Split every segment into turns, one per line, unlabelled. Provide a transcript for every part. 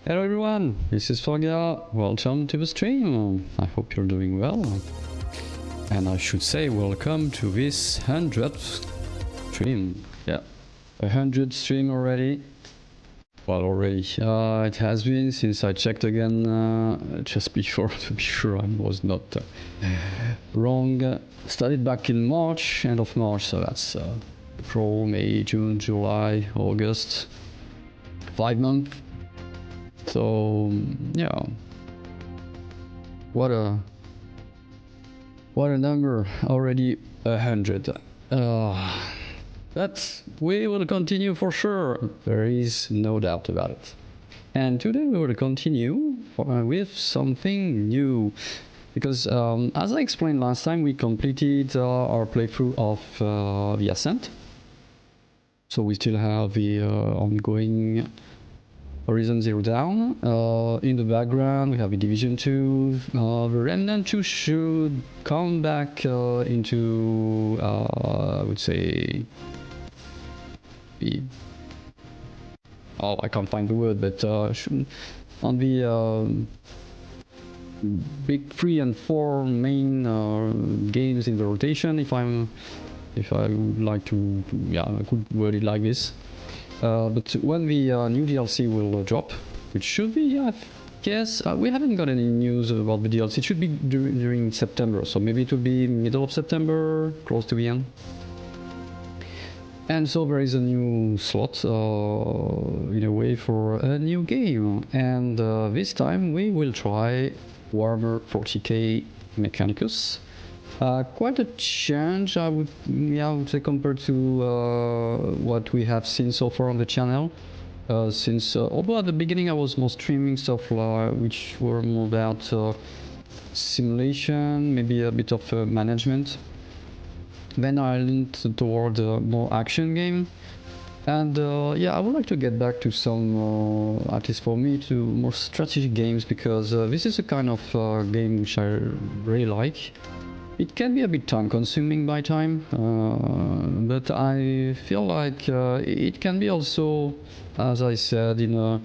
Hello everyone, this is Forga. Welcome to the stream. I hope you're doing well. And I should say welcome to this 100th stream. Yeah, 100 stream already. Well, already. It has been since I checked again just before to be sure I was not wrong. Started back in March, end of March, so that's April, May, June, July, August. 5 months. So yeah, what a number, already 100. But we will continue for sure, there is no doubt about it. And today we will continue with something new, because as I explained last time, we completed our playthrough of the Ascent. So we still have the ongoing Horizon Zero Dawn. In the background we have a Division 2. The Remnant 2 should come back into, I would say, the... Oh, I can't find the word, but on the big 3 and 4 main games in the rotation, if I would like to, yeah, I could word it like this. But when the new DLC will drop, which should be, I guess, we haven't got any news about the DLC. It should be during September, so maybe it will be middle of September, close to the end. And so there is a new slot, in a way, for a new game. And this time we will try Warhammer 40K Mechanicus. Quite a change, I would say, compared to what we have seen so far on the channel. Since although at the beginning I was more streaming stuff which were more about simulation, maybe a bit of management. Then I leaned toward more action game. And yeah, I would like to get back to some, at least for me, to more strategy games, because this is a kind of game which I really like. It can be a bit time consuming by time, but I feel like it can be also, as I said, in a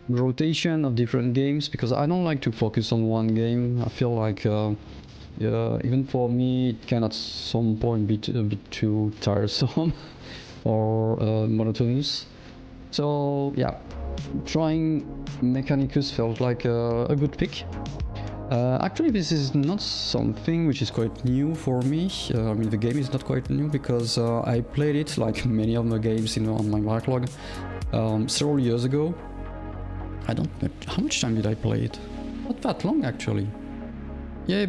rotation of different games, because I don't like to focus on one game. I feel like even for me it can at some point be a bit too tiresome or monotonous. So yeah, trying Mechanicus felt like a good pick. Actually, this is not something which is quite new for me. I mean, the game is not quite new, because I played it, like many of my games, on my backlog, several years ago. I don't know, how much time did I play it? Not that long, actually. Yeah,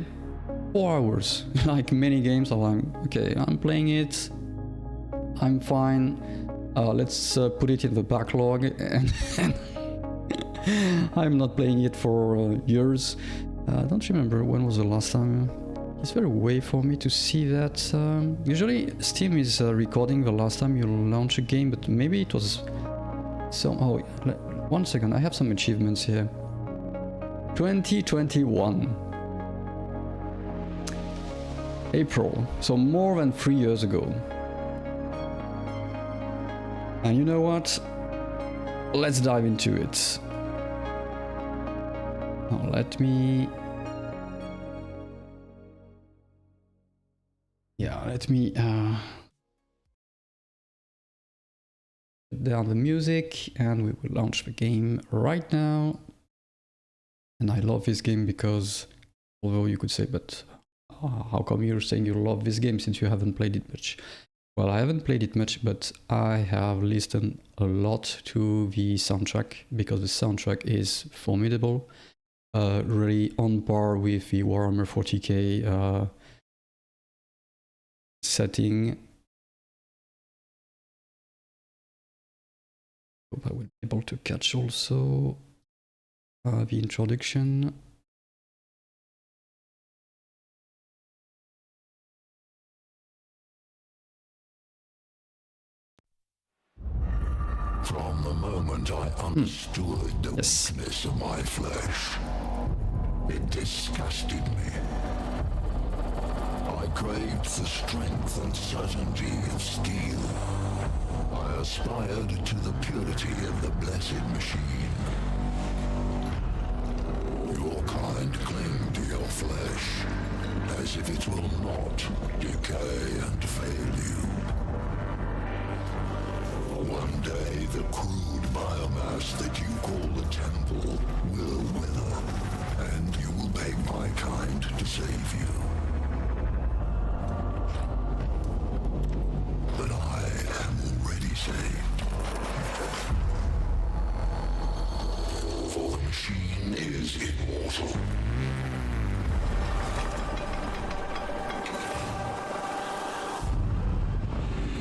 4 hours. Like many games, I'm like, okay, I'm playing it, I'm fine, let's put it in the backlog, and I'm not playing it for years. I don't remember when was the last time. It's very way for me to see that. Usually Steam is recording the last time you launch a game, but maybe it was some... Oh, 1 second, I have some achievements here. 2021. April, so more than 3 years ago. And you know what? Let's dive into it. Now let me... Yeah, let me put down the music, and we will launch the game right now. And I love this game because, although you could say, but how come you're saying you love this game since you haven't played it much? Well, I haven't played it much, but I have listened a lot to the soundtrack, because the soundtrack is formidable. Really on par with the Warhammer 40K setting. Hope I will be able to catch also the introduction.
From the moment I understood the weakness of my flesh, it disgusted me. I craved the strength and certainty of steel. I aspired to the purity of the blessed machine. decay and fail you. One day the crude biomass that you call the temple will wither, and you will beg my kind to save you. But I am already saved. For the machine is immortal.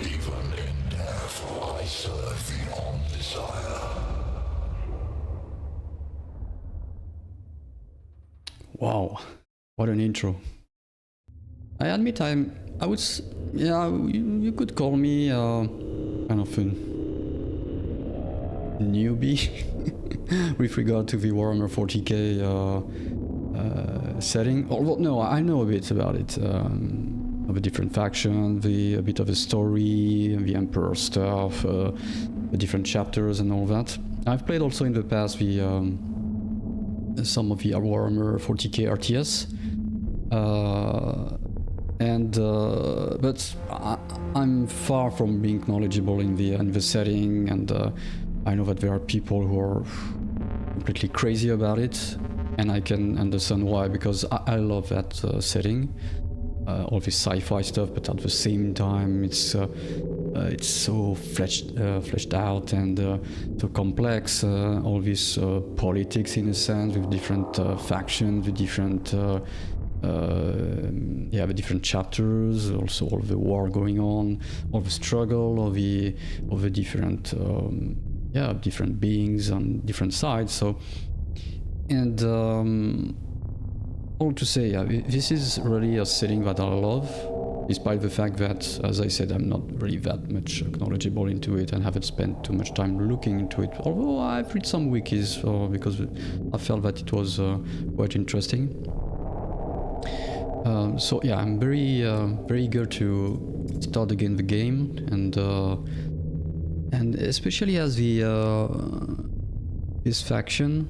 Even in death, I serve beyond desire.
Wow, what an intro. I admit I would, yeah, you could call me kind of a newbie with regard to the Warhammer 40K setting. Although, no, I know a bit about it. Of a different faction, a bit of a story, the Emperor stuff, the different chapters and all that. I've played also in the past some of the Warhammer 40K RTS. But I'm far from being knowledgeable in the setting, and I know that there are people who are completely crazy about it, and I can understand why, because I love that setting, all this sci-fi stuff, but at the same time it's so fleshed out and so complex. All this politics, in a sense, with different factions, with different the different chapters, also all the war going on, all the struggle of the different different beings on different sides. So, and all to say, this is really a setting that I love, despite the fact that, as I said, I'm not really that much knowledgeable into it and haven't spent too much time looking into it, although I've read some wikis because I felt that it was quite interesting. So yeah, I'm very eager to start again the game, and especially as this faction,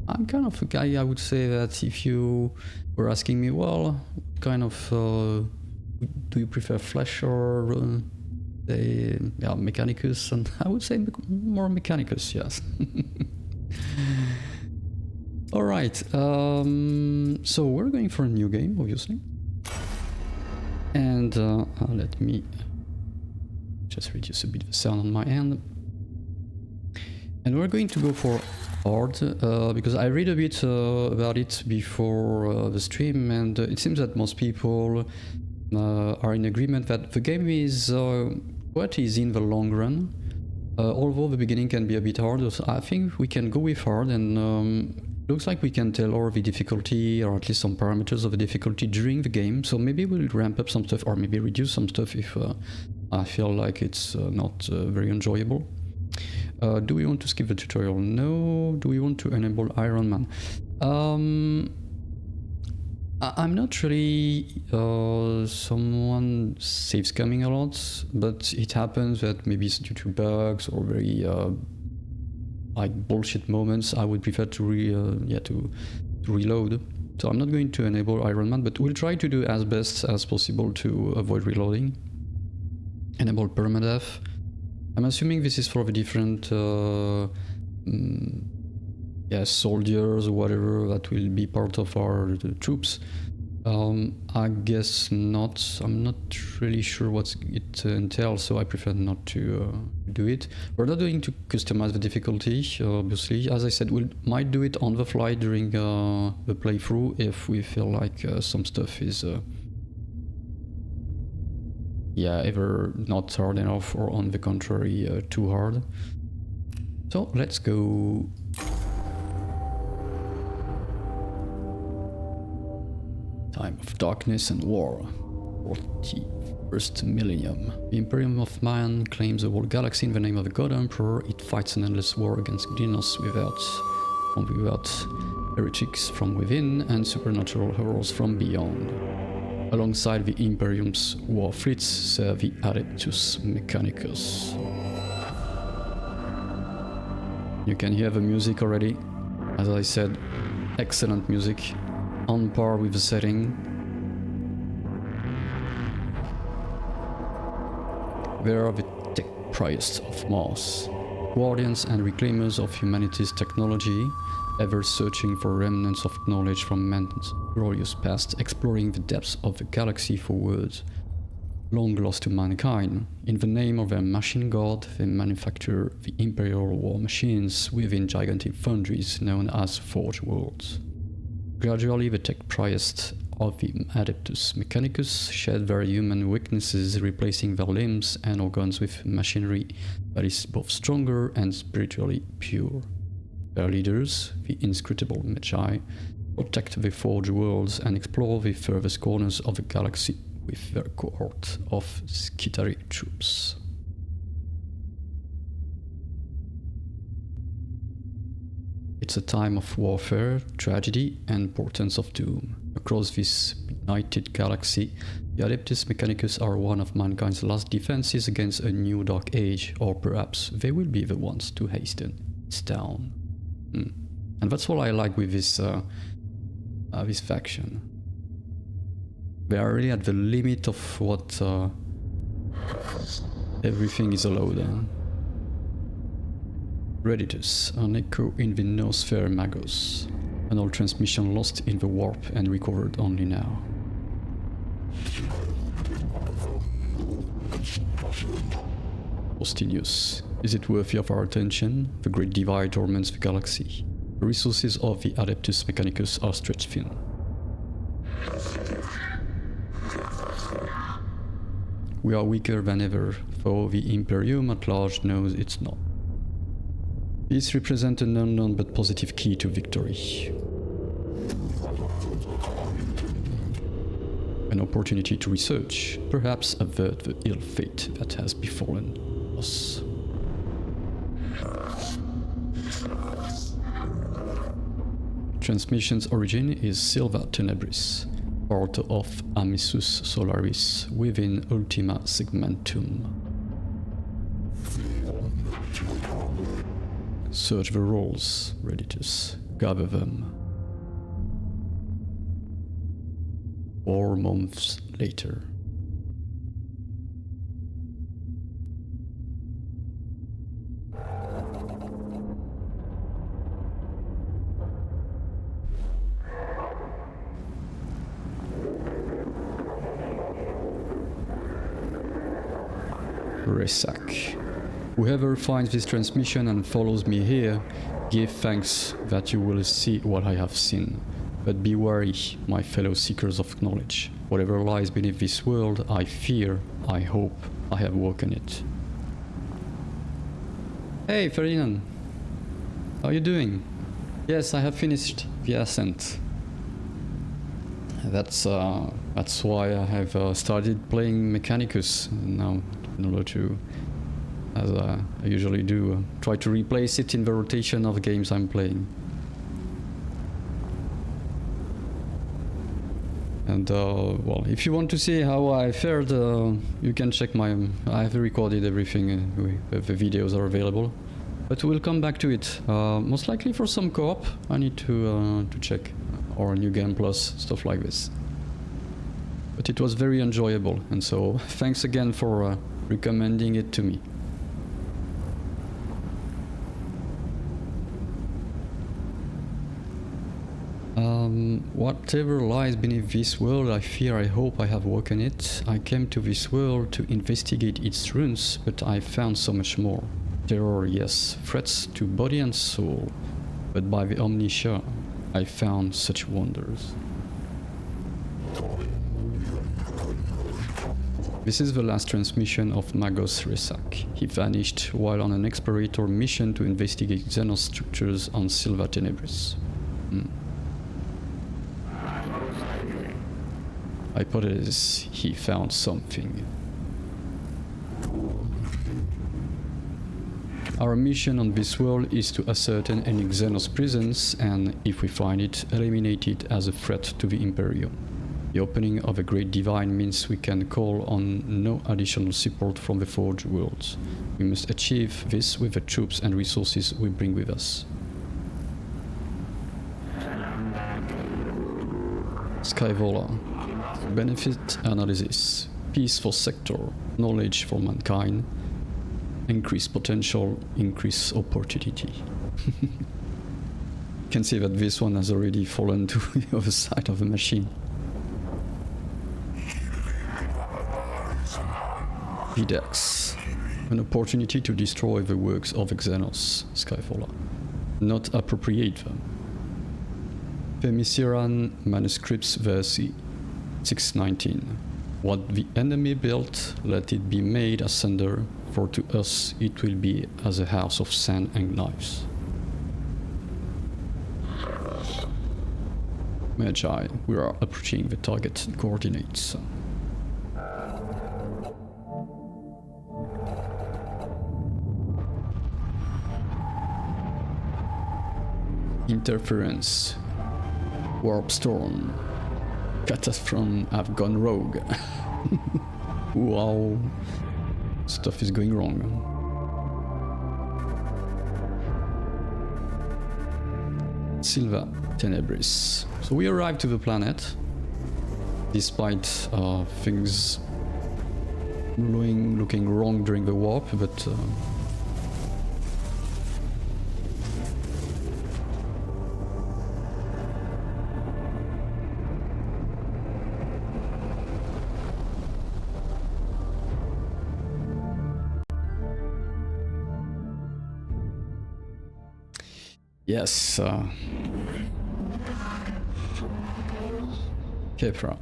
I'm kind of a guy. I would say that if you were asking me, well, what kind of do you prefer, flesh or Mechanicus? And I would say more Mechanicus, yes. All right, so we're going for a new game, obviously, and let me just reduce a bit of the sound on my end, and we're going to go for hard, because I read a bit about it before the stream, and it seems that most people are in agreement that the game is quite easy in the long run, although the beginning can be a bit hard. So I think we can go with hard, and looks like we can tailor the difficulty, or at least some parameters of the difficulty during the game. So maybe we'll ramp up some stuff, or maybe reduce some stuff if I feel like it's not very enjoyable. Do we want to skip the tutorial? No. Do we want to enable Iron Man? I'm not really someone safe scamming a lot, but it happens that maybe it's due to bugs or very like bullshit moments. I would prefer to reload. So I'm not going to enable Iron Man, but we'll try to do as best as possible to avoid reloading. Enable permadeath. I'm assuming this is for the different soldiers or whatever that will be part of our troops. I guess not. I'm not really sure what it entails, so I prefer not to do it. We're not going to customize the difficulty, obviously. As I said, we might do it on the fly during the playthrough if we feel like some stuff is either not hard enough or, on the contrary, too hard. So let's go. Time of darkness and war. 41st millennium. The Imperium of Man claims the whole galaxy in the name of the God Emperor. It fights an endless war against Genos without heretics from within and supernatural horrors from beyond. Alongside the Imperium's war fleets serve the Adeptus Mechanicus. You can hear the music already. As I said, excellent music, on par with the setting. They are the tech priests of Mars, guardians and reclaimers of humanity's technology, ever searching for remnants of knowledge from man's glorious past, exploring the depths of the galaxy for words long lost to mankind. In the name of their machine god, they manufacture the imperial war machines within gigantic foundries known as Forge Worlds. Gradually, the tech priests of the Adeptus Mechanicus shed their human weaknesses, replacing their limbs and organs with machinery that is both stronger and spiritually pure. Their leaders, the inscrutable Magi, protect the Forge Worlds and explore the furthest corners of the galaxy with their cohort of Skitari troops. It's a time of warfare, tragedy, and portents of doom. Across this benighted galaxy, the Adeptus Mechanicus are one of mankind's last defenses against a new dark age, or perhaps they will be the ones to hasten its down. And that's what I like with this faction. They are really at the limit of what everything is allowed. Reditus, an echo in the noosphere Magos, an old transmission lost in the warp and recovered only now. Ostinius, is it worthy of our attention? The great divide torments the galaxy. The resources of the Adeptus Mechanicus are stretched thin. We are weaker than ever, though the Imperium at large knows it's not. This represents an unknown but positive key to victory. An opportunity to research, perhaps avert the ill fate that has befallen us. Transmission's origin is Silva Tenebris, part of Amissus Solaris within Ultima Segmentum. Search the rolls, Reditus. Gather them. 4 months later. Resac. Whoever finds this transmission and follows me here, give thanks that you will see what I have seen. But be wary, my fellow seekers of knowledge. Whatever lies beneath this world, I fear, I hope, I have woken it. Hey Ferdinand, how are you doing? Yes, I have finished the ascent. That's why I have started playing Mechanicus now, in order to, as I usually do, try to replace it in the rotation of games I'm playing. And well, if you want to see how I fared, you can check I have recorded everything, the videos are available. But we'll come back to it, most likely for some co-op. I need to check, or New Game Plus, stuff like this. But it was very enjoyable, and so thanks again for recommending it to me. Whatever lies beneath this world, I fear, I hope, I have woken it. I came to this world to investigate its ruins, but I found so much more. Terror, yes, threats to body and soul, but by the Omniscia, I found such wonders. This is the last transmission of Magos Resac. He vanished while on an explorator mission to investigate Xenos structures on Silva Tenebris. Hypothesis, he found something. Our mission on this world is to ascertain any Xenos presence and, if we find it, eliminate it as a threat to the Imperium. The opening of a great divine means we can call on no additional support from the Forge Worlds. We must achieve this with the troops and resources we bring with us. Skyvola. Benefit analysis. Peace for sector, knowledge for mankind, increase potential, increase opportunity. You can see that this one has already fallen to the other side of the machine. Videx, an opportunity to destroy the works of Xenos, Skyfaller, not appropriate them. Femisiran manuscripts verse 619. What the enemy built, let it be made asunder, for to us it will be as a house of sand and knives. Magi, we are approaching the target coordinates. Interference. Warp storm. Catastrophe have gone rogue. Wow. Stuff is going wrong. Silva Tenebris. So we arrived to the planet, despite things looking wrong during the warp, but yes, Kepra.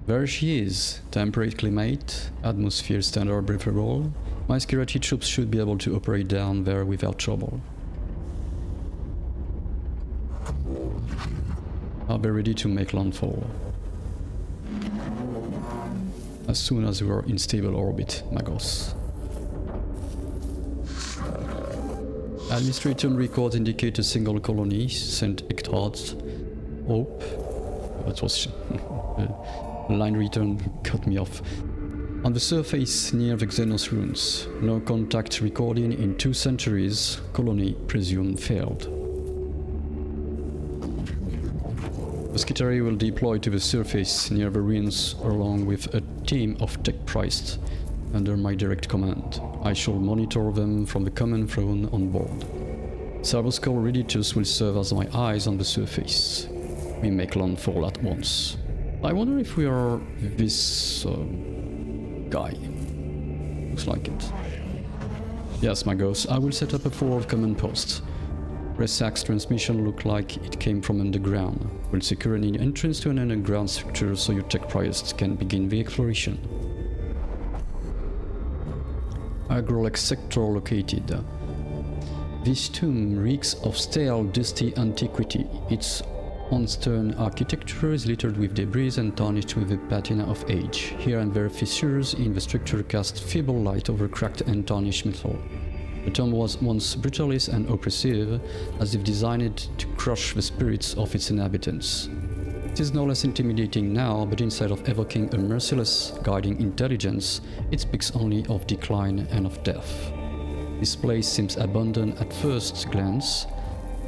There she is. Temperate climate, atmosphere standard preferable. My security troops should be able to operate down there without trouble. Are they ready to make landfall? As soon as we are in stable orbit, Magos. Administration records indicate a single colony, St. Ectard's Hope. That was... line return cut me off. On the surface near the Xenos ruins. No contact recording in 2 centuries. Colony presumed failed. The Skittery will deploy to the surface near the ruins along with a team of tech priests under my direct command. I shall monitor them from the command throne on board. Servoskull Redditus will serve as my eyes on the surface. We make landfall at once. I wonder if we are this guy. Looks like it. Yes, Magos, I will set up a forward command post. Resac's transmission looked like it came from underground. We'll secure an entrance to an underground structure so your tech priests can begin the exploration. Agrolek sector located. This tomb reeks of stale, dusty antiquity. Its on-stern architecture is littered with debris and tarnished with the patina of age. Here and there fissures in the structure cast feeble light over cracked and tarnished metal. The tomb was once brutalist and oppressive, as if designed to crush the spirits of its inhabitants. It is no less intimidating now, but instead of evoking a merciless guiding intelligence, it speaks only of decline and of death. This place seems abandoned at first glance,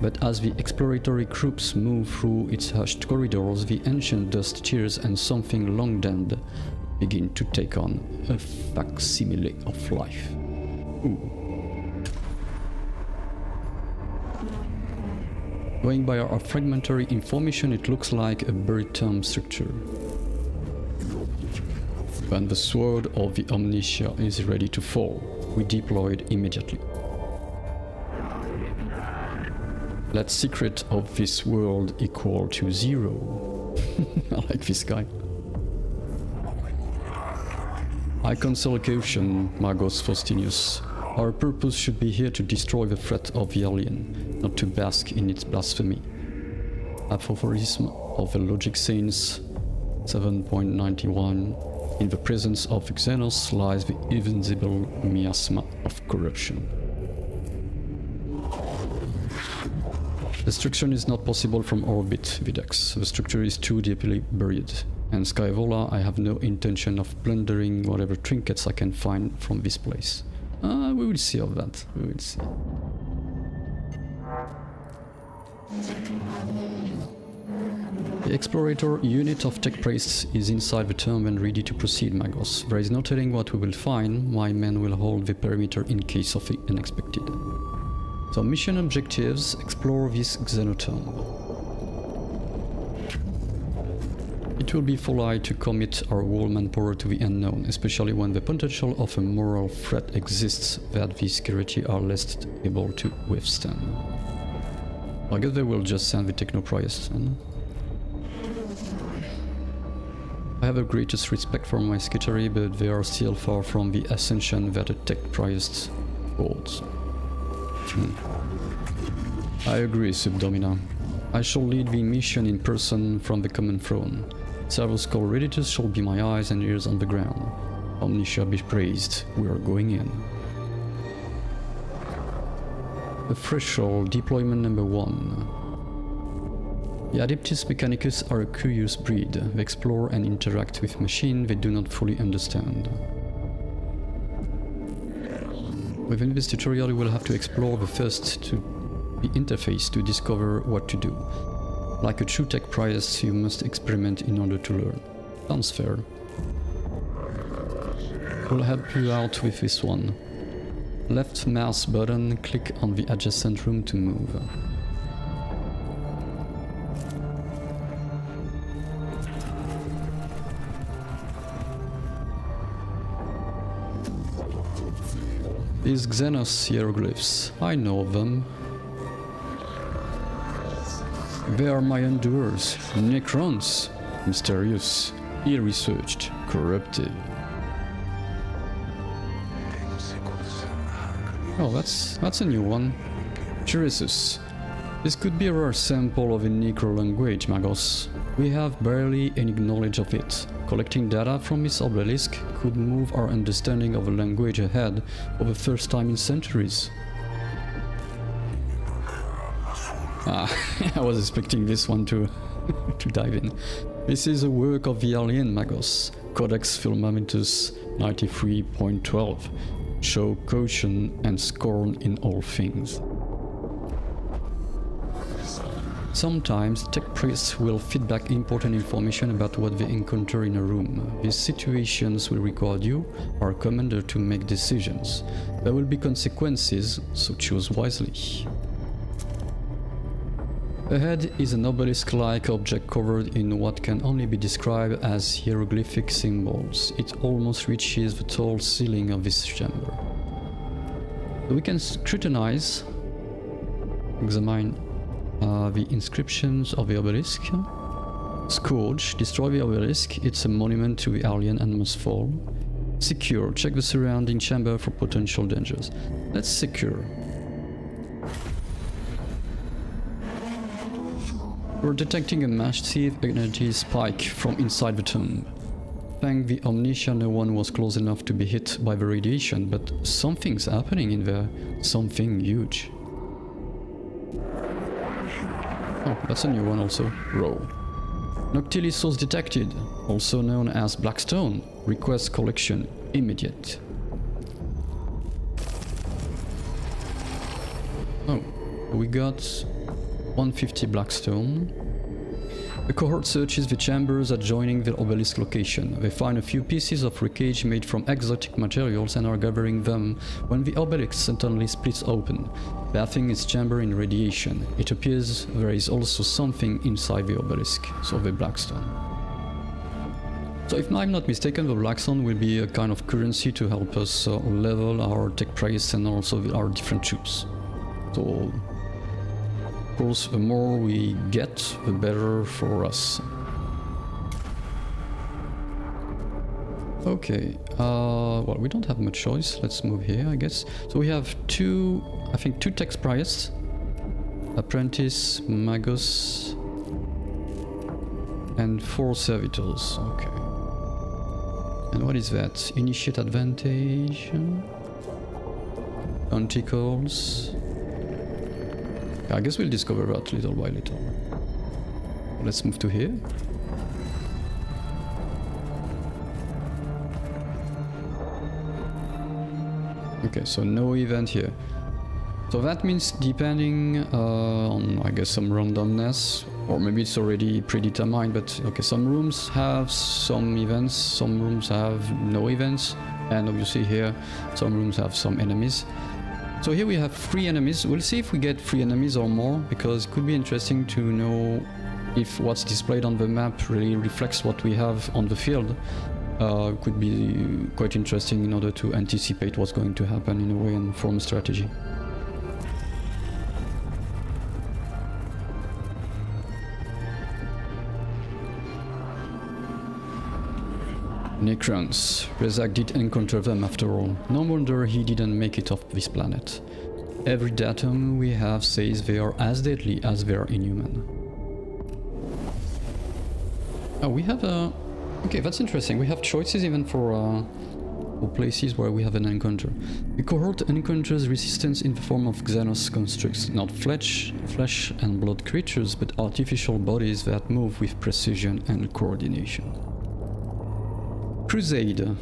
but as the exploratory groups move through its hushed corridors, the ancient dust tears and something long dead begin to take on a facsimile of life. Ooh. Going by our fragmentary information, it looks like a buried tomb structure. When the sword of the Omnitia is ready to fall, we deploy it immediately. Let secret of this world equal to 0. I like this guy. I console caution, Magos Faustinius. Our purpose should be here to destroy the threat of the alien, not to bask in its blasphemy. Aphorism of the Logic Saints 7.91. In the presence of Xenos lies the invincible miasma of corruption. Destruction is not possible from orbit, Videx. The structure is too deeply buried. And Skyvola, I have no intention of plundering whatever trinkets I can find from this place. We will see of that. We will see. The explorator unit of tech priests is inside the tomb and ready to proceed, Magos. There is no telling what we will find. My men will hold the perimeter in case of the unexpected. So mission objectives: explore this xenotomb. It will be folly to commit our whole manpower to the unknown, especially when the potential of a moral threat exists that the security are less able to withstand. I guess they will just send the technopriests. I have the greatest respect for my secretary, but they are still far from the ascension that a tech priest holds. I agree, Subdomina. I shall lead the mission in person from the common throne. Servus Call Reditus shall be my eyes and ears on the ground. Omniscia be praised, we are going in. The threshold, deployment number 1. The Adeptus Mechanicus are a curious breed. They explore and interact with machines they do not fully understand. Within this tutorial you will have to explore the interface to discover what to do. Like a true tech priest, you must experiment in order to learn. Sounds fair. We'll help you out with this one. Left mouse button, click on the adjacent room to move. These Xenos hieroglyphs, I know them. They are my endurers, Necrons, mysterious, ill-researched, corruptive. Oh, that's a new one. Juresus. This could be a rare sample of a Necro language, Magos. We have barely any knowledge of it. Collecting data from this obelisk could move our understanding of a language ahead for the first time in centuries. I was expecting this one to dive in. This is a work of the alien Magos, Codex Filamentus 93.12. Show caution and scorn in all things. Sometimes tech priests will feed back important information about what they encounter in a room. These situations will require you, our commander, to make decisions. There will be consequences, so choose wisely. Ahead is an obelisk-like object covered in what can only be described as hieroglyphic symbols. It almost reaches the tall ceiling of this chamber. We can scrutinize, examine the inscriptions of the obelisk. Scourge, destroy the obelisk, it's a monument to the alien and must fall. Secure, check the surrounding chamber for potential dangers. Let's secure. We're detecting a massive energy spike from inside the tomb. Thank the Omniscia no one was close enough to be hit by the radiation, but something's happening in there. Something huge. Oh, that's a new one also. Row. Noctilis source detected, also known as Blackstone. Request collection immediate. Oh, we got 150 Blackstone. The cohort searches the chambers adjoining the obelisk location. They find a few pieces of wreckage made from exotic materials and are gathering them when the obelisk suddenly splits open, bathing its chamber in radiation. It appears there is also something inside the obelisk, so the Blackstone. So if I'm not mistaken, the Blackstone will be a kind of currency to help us level our tech price and also our different troops. So of course, the more we get, the better for us. Okay, well, we don't have much choice. Let's move here, I guess. So we have two tech priests. Apprentice, Magus, and 4 servitors. Okay. And what is that? Initiate advantage. Tentacles. I guess we'll discover that little by little. Let's move to here. Okay, so no event here. So that means depending on, I guess, some randomness, Or maybe it's already predetermined, but okay, some rooms have some events, some rooms have no events, and obviously here some rooms have some enemies. So here we have 3 enemies. We'll see if we get 3 enemies or more, because it could be interesting to know if what's displayed on the map really reflects what we have on the field. Could be quite interesting in order to anticipate what's going to happen in a way and form a strategy. Necrons. Rezak did encounter them after all. No wonder he didn't make it off this planet. Every datum we have says they are as deadly as they are inhuman. Oh, we have a... Okay, that's interesting. We have choices even for places where we have an encounter. The cohort encounters resistance in the form of Xenos constructs, not flesh and blood creatures, but artificial bodies that move with precision and coordination. Crusade.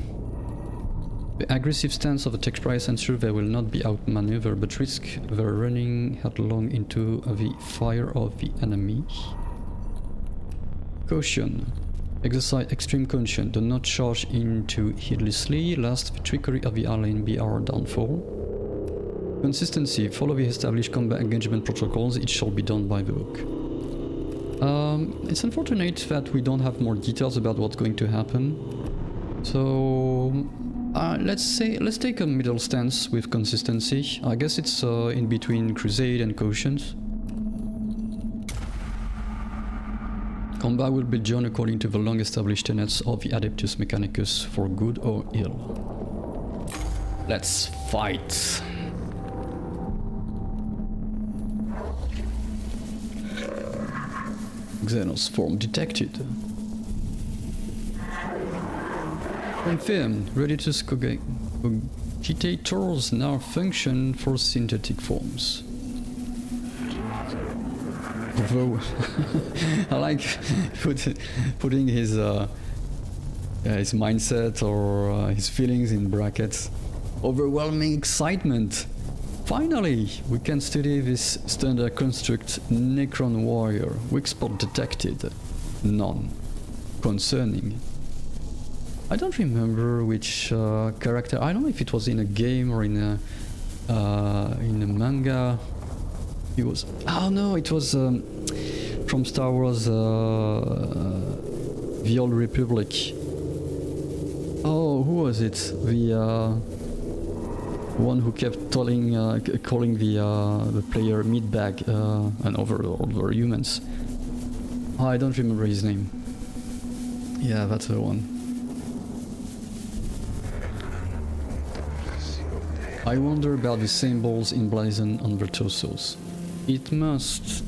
The aggressive stance of the Texprise ensure they will not be outmaneuvered but risk their running headlong into the fire of the enemy. Caution. Exercise extreme caution. Do not charge into heedlessly, lest the trickery of the alien be our downfall. Consistency. Follow the established combat engagement protocols. It shall be done by the book. It's unfortunate that we don't have more details about what's going to happen. So let's take a middle stance with consistency. I guess it's in between Crusade and Cautions. Combat will be done according to the long-established tenets of the Adeptus Mechanicus for good or ill. Let's fight! Xenos form detected. Confirmed. Raditus cogitators now function for synthetic forms. Although I like putting his mindset or his feelings in brackets. Overwhelming excitement. Finally, we can study this standard construct Necron warrior. Weak spot detected. None. Concerning. I don't remember which character. I don't know if it was in a game or in a manga. It was. Oh no, it was from Star Wars, The Old Republic. Oh, who was it? The one who kept calling the player meatbag and over humans. Oh, I don't remember his name. Yeah, that's the one. I wonder about the symbols emblazoned on their torsos. It must...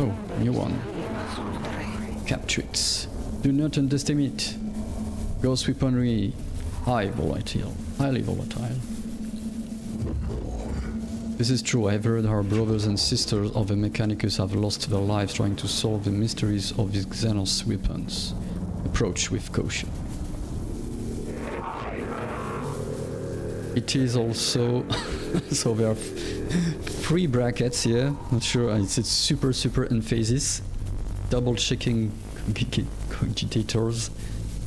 Oh, new one. Capture it. Do not underestimate. Ghost weaponry. Highly volatile. This is true. I've heard our brothers and sisters of the Mechanicus have lost their lives trying to solve the mysteries of these Xenos weapons. Approach with caution. It is also... so there are 3 brackets here. Not sure, it's super emphasis. Double checking cogitators.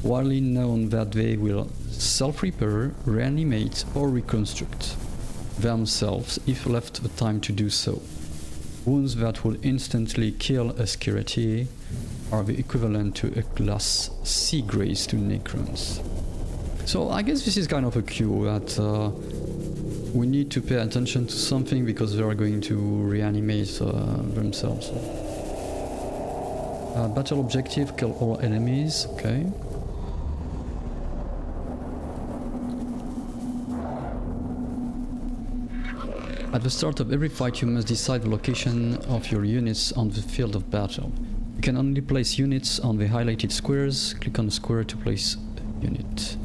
Widely known that they will self-repair, reanimate or reconstruct themselves if left the time to do so. Wounds that will instantly kill a Skirete are the equivalent to a class C grace to Necrons. So I guess this is kind of a cue that we need to pay attention to something because they are going to reanimate themselves. Battle objective, kill all enemies, okay. At the start of every fight you must decide the location of your units on the field of battle. You can only place units on the highlighted squares. Click on the square to place a unit.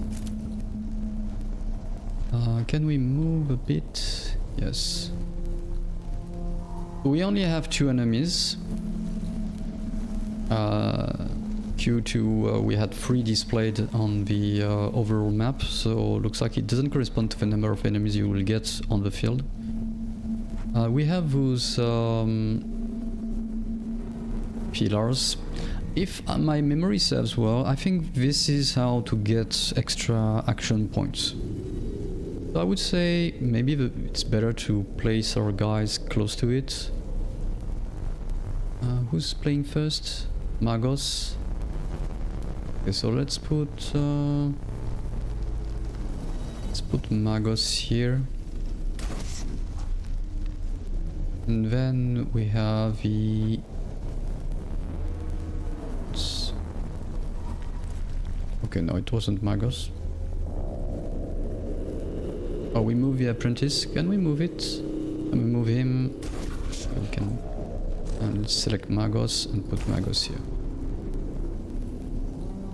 Can we move a bit? Yes. We only have 2 enemies. Q2 we had 3 displayed on the overall map, so looks like it doesn't correspond to the number of enemies you will get on the field. We have those pillars. If my memory serves well, I think this is how to get extra action points. So I would say maybe it's better to place our guys close to it. Who's playing first? Magos. Okay, so let's put Magos here. And then we have the... Okay, no, it wasn't Magos. Oh, we move the apprentice. Can we move it? Can we move him? We can. And let's select Magos and put Magos here.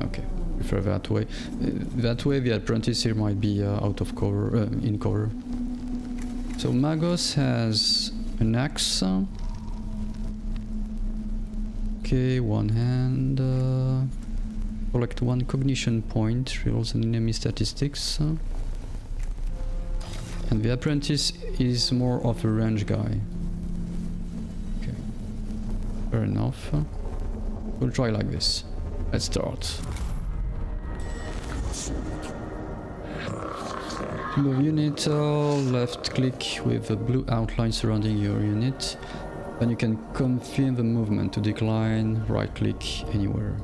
Okay, prefer that way. That way the apprentice here might be out of cover, in cover. So Magos has an axe. Okay, one hand. Collect one cognition point, rolls and enemy statistics. And the apprentice is more of a range guy. Okay, fair enough. We'll try like this. Let's start. Move unit, left click with the blue outline surrounding your unit. Then you can confirm the movement. To decline, right click anywhere.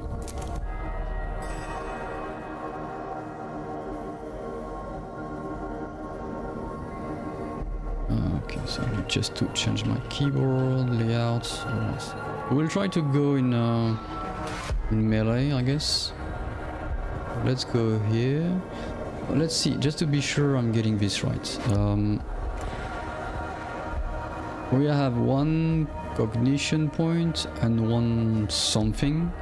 Okay, so just to change my keyboard layout. We'll try to go in melee, I guess. Let's go here. Let's see, just to be sure I'm getting this right. We have one cognition point and one something.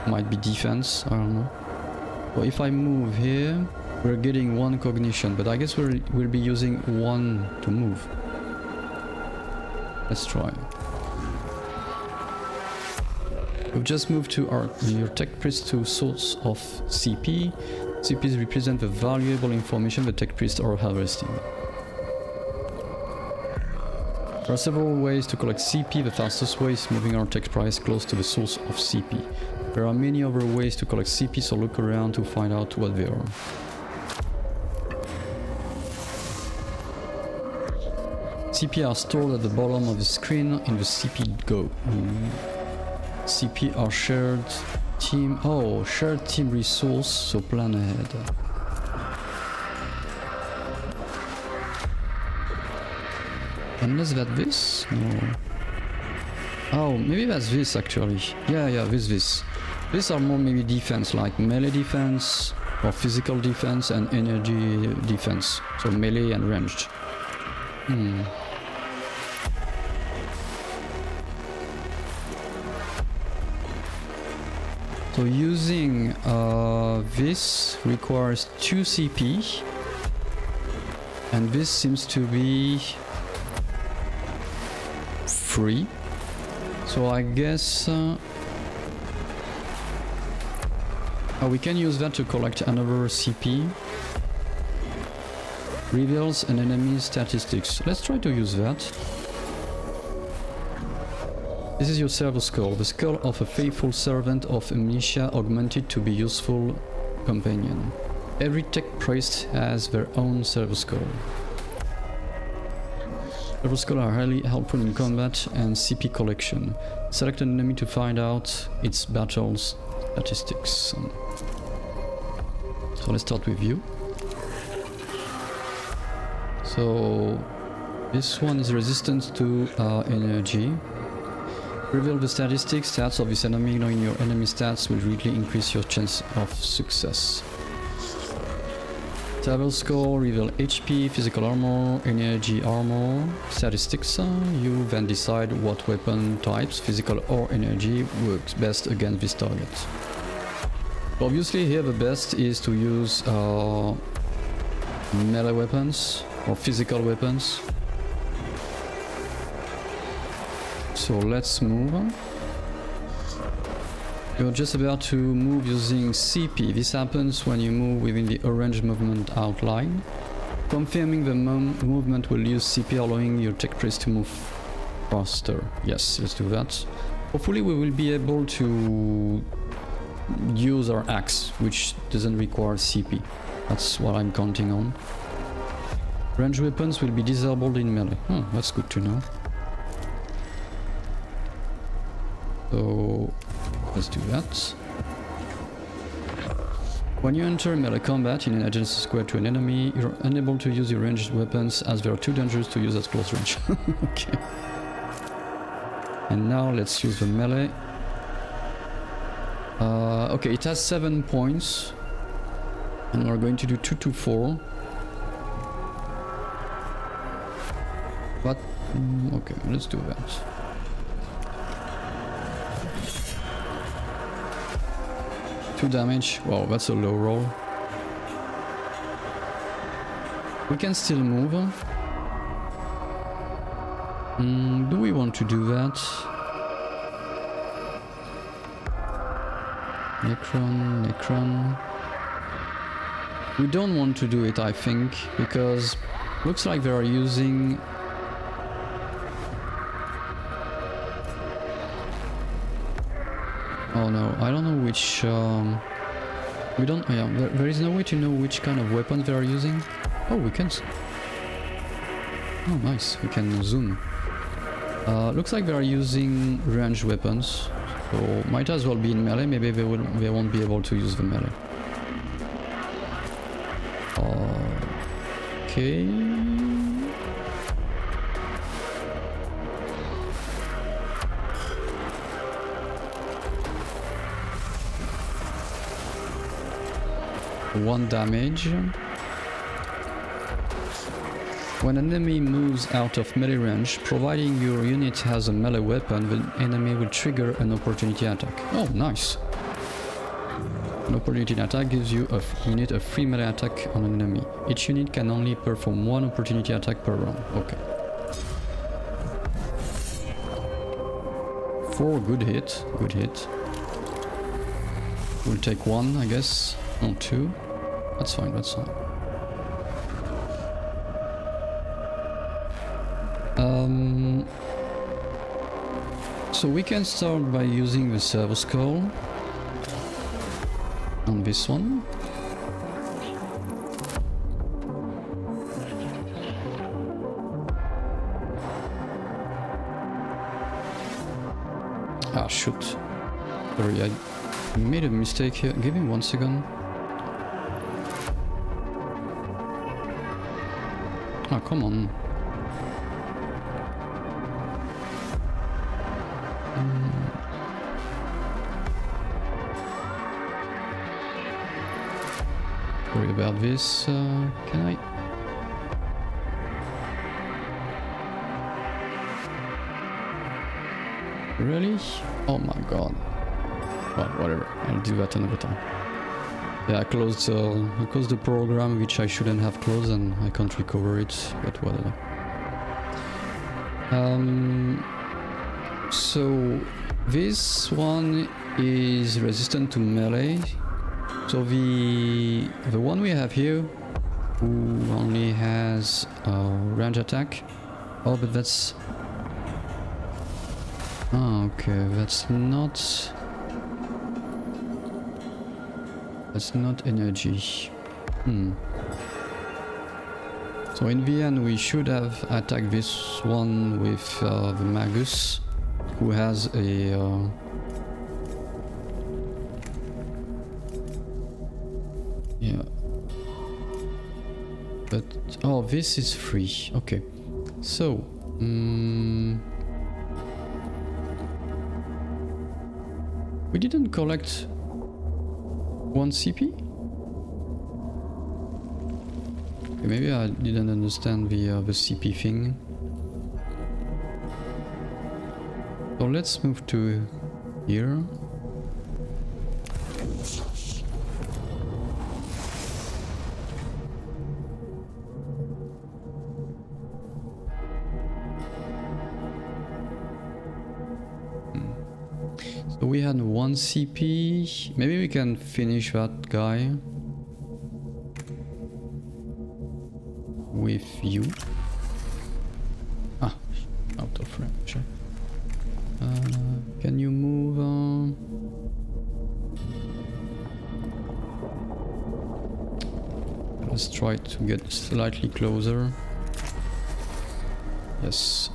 Might be defense, I don't know. So if I move here, we're getting one cognition, but I guess we'll be using one to move. Let's try. We've just moved to your tech priest to source of CP. CPs represent the valuable information the tech priests are harvesting. There are several ways to collect CP. The fastest way is moving our tech price close to the source of CP. There are many other ways to collect CP, so look around to find out what they are. CP are stored at the bottom of the screen in the CP Go. CP are shared team. Oh, shared team resource, so plan ahead. Unless that this? No. Oh, maybe that's this actually. Yeah, this. These are more maybe defense, like melee defense, or physical defense and energy defense. So melee and ranged. So using this requires 2 CP, and this seems to be free. So I guess we can use that to collect another CP. Reveals an enemy's statistics. Let's try to use that. This is your server skull, the skull of a faithful servant of Amnesia augmented to be useful companion. Every tech priest has their own server skull. Server skull are highly helpful in combat and CP collection. Select an enemy to find out its battle's statistics. So let's start with you. So this one is resistant to energy. Reveal the stats of this enemy. Knowing your enemy stats will greatly increase your chance of success. Server skull, reveal HP, physical armor, energy armor, statistics. You then decide what weapon types, physical or energy, works best against this target. Obviously here the best is to use melee weapons or physical weapons. So let's move. You're just about to move using CP. This happens when you move within the orange movement outline. Confirming the movement will use CP, allowing your tech priest to move faster. Yes, let's do that. Hopefully we will be able to use our axe, which doesn't require CP. That's what I'm counting on. Range weapons will be disabled in melee. Oh, that's good to know. So let's do that. When you enter melee combat in an adjacent square to an enemy, you're unable to use your ranged weapons as they are too dangerous to use at close range. Okay. And now let's use the melee. Okay, it has 7 points. And we're going to do 2 to 4. But, okay, let's do that. Two damage. Wow, that's a low roll. We can still move. Do we want to do that? Necron. We don't want to do it, I think, because looks like they are using... Oh no, I don't know which... We don't... Yeah, there is no way to know which kind of weapon they are using. Oh, we can... Oh, nice, we can zoom. Looks like they are using ranged weapons, so might as well be in melee. Maybe they won't be able to use the melee. Okay. One damage. When an enemy moves out of melee range, providing your unit has a melee weapon, the enemy will trigger an opportunity attack. Oh, nice! An opportunity attack gives you a unit a free melee attack on an enemy. Each unit can only perform one opportunity attack per round. Okay. 4, good hit. Good hit. We'll take 1, I guess. No, 2. That's fine, that's fine. So we can start by using the servo skull on this one. Ah, shoot. Sorry, I made a mistake here. Give me 1 second. Ah, come on. Sorry about this. Can I? Really? Oh my god. Well, whatever. I'll do that another time. Yeah, I closed the program, which I shouldn't have closed, and I can't recover it, but whatever. So this one is resistant to melee. So the one we have here, who only has range attack. Oh, but that's... Oh, okay, that's not energy. So in the end we should have attacked this one with the Magus, who has a yeah, but oh, this is free. Okay, so we didn't collect 1 CP? Okay, maybe I didn't understand the CP thing. So let's move to here. So we had 1 CP. Maybe we can finish that guy with you. Ah, out of range. Can you move? Let's try to get slightly closer. Yes.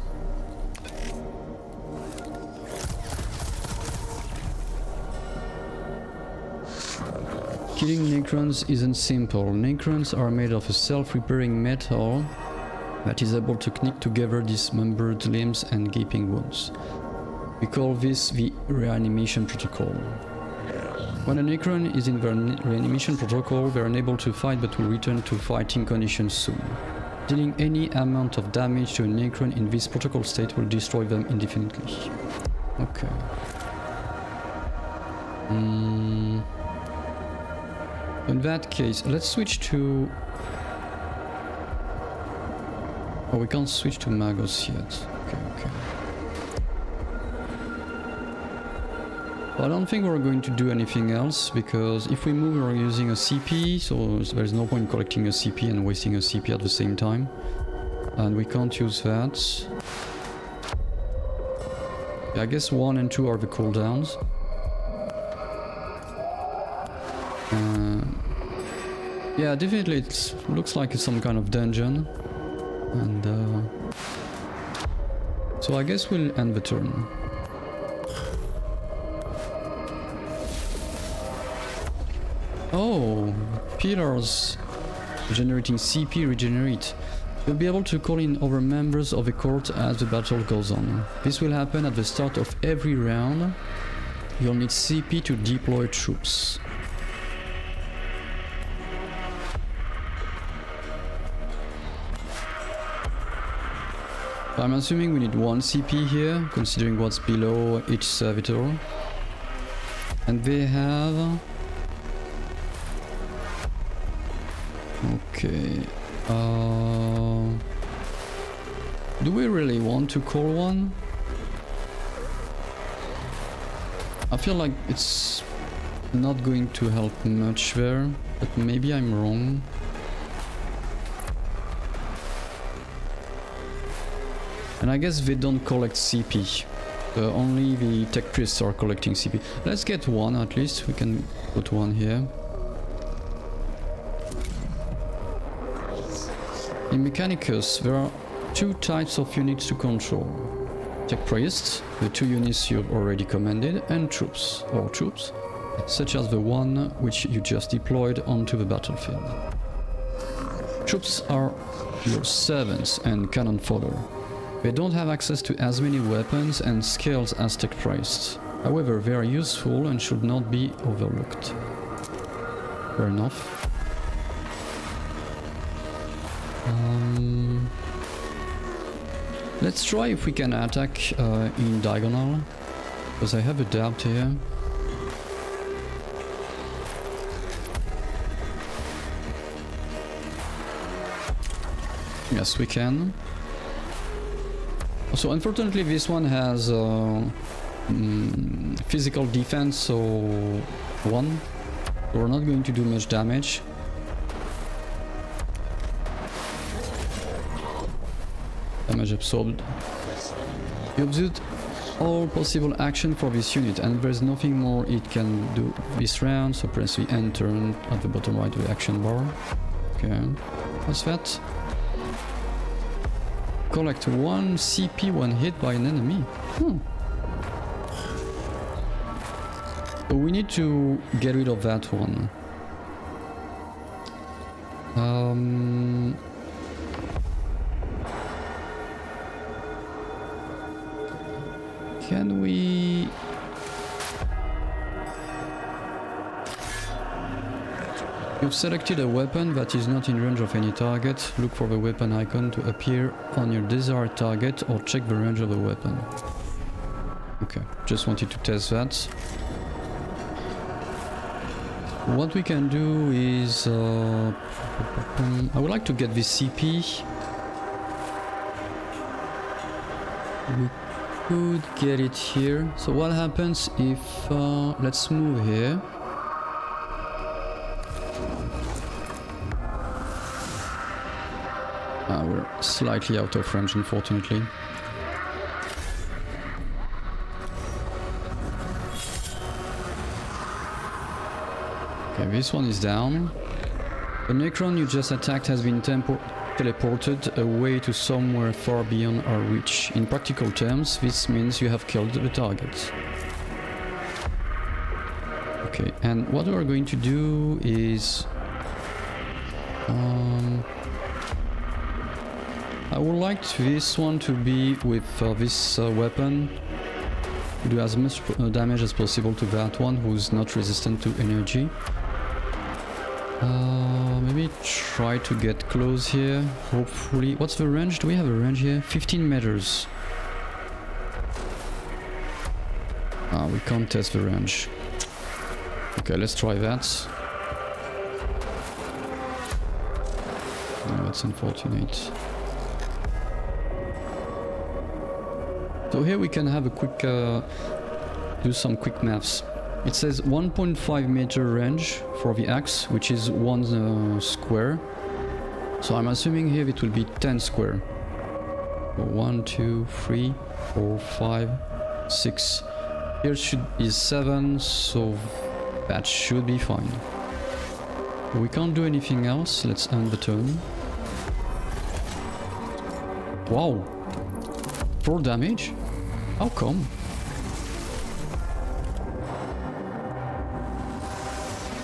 Killing Necrons isn't simple. Necrons are made of a self-repairing metal that is able to knit together dismembered limbs and gaping wounds. We call this the reanimation protocol. When a Necron is in the reanimation protocol, they are unable to fight but will return to fighting conditions soon. Dealing any amount of damage to a Necron in this protocol state will destroy them indefinitely. Okay. In that case, let's switch to... Oh, we can't switch to Magos yet. Okay. I don't think we're going to do anything else, because if we move we're using a CP, so there's no point collecting a CP and wasting a CP at the same time. And we can't use that. Yeah, I guess 1 and 2 are the cooldowns. Yeah, definitely it looks like it's some kind of dungeon. And so I guess we'll end the turn. Oh, pillars generating CP regenerate. You'll be able to call in other members of the court as the battle goes on. This will happen at the start of every round. You'll need CP to deploy troops. I'm assuming we need 1 CP here, considering what's below each servitor. And they have... Okay... Do we really want to call one? I feel like it's not going to help much there, but maybe I'm wrong. And I guess they don't collect CP. Only the tech priests are collecting CP. Let's get 1 at least. We can put 1 here. In Mechanicus, there are 2 types of units to control. Tech priests, the 2 units you've already commanded, and troops, or troops, such as the one which you just deployed onto the battlefield. Troops are your servants and cannon fodder. They don't have access to as many weapons and skills as tech priests. However, they are useful and should not be overlooked. Fair enough. Let's try if we can attack in diagonal, because I have a doubt here. Yes, we can. So unfortunately this one has physical defense, so 1. So we're not going to do much damage. Damage absorbed. You observed all possible action for this unit, and there's nothing more it can do this round, so press the enter at the bottom right of the action bar. Okay, what's that? Collect 1 CP when hit by an enemy. So we need to get rid of that one. Can we... You've selected a weapon that is not in range of any target. Look for the weapon icon to appear on your desired target or check the range of the weapon. Okay, just wanted to test that. What we can do is... I would like to get this CP. We could get it here. So what happens if... let's move here. We're slightly out of range, unfortunately. Okay, this one is down. The Necron you just attacked has been teleported away to somewhere far beyond our reach. In practical terms, this means you have killed the target. Okay, and what we are going to do is... I would like this one to be with this weapon. Do as much damage as possible to that one who's not resistant to energy. Maybe try to get close here, hopefully. What's the range? Do we have a range here? 15 meters. We can't test the range. Okay, let's try that. Oh, that's unfortunate. So here we can have a quick, do some quick maths. It says 1.5 meter range for the axe, which is 1 square. So I'm assuming here it will be 10 square. 1, 2, 3, 4, 5, 6. Here is 7, so that should be fine. We can't do anything else. Let's end the turn. Wow! 4 damage? How come?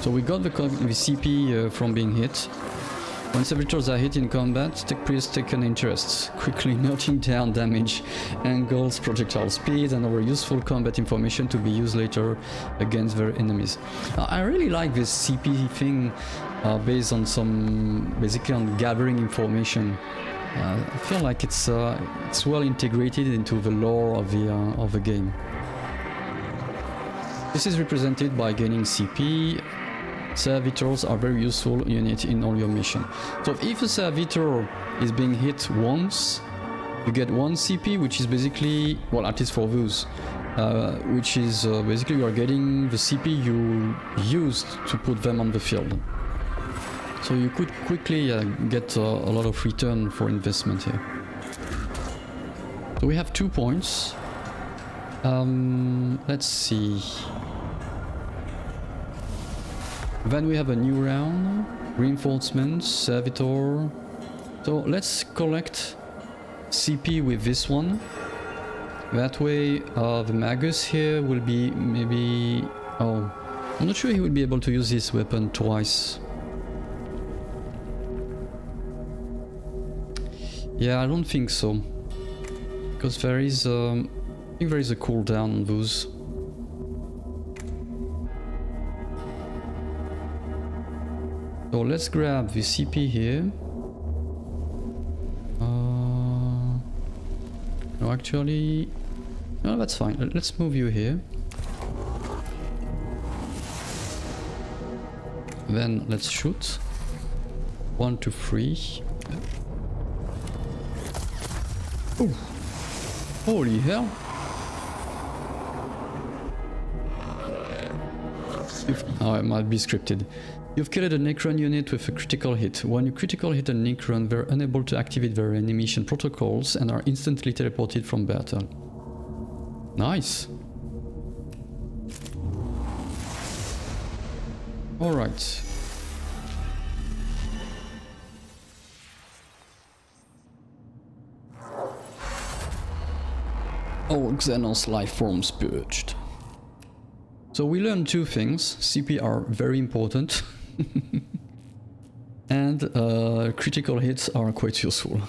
So we got the CP from being hit. When servitors are hit in combat, please take an interest, quickly noting down damage, angles, projectile speed, and other useful combat information to be used later against their enemies. I really like this CP thing based on basically on gathering information. I feel like it's well integrated into the lore of the game. This is represented by gaining CP. Servitors are very useful unit in all your mission. So if a servitor is being hit once, you get 1 CP, which is basically, well, at least for those, which is basically you are getting the CP you used to put them on the field. So you could quickly get a lot of return for investment here. So we have 2 points. Let's see. Then we have a new round, reinforcements, servitor. So let's collect CP with this one. That way the Magus here will be maybe... Oh, I'm not sure he will be able to use this weapon twice. Yeah, I don't think so. Because there is... I think there is a cooldown on those. So let's grab the CP here. No, actually... No, that's fine. Let's move you here. Then let's shoot. 1, 2, 3. Oh! Holy hell! Oh, it might be scripted. You've killed a Necron unit with a critical hit. When you critical hit a Necron, they're unable to activate their animation protocols and are instantly teleported from battle. Nice! Alright. All Xenos life forms purged. So we learned 2 things. CP are very important. And critical hits are quite useful.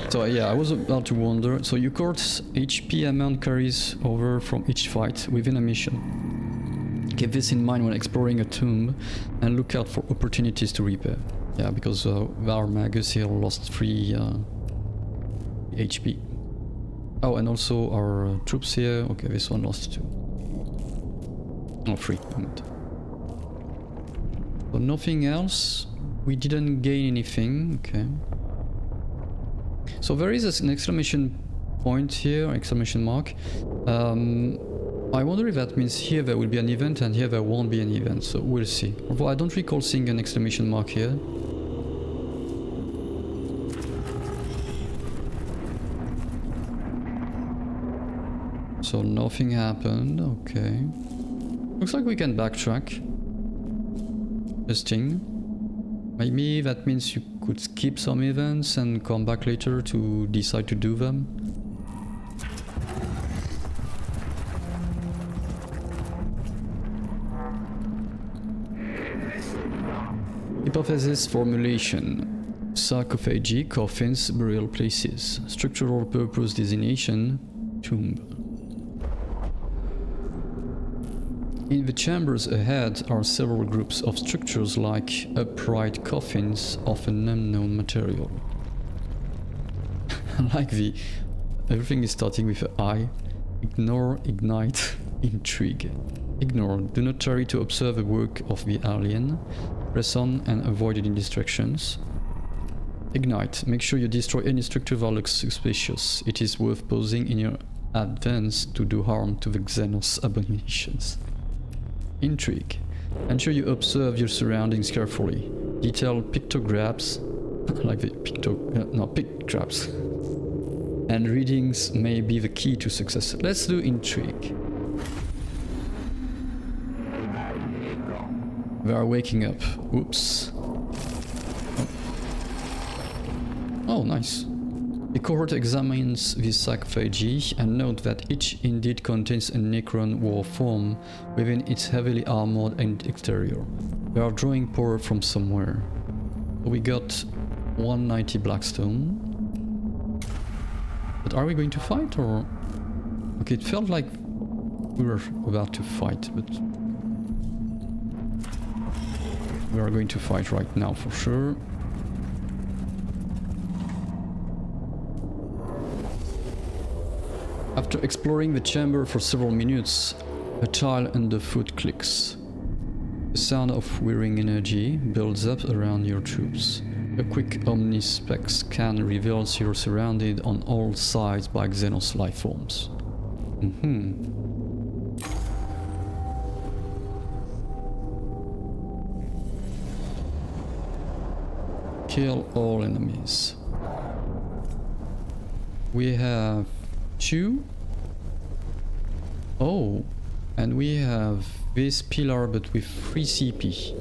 So yeah, I was about to wonder. So your court's HP amount carries over from each fight within a mission. Keep this in mind when exploring a tomb and look out for opportunities to repair. Yeah, because our Magus here lost 3 HP. Oh, and also our troops here. Okay, this one lost 2. Oh, 3. So nothing else. We didn't gain anything. Okay. So there is an exclamation point here, exclamation mark. I wonder if that means here there will be an event and here there won't be an event. So we'll see. Although I don't recall seeing an exclamation mark here. So nothing happened, okay. Looks like we can backtrack. Interesting. Maybe that means you could skip some events and come back later to decide to do them. Hypothesis formulation. Sarcophagi, coffins, burial places. Structural purpose designation, tomb. In the chambers ahead are several groups of structures like upright coffins of an unknown material. Like the... everything is starting with an I. Ignore, ignite, intrigue. Ignore, do not tarry to observe the work of the alien. Press on and avoid any distractions. Ignite, make sure you destroy any structure that looks suspicious. It is worth pausing in your advance to do harm to the Xenos abominations. Intrigue, ensure you observe your surroundings carefully. Detailed pictographs, like the pictographs, and readings may be the key to success. Let's do intrigue. They are waking up. Oops. Oh, nice. The cohort examines the sarcophagi and note that each indeed contains a Necron war form within its heavily armored exterior. They are drawing power from somewhere. We got 190 Blackstone. But are we going to fight or... Okay, it felt like we were about to fight, but... we are going to fight right now for sure. After exploring the chamber for several minutes, a tile underfoot clicks. The sound of whirring energy builds up around your troops. A quick omnispec scan reveals you're surrounded on all sides by Xenos life forms. Kill all enemies. We have 2. Oh, and we have this pillar but with 3 CP.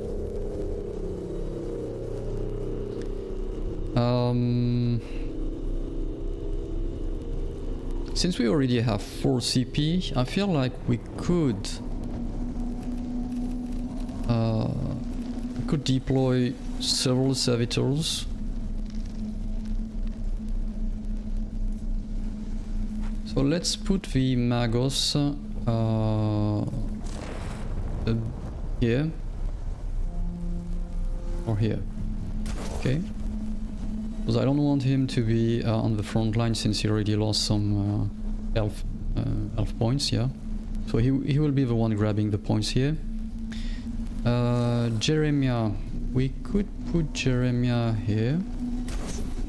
Since we already have 4 CP, I feel like we could deploy several servitors. So let's put the Magos here or here. Okay. Because I don't want him to be on the front line since he already lost some health points, yeah. So he will be the one grabbing the points here. Jeremiah, we could put Jeremiah here.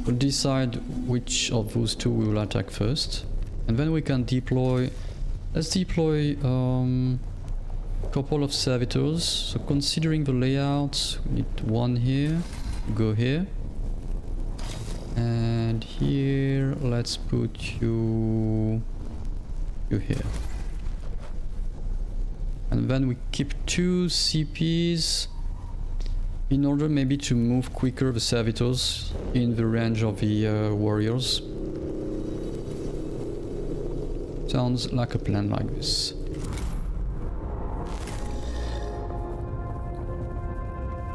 We'll decide which of those two we will attack first. And then we can deploy... let's deploy a couple of servitors. So considering the layout, we need one here, go here. And here, let's put you here. And then we keep 2 CPs in order maybe to move quicker the servitors in the range of the warriors. Sounds like a plan like this.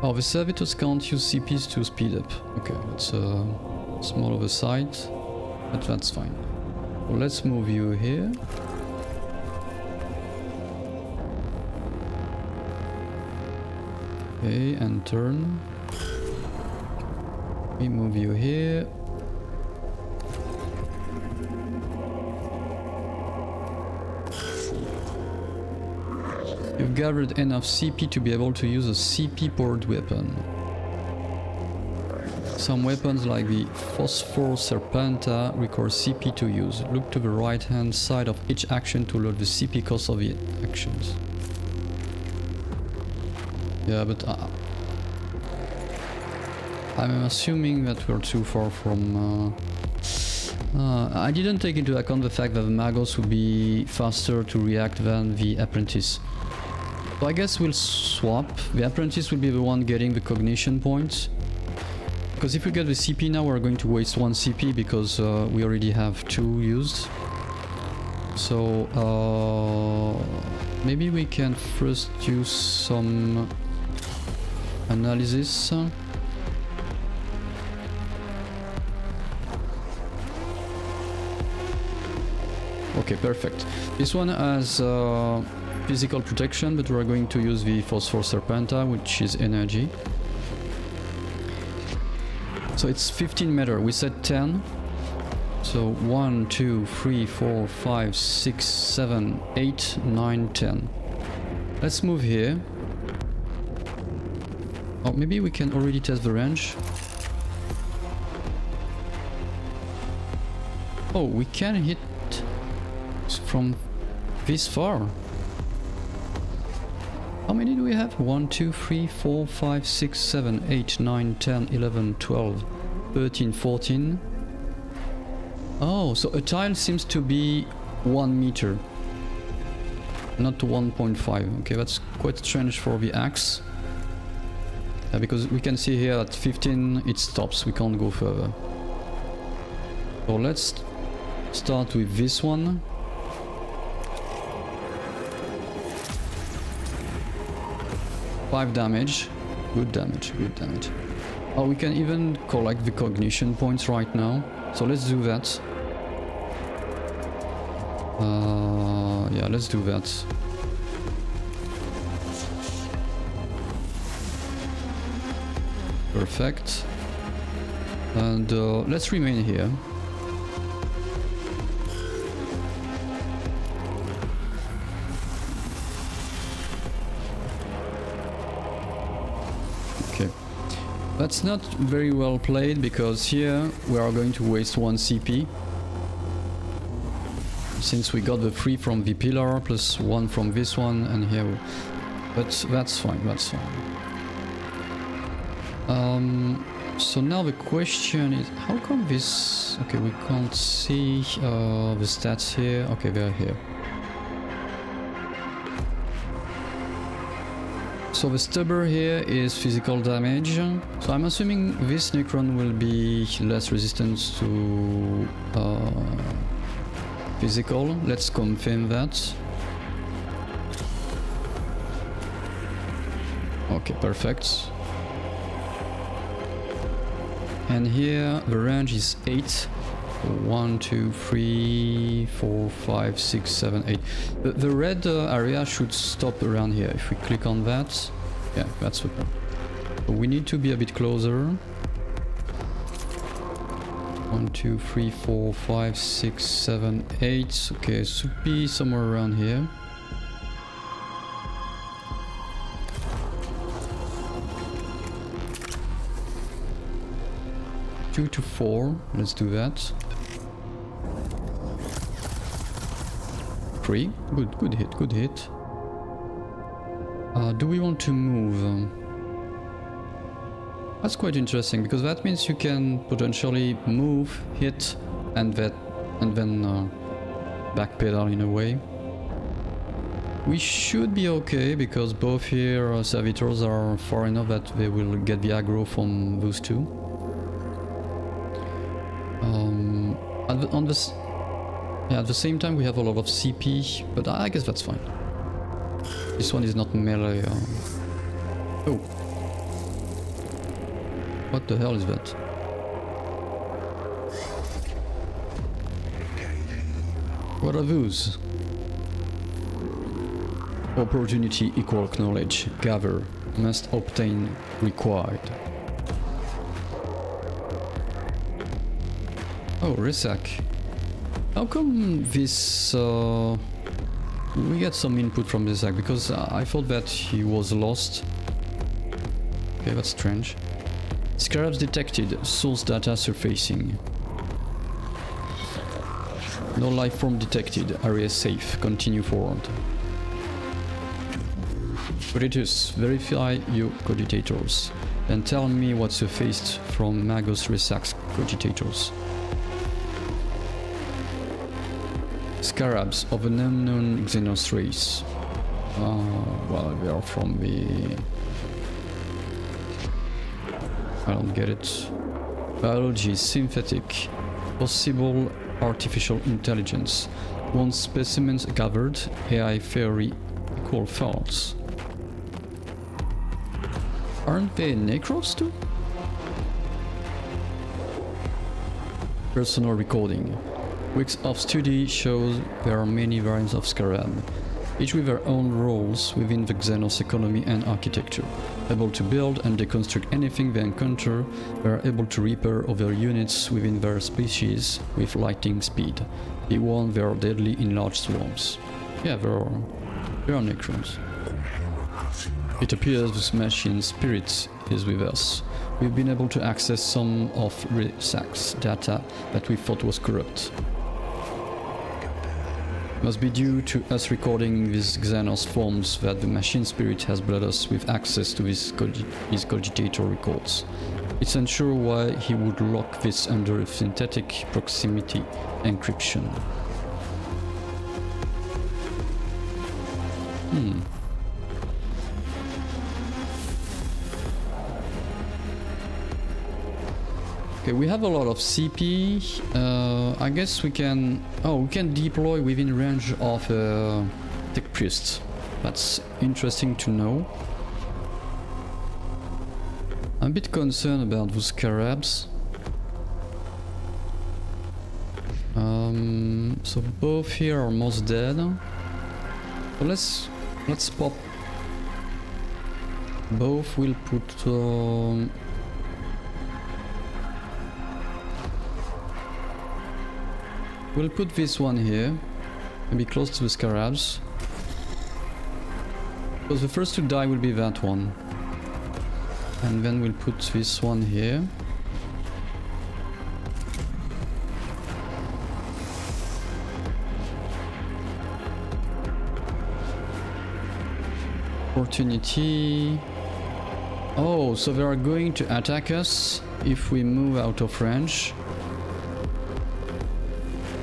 Oh, the servitors can't use CPs to speed up. Okay, that's small of a site, but that's fine. So let's move you here. Okay, and turn. We move you here. You've gathered enough CP to be able to use a CP-powered weapon. Some weapons like the Phosphor Serpenta require CP to use. Look to the right-hand side of each action to load the CP cost of the actions. Yeah, but I'm assuming that we're too far from I didn't take into account the fact that the Magos would be faster to react than the Apprentice. So I guess we'll swap. The Apprentice will be the one getting the cognition points. Because if we get the CP now, we're going to waste 1 CP because we already have 2 used. So maybe we can first use some analysis. Okay, perfect. This one has physical protection, but we're going to use the Phosphor Serpenta, which is energy. So it's 15 meter. We said 10. So 1, 2, 3, 4, 5, 6, 7, 8, 9, 10. Let's move here. Or maybe we can already test the range. Oh, we can hit from this far. How many do we have? 1, 2, 3, 4, 5, 6, 7, 8, 9, 10, 11, 12, 13, 14. Oh, so a tile seems to be 1 meter, not 1.5. Okay, that's quite strange for the axe. Because we can see here at 15 it stops, we can't go further. So let's start with this one. Five damage. Good damage, good damage. Oh, we can even collect the cognition points right now. So let's do that. Yeah, let's do that. Perfect. And let's remain here. Okay. That's not very well played because here we are going to waste 1 CP. Since we got the 3 from the pillar plus 1 from this one, and here but that's fine, that's fine. So now the question is, how come this... Okay, we can't see the stats here. Okay, they're here. So the stubber here is physical damage. So I'm assuming this Necron will be less resistant to physical. Let's confirm that. Okay, perfect. And here the range is 8. 1, 2, 3, 4, 5, 6, 7, 8. The red area should stop around here. If we click on that, yeah, that's super. So we need to be a bit closer. 1, 2, 3, 4, 5, 6, 7, 8. Okay, should be somewhere around here. To 4, let's do that. 3, good hit, good hit. Do we want to move? That's quite interesting because that means you can potentially move, hit, and then backpedal in a way. We should be okay because both here servitors are far enough that they will get the aggro from those two. At the same time we have a lot of CP, but I guess that's fine. This one is not melee. Oh. What the hell is that? What are those? Opportunity equal knowledge. Gather. Must obtain required. Oh, Risak. How come this... we get some input from Risak, because I thought that he was lost. Okay, that's strange. Scarabs detected. Source data surfacing. No life form detected. Area safe. Continue forward. Coditus, verify your cogitators. And tell me what surfaced from Magos Risak's cogitators. Scarabs of an unknown Xenos race. Well, we are from the... I don't get it. Biology, synthetic, possible artificial intelligence. Once specimens gathered, AI theory equal false. Aren't they Necros too? Personal recording. Weeks of study shows there are many variants of Scarab, each with their own roles within the Xenos economy and architecture. Able to build and deconstruct anything they encounter, they are able to repair other units within their species with lightning speed. EP1, they are deadly in large swarms. Yeah, they are Necrons. It appears this machine spirit is with us. We've been able to access some of Resac's data that we thought was corrupt. Must be due to us recording these Xenos forms that the machine spirit has blessed us with access to his cogitator records. It's unsure why he would lock this under synthetic proximity encryption. Okay, we have a lot of CP. I guess we can... Oh, we can deploy within range of Tech Priest. That's interesting to know. I'm a bit concerned about those Scarabs. So both here are almost dead. So let's pop. Both will put. We'll put this one here, maybe close to the Scarabs. Because the first to die will be that one. And then we'll put this one here. Opportunity. Oh, so they are going to attack us if we move out of range.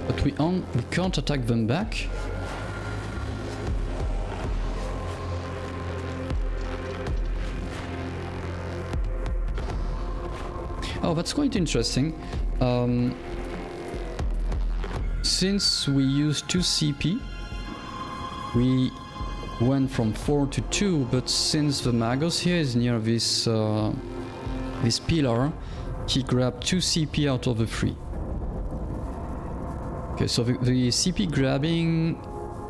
But we can't attack them back. Oh, that's quite interesting. Since we used 2 CP, we went from 4 to 2, but since the Magos here is near this this pillar, he grabbed 2 CP out of the 3. Okay, so the CP grabbing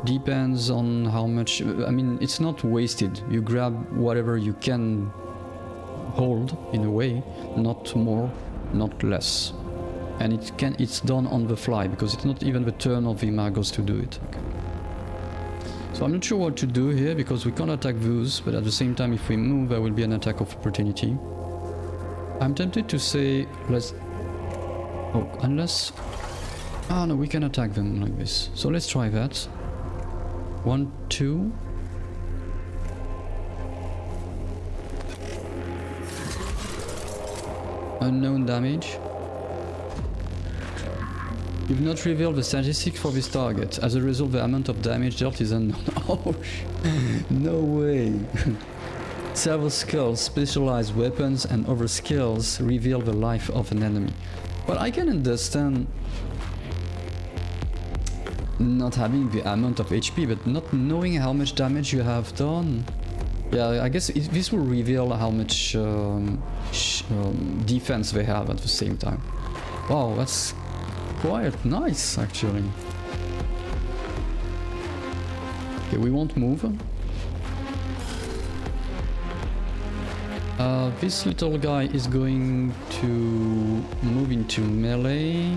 depends on how much... I mean, it's not wasted. You grab whatever you can hold, in a way, not more, not less. And it's done on the fly, because it's not even the turn of the Magos to do it. Okay. So I'm not sure what to do here, because we can't attack those, but at the same time, if we move, there will be an attack of opportunity. I'm tempted to say, let's... Oh, unless... Ah, no, we can attack them like this. So let's try that. 1, 2... Unknown damage. You've not revealed the statistics for this target. As a result, the amount of damage dealt is unknown. Oh, no way. Several skills, specialized weapons, and other skills reveal the life of an enemy. Well, I can understand not having the amount of HP, but not knowing how much damage you have done. Yeah, I guess this will reveal how much defense they have at the same time. Wow, that's quite nice, actually. Okay, we won't move. This little guy is going to move into melee.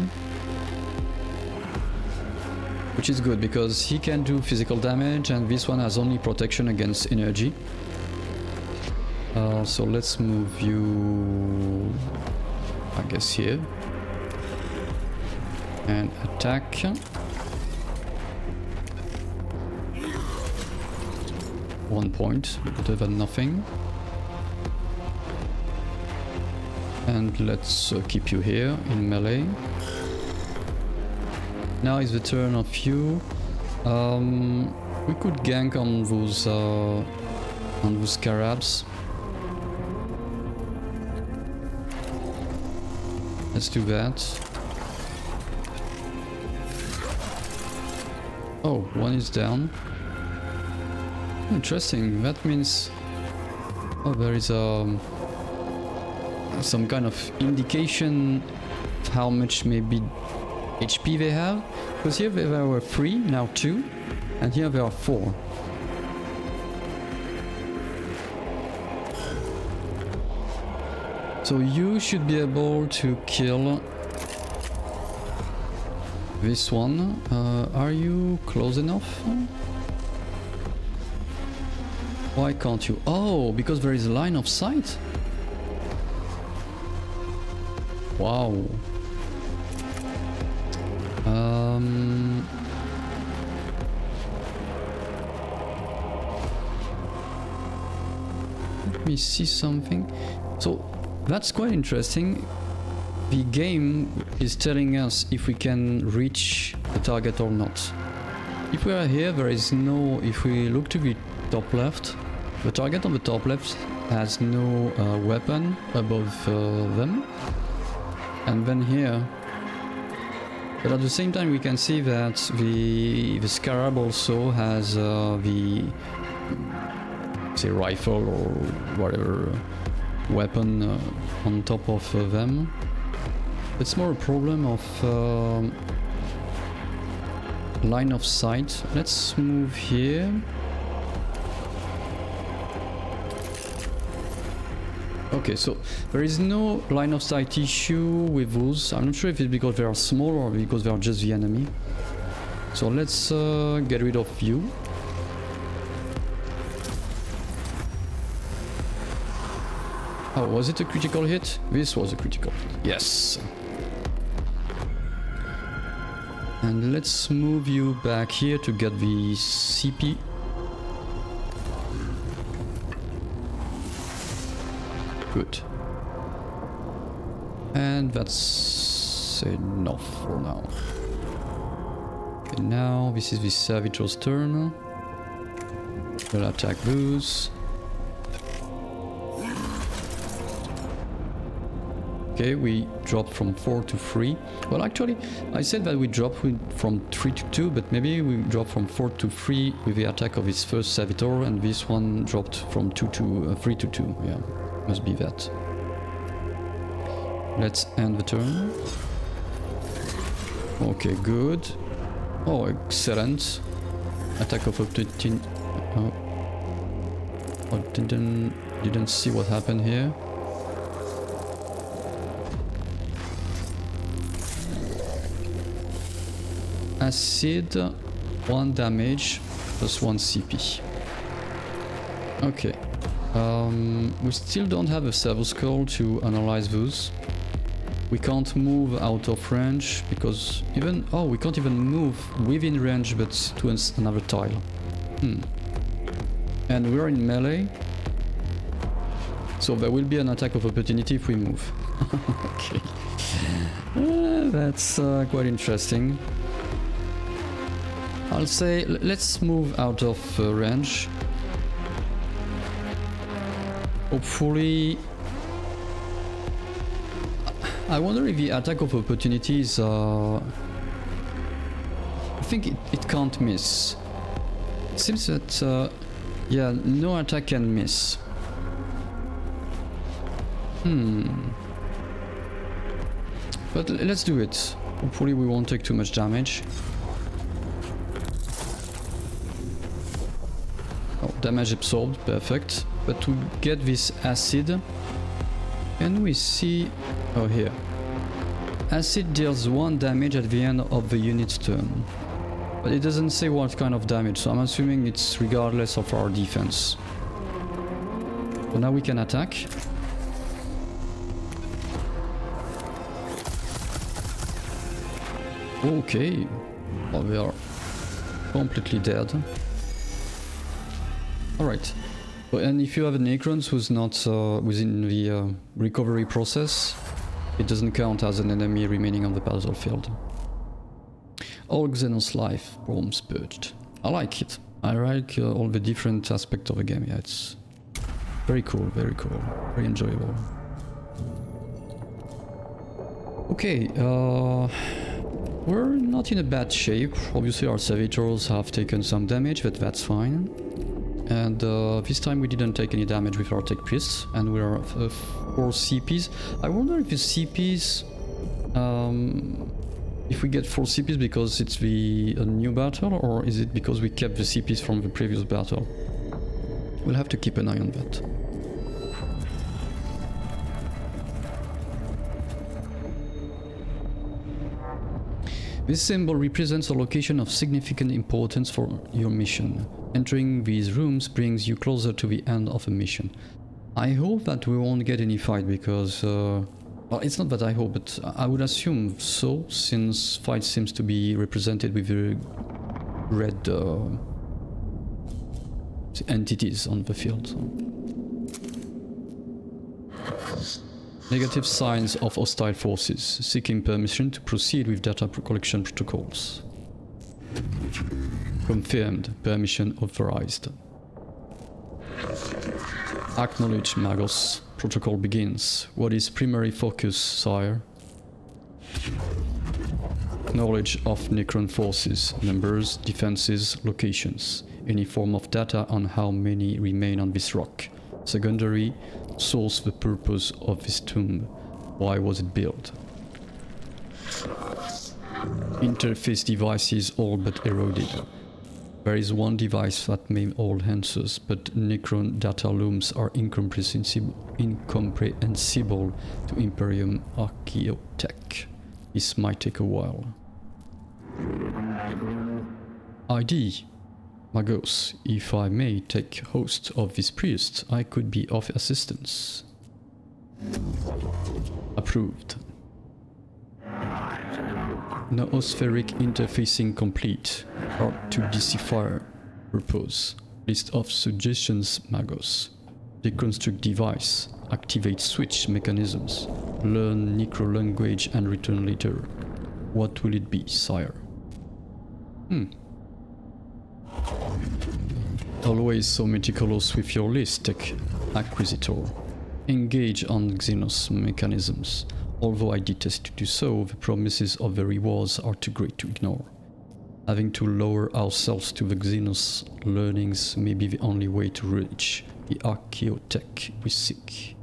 Which is good, because he can do physical damage, and this one has only protection against energy. So let's move you, I guess, here. And attack. 1 point, better than nothing. And let's keep you here in melee. Now is the turn of you. We could gank on those scarabs. Let's do that. Oh, one is down. Interesting. That means, oh, there is some kind of indication of how much maybe HP they have. Because here there were 3, now 2, and here there are 4. So you should be able to kill this one. Are you close enough? Why can't you? Oh, because there is a line of sight? Wow. Let me see something. So that's quite interesting. The game is telling us if we can reach the target or not. If we are here, there is no... If we look to the top left, the target on the top left has no weapon above them. And then here... But at the same time we can see that the scarab also has the... say rifle or whatever weapon on top of them. It's more a problem of line of sight. Let's move here. Okay, so there is no line of sight issue with those. I'm not sure if it's because they are small or because they are just the enemy. So let's get rid of you. Oh, was it a critical hit? This was a critical hit. Yes. And let's move you back here to get the CP. Good. And that's enough for now. Okay, now this is the Servitor's turn. We'll attack those. Okay, we dropped from 4 to 3. Well, actually, I said that we dropped from 3 to 2, but maybe we dropped from 4 to 3 with the attack of his first Servitor, and this one dropped from 3 to 2. Yeah, must be that. Let's end the turn. Okay, good. Oh, excellent. Attack of opportunity. Oh, didn't see what happened here. Acid, 1 damage, plus 1 CP. Okay. We still don't have a Servo Skull to analyze those. We can't move out of range because even... Oh, we can't even move within range but to another tile. And we're in melee. So there will be an attack of opportunity if we move. Okay. That's quite interesting. I'll say let's move out of range. Hopefully... I wonder if the attack of opportunity is... I think it can't miss. It seems that... yeah, no attack can miss. But let's do it. Hopefully we won't take too much damage. Oh, damage absorbed, perfect. But to get this acid, can we see... Oh, here. Acid deals 1 damage at the end of the unit's turn. But it doesn't say what kind of damage, so I'm assuming it's regardless of our defense. So now we can attack. Okay. Oh, they are completely dead. Alright. And if you have a Necrons who's not within the recovery process, it doesn't count as an enemy remaining on the battlefield. All Xenos life forms purged. I like it. I like all the different aspects of the game. Yeah, it's very cool, very enjoyable. Okay, we're not in a bad shape. Obviously our servitors have taken some damage, but that's fine. And this time we didn't take any damage with our tech priests, and we are 4 CPs. I wonder if the CPs, if we get 4 CPs because it's a new battle, or is it because we kept the CPs from the previous battle? We'll have to keep an eye on that. This symbol represents a location of significant importance for your mission. Entering these rooms brings you closer to the end of a mission. I hope that we won't get any fight because... well, it's not that I hope, but I would assume so, since fight seems to be represented with the red entities on the field. Negative signs of hostile forces, seeking permission to proceed with data collection protocols. Confirmed, permission authorized. Acknowledge, Magos. Protocol begins. What is primary focus, sire? Knowledge of Necron forces, numbers, defenses, locations. Any form of data on how many remain on this rock. Secondary, source the purpose of this tomb. Why was it built? Interface devices all but eroded. There is one device that may hold answers, but Necron data looms are incomprehensible to Imperium Archaeotech. This might take a while. ID. Magos, if I may take host of this priest, I could be of assistance. Approved. Noospheric interfacing complete. Hard to decipher. Purpose. List of suggestions, Magos. Deconstruct device. Activate switch mechanisms. Learn Necro language and return later. What will it be, sire? Always so meticulous with your list, Tech Acquisitor. Engage on Xenos mechanisms. Although I detest to do so, the promises of the rewards are too great to ignore. Having to lower ourselves to the Xenos learnings may be the only way to reach the Archaeotech we seek.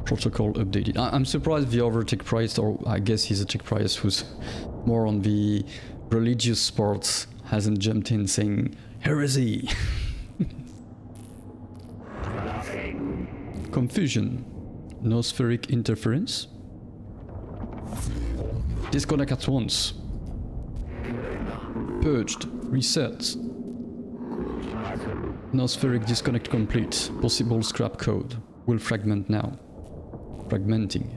Protocol updated. I'm surprised the other tech priest, or I guess he's a tech priest who's more on the religious part, hasn't jumped in saying heresy. Confusion. Noospheric interference. Disconnect at once. Purged. Reset. Noospheric disconnect complete. Possible scrap code. Will fragment now. Fragmenting.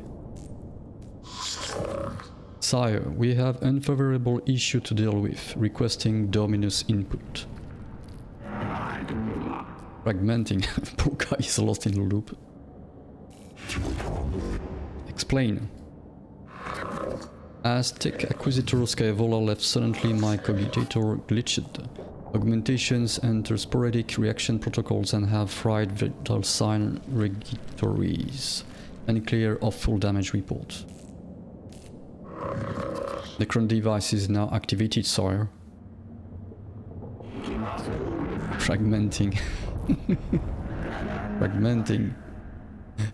Sire, we have unfavorable issue to deal with. Requesting Dominus input. Fragmenting. Poor guy is lost in the loop. Explain. As Tech Acquisitor Skyvola left suddenly, my commutator glitched. Augmentations enter sporadic reaction protocols and have fried vital sign regulatories. Unclear of full damage report. Necron device is now activated, sire. Fragmenting. Fragmenting.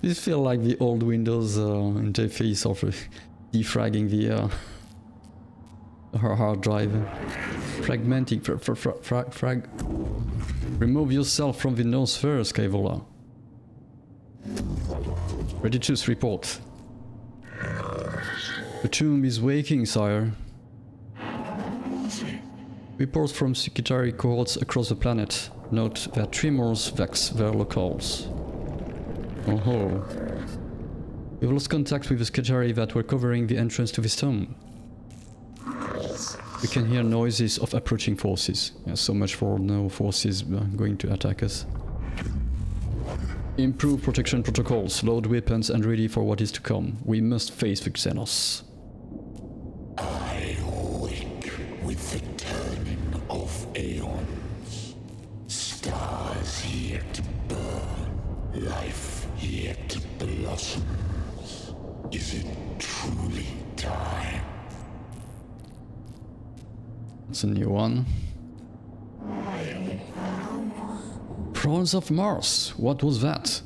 This feels like the old Windows interface of defragging the hard drive. Fragmenting. Remove yourself from the Noosphere, Skyvola. Reditus report. The tomb is waking, sire. Reports from secretary cohorts across the planet note that tremors vex their locales. Oh. We've lost contact with the secretary that were covering the entrance to this tomb. We can hear noises of approaching forces. Yeah, so much for no forces going to attack us. Improve protection protocols, load weapons and ready for what is to come. We must face the Xenos. It's a new one. Prawns of Mars. What was that?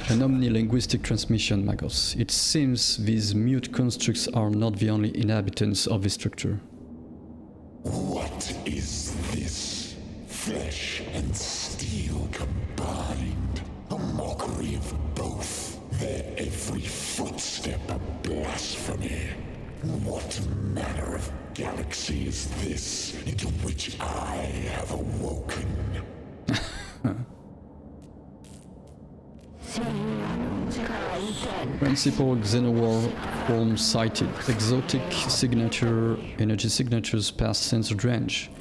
An omnilinguistic transmission, Magos. It seems these mute constructs are not the only inhabitants of this structure.
What is this? Flesh and steel combined. A mockery of both. Their every footstep a blasphemy. What manner of galaxy is this into which I have awoken?
Principal Xenowar form sighted. Exotic signature, energy signatures past sensor range.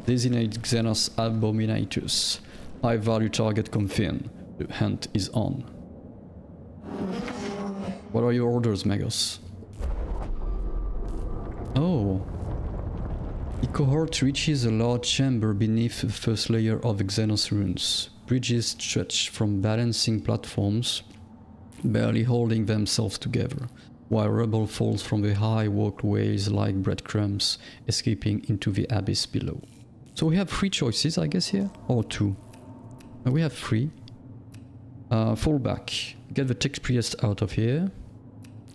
Designate Xenos Abominatus. High value target confirmed. The hunt is on. What are your orders, Magos? Oh. The cohort reaches a large chamber beneath the first layer of the Xenos runes. Bridges stretch from balancing platforms, barely holding themselves together, while rubble falls from the high walkways like breadcrumbs, escaping into the abyss below. So we have 3 choices, I guess, here? Or 2? We have 3. Fall back. Get the text priest out of here.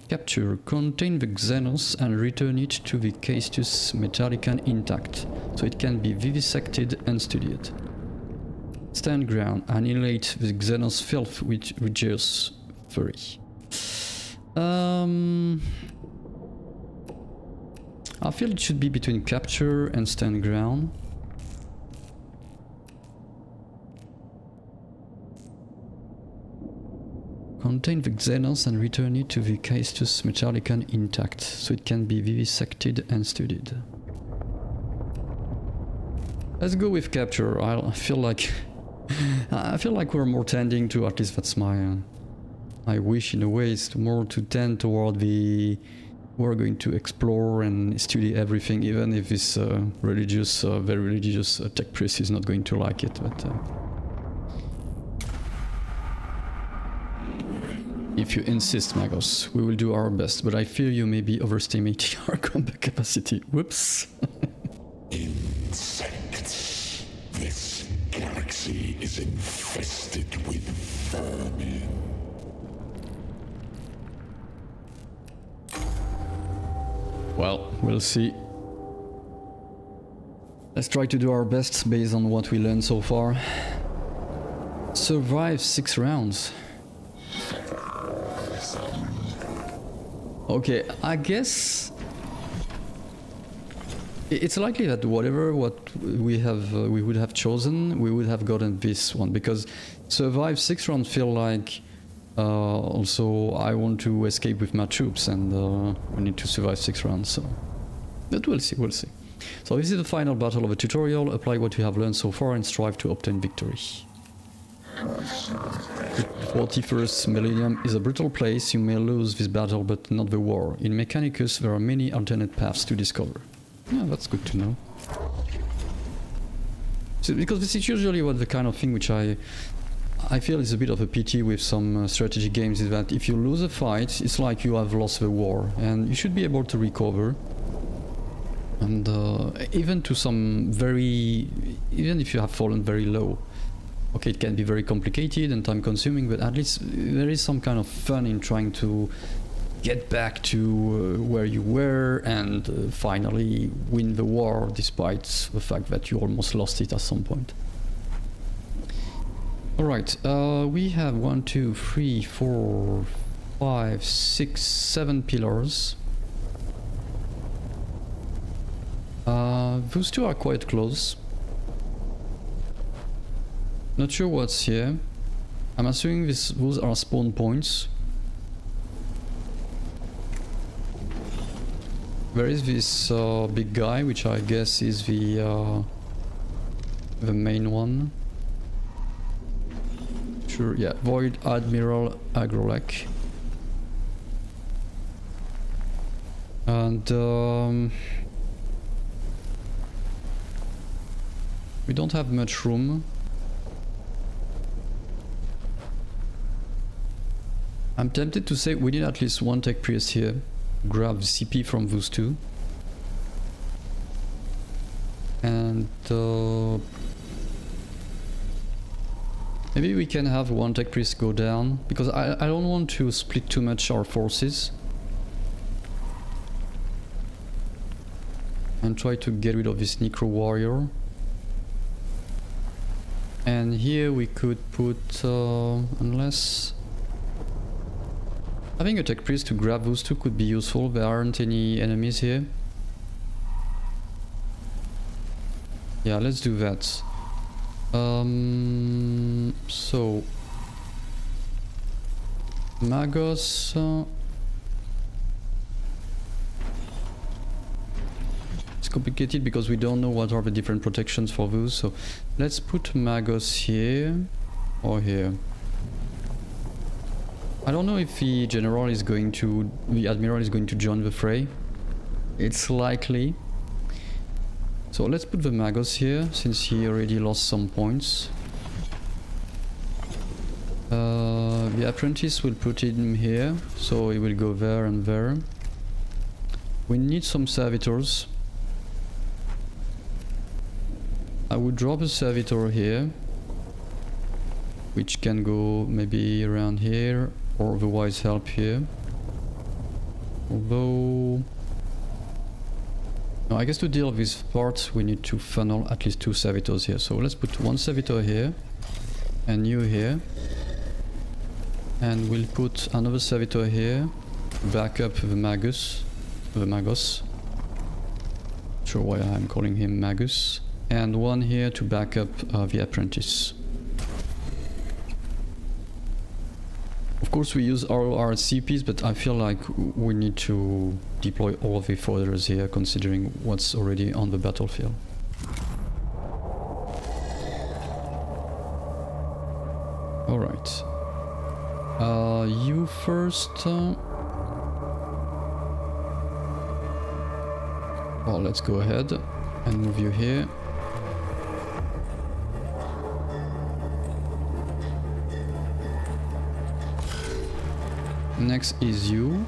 Capture. Contain the Xenos and return it to the Caestus Metallican intact, so it can be vivisected and studied. Stand ground. Annihilate the Xenos filth with Regius Fury. I feel it should be between capture and stand ground. Contain the Xenos and return it to the Caestus Metallican intact, so it can be vivisected and studied. Let's go with capture. I feel like we're more tending to, at least that's my wish in a way, is more to tend toward the we're going to explore and study everything, even if this religious, very religious tech priest is not going to like it. But if you insist, Magos, we will do our best, but I fear you may be overestimating our combat capacity. Whoops.
Insects. This galaxy is infested with vermin.
Well, we'll see. Let's try to do our best based on what we learned so far. Survive 6 rounds. Okay, I guess it's likely that what we would have chosen, we would have gotten this one, because survive 6 rounds feel like also I want to escape with my troops, and we need to survive 6 rounds. So, but we'll see. So this is the final battle of the tutorial. Apply what you have learned so far and strive to obtain victory. The 41st millennium is a brutal place. You may lose this battle, but not the war. In Mechanicus, there are many alternate paths to discover. Yeah, that's good to know. So, because this is usually what the kind of thing which I feel is a bit of a pity with some strategy games, is that if you lose a fight, it's like you have lost the war, and you should be able to recover. And even to some even if you have fallen very low. Okay, it can be very complicated and time-consuming, but at least there is some kind of fun in trying to get back to where you were and finally win the war, despite the fact that you almost lost it at some point. Alright, we have 1, 2, 3, 4, 5, 6, 7 pillars. Those 2 are quite close. Not sure what's here. I'm assuming those are spawn points. There is this big guy, which I guess is the main one. Sure, yeah, Void Admiral Agrolek. And we don't have much room. I'm tempted to say we need at least one tech priest here. Grab the CP from those 2. And maybe we can have one tech priest go down, because I don't want to split too much our forces. And try to get rid of this Necro Warrior. And here we could put, unless... having a tech priest to grab those two could be useful. There aren't any enemies here. Yeah, let's do that. So... Magos... it's complicated because we don't know what are the different protections for those, so let's put Magos here or here. I don't know if the general is going to, the admiral is going to join the fray. It's likely. So let's put the Magos here, since he already lost some points. The apprentice will put him here, so he will go there and there. We need some servitors. I would drop a servitor here, which can go maybe around here, or otherwise help here. Although... no, I guess to deal with this part we need to funnel at least 2 servitors here. So let's put 1 servitor here, and you here. And we'll put another servitor here, back up the Magos. Not sure why I'm calling him Magus. And 1 here to back up the apprentice. Of course we use all our CPs, but I feel like we need to deploy all of the fodders here, considering what's already on the battlefield. Alright. You first... well, let's go ahead and move you here. Next is you.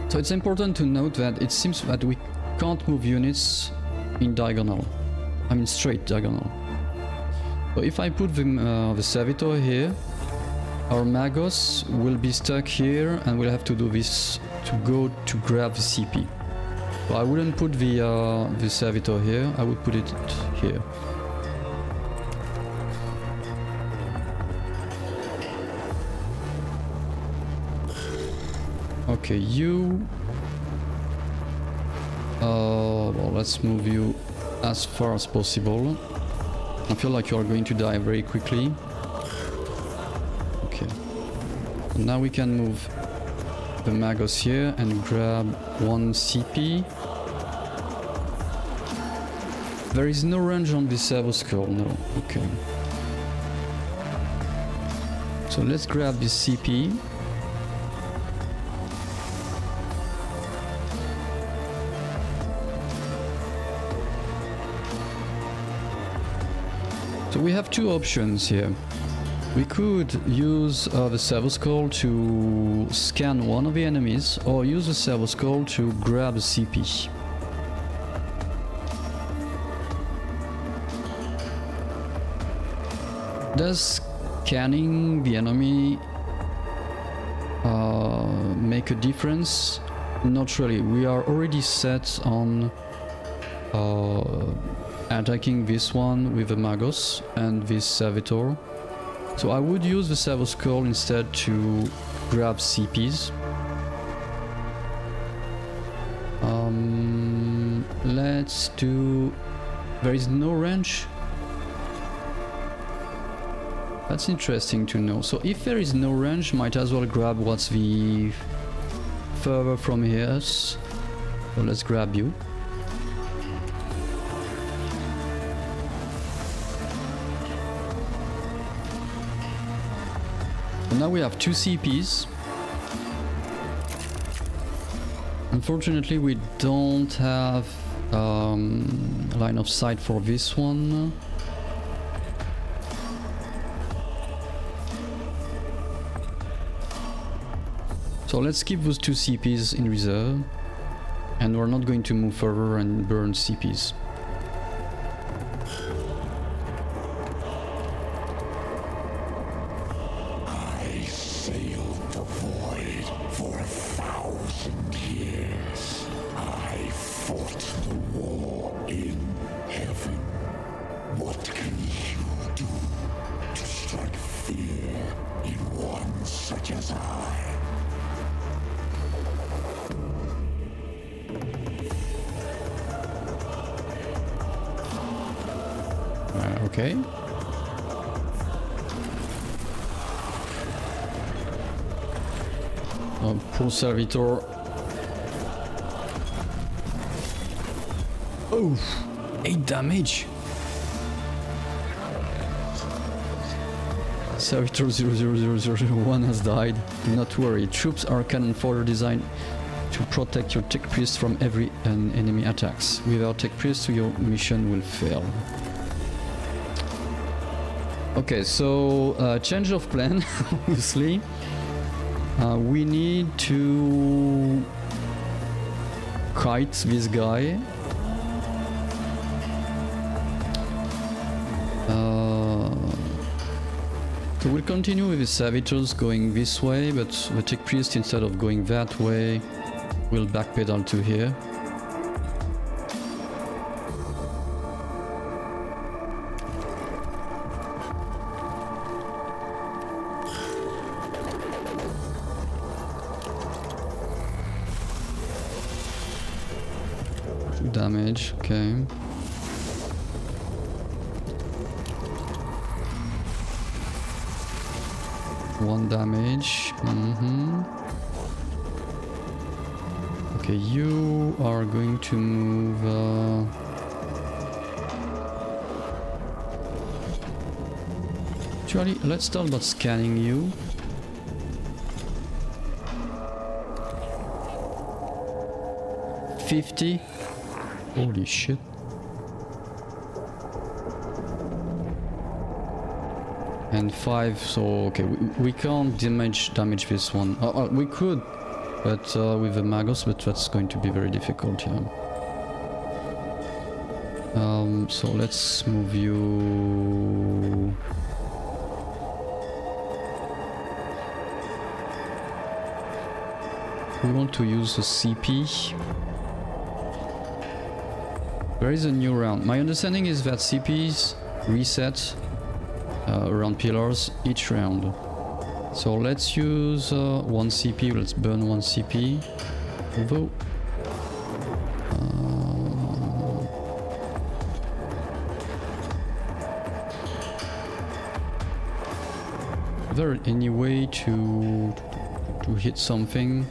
So it's important to note that it seems that we can't move units in diagonal. I mean straight diagonal. So if I put the servitor here, our Magos will be stuck here and we'll have to do this to go to grab the CP. So I wouldn't put the servitor here, I would put it here. Okay, you... well, let's move you as far as possible. I feel like you are going to die very quickly. Okay. Now we can move the Magos here and grab 1 CP. There is no range on this servo skull, no. Okay. So let's grab this CP. So we have 2 options here. We could use the servo skull to scan one of the enemies, or use the servo skull to grab a CP. Does scanning the enemy make a difference? Not really. We are already set on attacking this one with the Magos and this Servitor. So I would use the Servo Skull instead to grab CPs. Let's do... There is no range? That's interesting to know. So if there is no range, might as well grab what's the further from here. So let's grab you. Now we have 2 CPs. Unfortunately, we don't have line of sight for this one. So let's keep those 2 CPs in reserve. And we're not going to move further and burn CPs.
I sailed the void for 1,000 years. I fought the war in heaven. What can you do to strike fear in one such as I?
Okay. Poor servitor. Oh, 8 damage. Servitor 00001 has died. Do not worry, troops are cannon fodder designed to protect your tech priest from every enemy attacks. Without tech priest, your mission will fail. Okay, so change of plan, obviously. We need to kite this guy. So we'll continue with the servitors going this way, but the tech priest, instead of going that way, will backpedal to here. Damage, okay. One damage. Okay, you are going to move. Actually, let's start about scanning you. $50. Holy shit. And 5, so okay, we can't damage this one. We could, but with the Magos, but that's going to be very difficult, yeah. So let's move you. We want to use a CP. There is a new round. My understanding is that CPs reset around pillars each round. So let's use 1 CP, let's burn 1 CP. Although is there any way to hit something?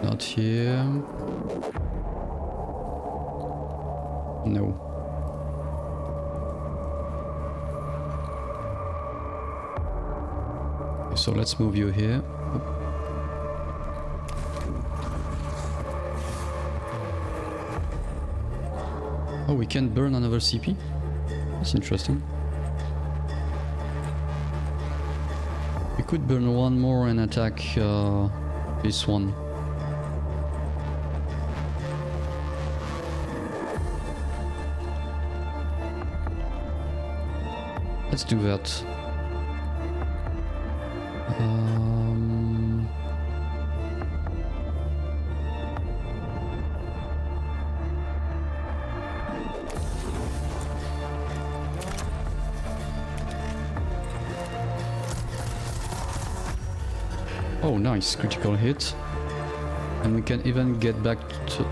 Not here. No. So let's move you here. Oh, we can burn another CP? That's interesting. We could burn one more and attack this one. Let's do that. Oh, nice, critical hit. And we can even get back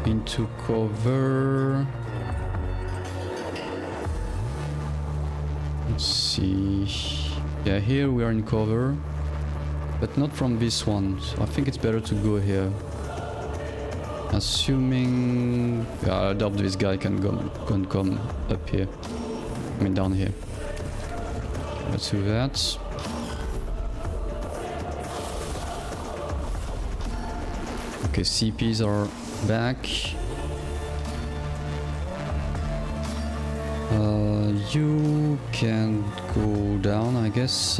into cover. Let's see. Yeah, here we are in cover, but not from this one. So I think it's better to go here. Assuming... I doubt this guy can come up here. I mean down here. Let's do that. Okay, CPs are back. You can go down, I guess.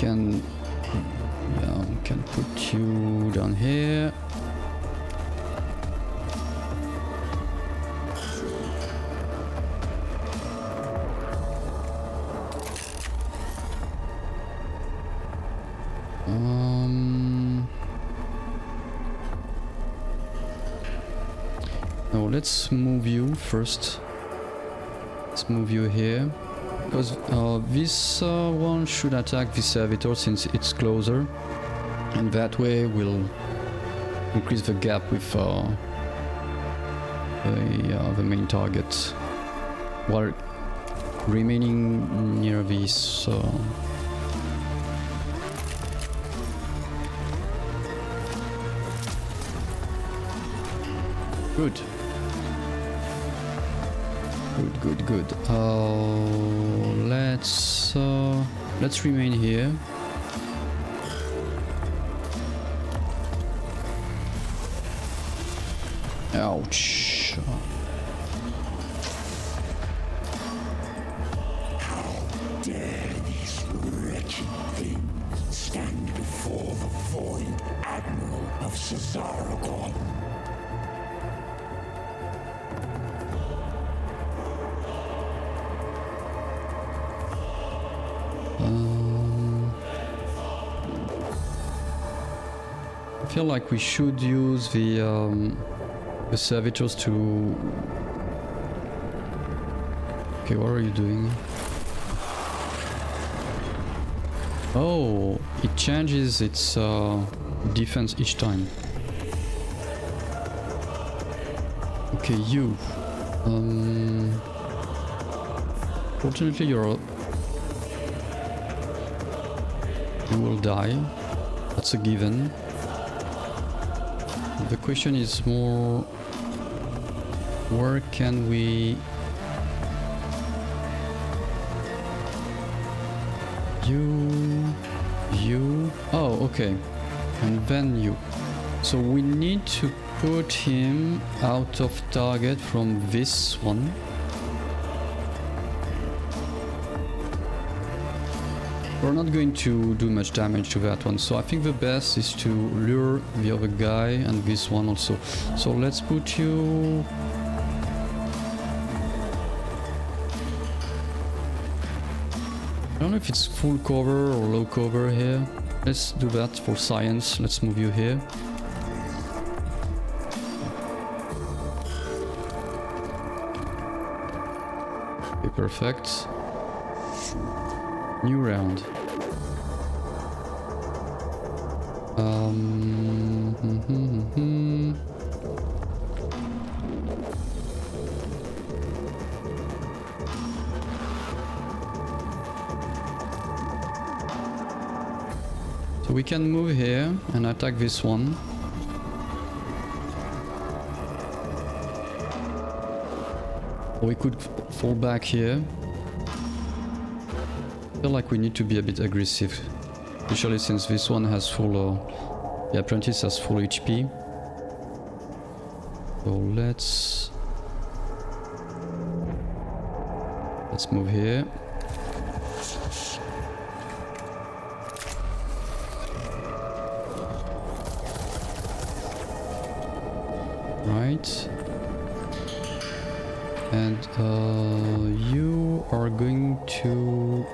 can, yeah, we can put you down here. No, let's move you first. Let's move you here, because this one should attack this servitor since it's closer, and that way we'll increase the gap with the main target, while remaining near this. Good. Good. Let's remain here. Ouch.
How dare these wretched things stand before the void admiral of Cesaragon?
I feel like we should use the servitors to... Okay, what are you doing? Oh, it changes its defense each time. Okay, you. Fortunately, you will die. That's a given. The question is more, where can we... You... Oh, okay. And then you. So we need to put him out of target from this one. We're not going to do much damage to that one, so I think the best is to lure the other guy and this one also. So let's put you... I don't know if it's full cover or low cover here. Let's do that for science. Let's move you here. Okay, perfect. New round. So we can move here and attack this one. Or we could fall back here. I feel like we need to be a bit aggressive, especially since this one has full, the apprentice has full HP. So let's move here. Right. And you are going to...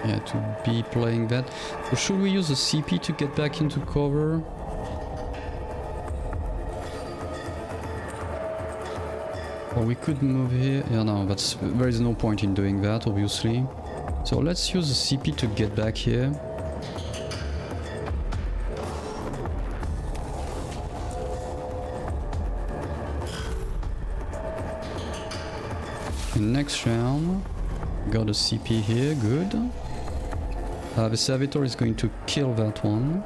Yeah, to be playing that. Or should we use a CP to get back into cover? Or we could move here. Yeah, no, there is no point in doing that, obviously. So let's use a CP to get back here. Next round, got a CP here, good. The servitor is going to kill that one.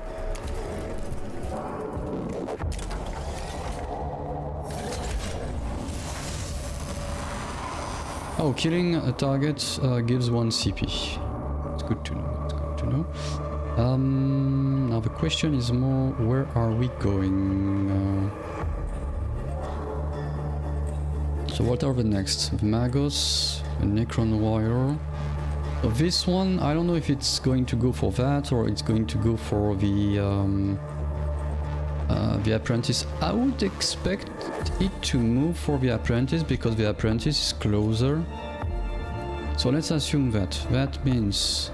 Oh, killing a target gives 1 CP. It's good to know, it's good to know. Now the question is more, where are we going? So what are the next? The Magos, the Necron Warrior. So this one, I don't know if it's going to go for that or it's going to go for the apprentice. I would expect it to move for the apprentice because the apprentice is closer. So let's assume that. That means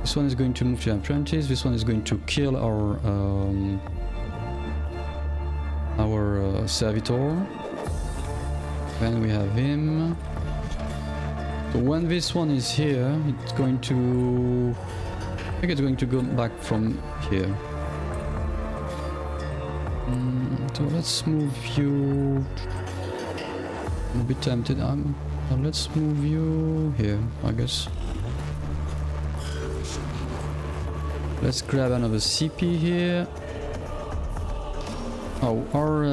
this one is going to move to the apprentice. This one is going to kill our servitor. Then we have him. So when this one is here, it's going to... I think it's going to go back from here. So let's move you... I'm a bit tempted. Let's move you here, I guess. Let's grab another CP here. Oh, our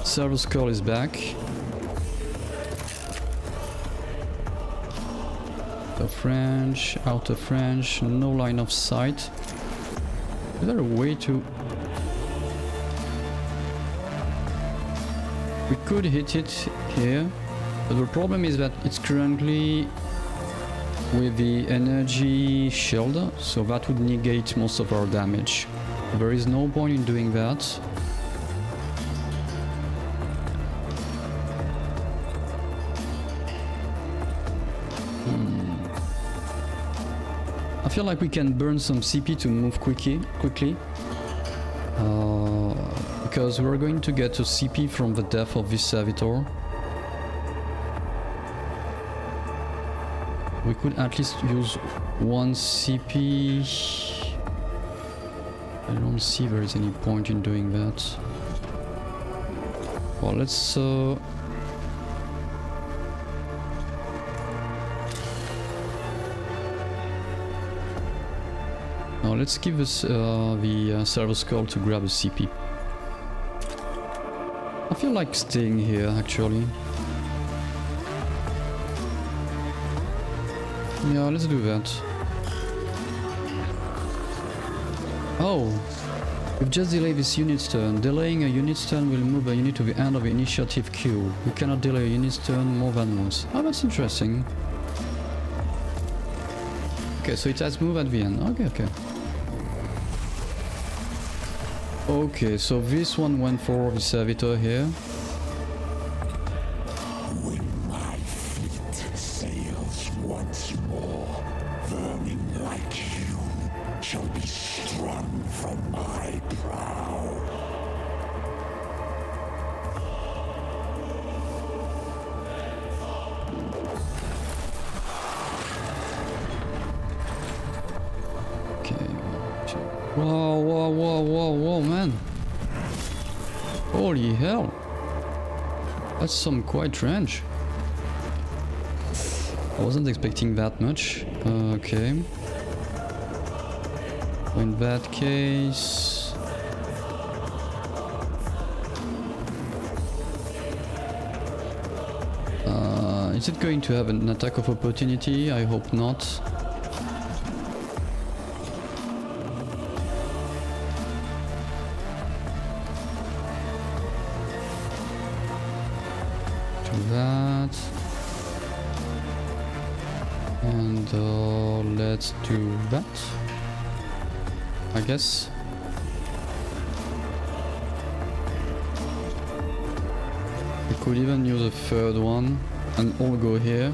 server skull is back. French, outer French, no line of sight. Is there a way to... We could hit it here, but the problem is that it's currently with the energy shield, so that would negate most of our damage. There is no point in doing that. I feel like we can burn some CP to move quickly, because we're going to get a CP from the death of this servitor. We could at least use one CP. I don't see there is any point in doing that. Well, let's now let's give us the server skull to grab a CP. I feel like staying here actually. Yeah, let's do that. Oh, we've just delayed this unit's turn. Delaying a unit's turn will move a unit to the end of the initiative queue. You cannot delay a unit's turn more than once. Oh, that's interesting. Okay, so it has moved at the end. Okay. Okay, so this one went for the servitor here.
When my fleet sails once more, vermin like you shall be strung from my prow.
Okay. Whoa, man. Holy hell. That's some quite range. I wasn't expecting that much. Okay. In that case... is it going to have an attack of opportunity? I hope not. That and let's do that, I guess. We could even use a third one and all go here.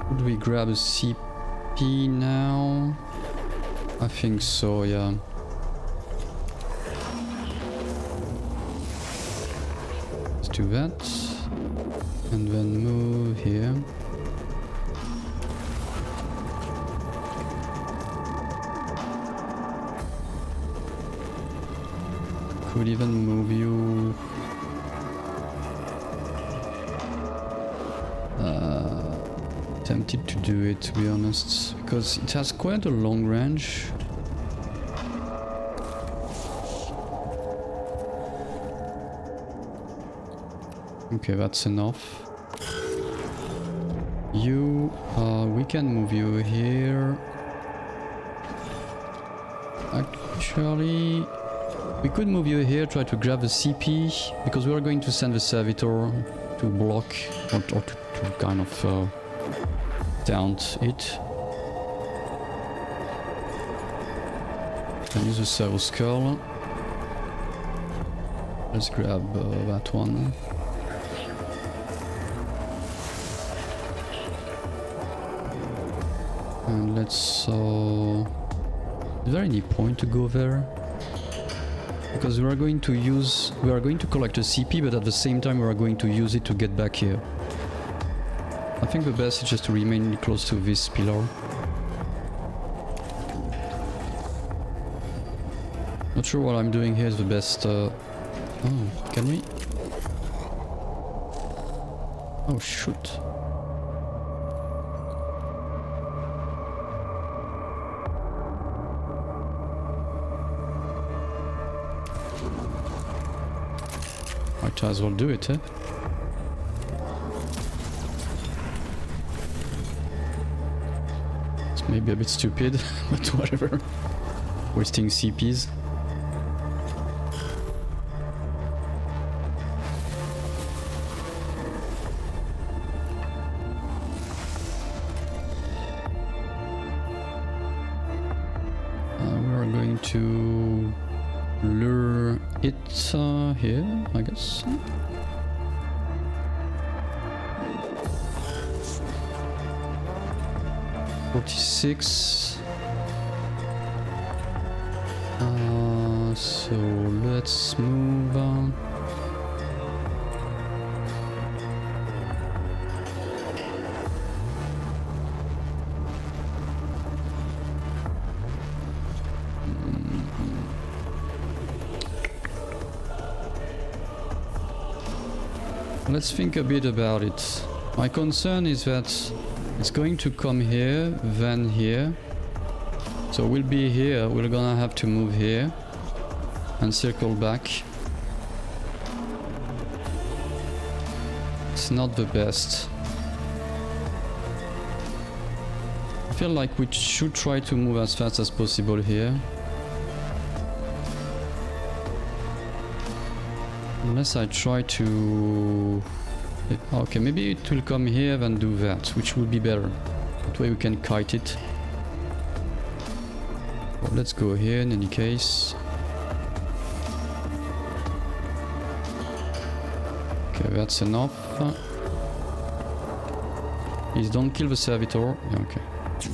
Would we grab a CP now? I think so, yeah. Let's do that. And then move here. Could even move you... tempted to do it, to be honest, because it has quite a long range. Okay, that's enough. You, we can move you here. Actually, we could move you here, try to grab the CP, because we are going to send the servitor to block, or to kind of daunt it. And use the servo skull. Let's grab that one. And let's... is there any point to go there? Because we are going to collect a CP, but at the same time we are going to use it to get back here. I think the best is just to remain close to this pillar. Not sure what I'm doing here is the best. Oh, can we? Oh, shoot. Might as well do it, eh? It's maybe a bit stupid, but whatever. Wasting CPs. To lure it here, I guess. $46. So let's move on. Let's think a bit about it. My concern is that it's going to come here, then here. So we'll be here, we're gonna have to move here and circle back. It's not the best. I feel like we should try to move as fast as possible here. Unless I try to... Okay, maybe it will come here and do that, which will be better. That way we can kite it. Well, let's go here in any case. Okay, that's enough. Please don't kill the servitor. Yeah, okay.
Do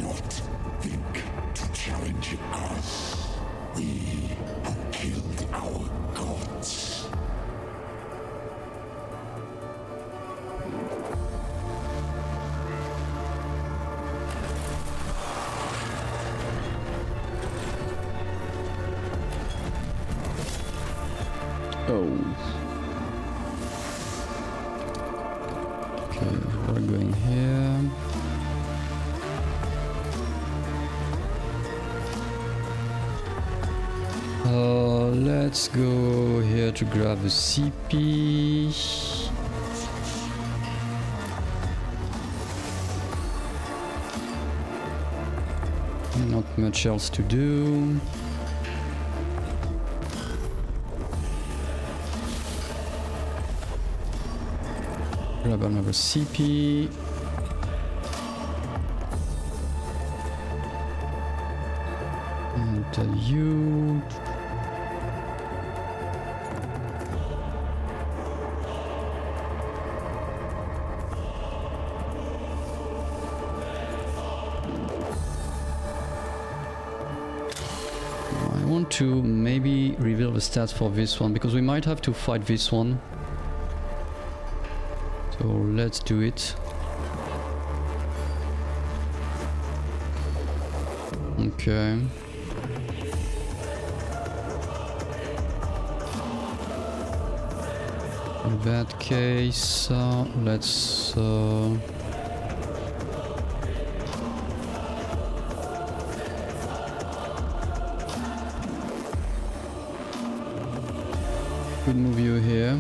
not think to challenge us. We who killed our gods.
Oh. Okay, we're going here. Let's go here to grab the CP. Not much else to do. Grab another CP. And you. I want to maybe reveal the stats for this one because we might have to fight this one. So let's do it. Okay. In that case, let's could move you here.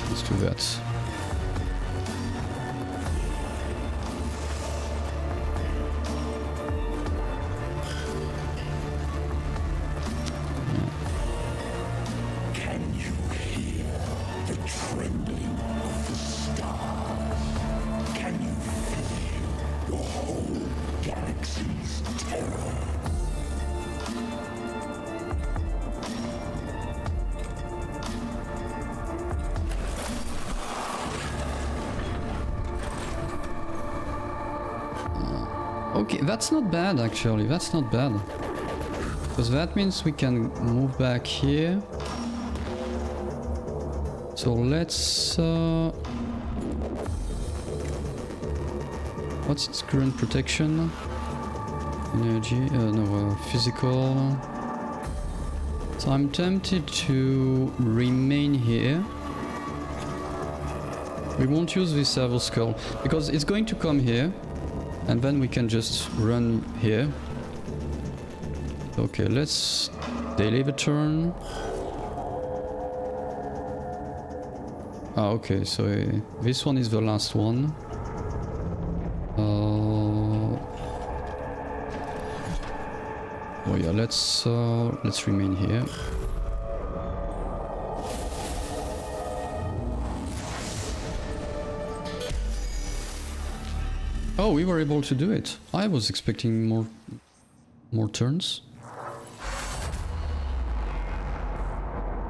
Let's do that.
Can you hear the trembling of the stars? Can you feel your whole galaxy's terror?
Okay, that's not bad actually, that's not bad. Because that means we can move back here. So let's... what's its current protection? Energy, physical. So I'm tempted to remain here. We won't use this servo skull because it's going to come here. And then we can just run here. Okay, let's delay the turn. Ah, okay, so this one is the last one. Oh yeah, let's remain here. Oh, we were able to do it. I was expecting more turns.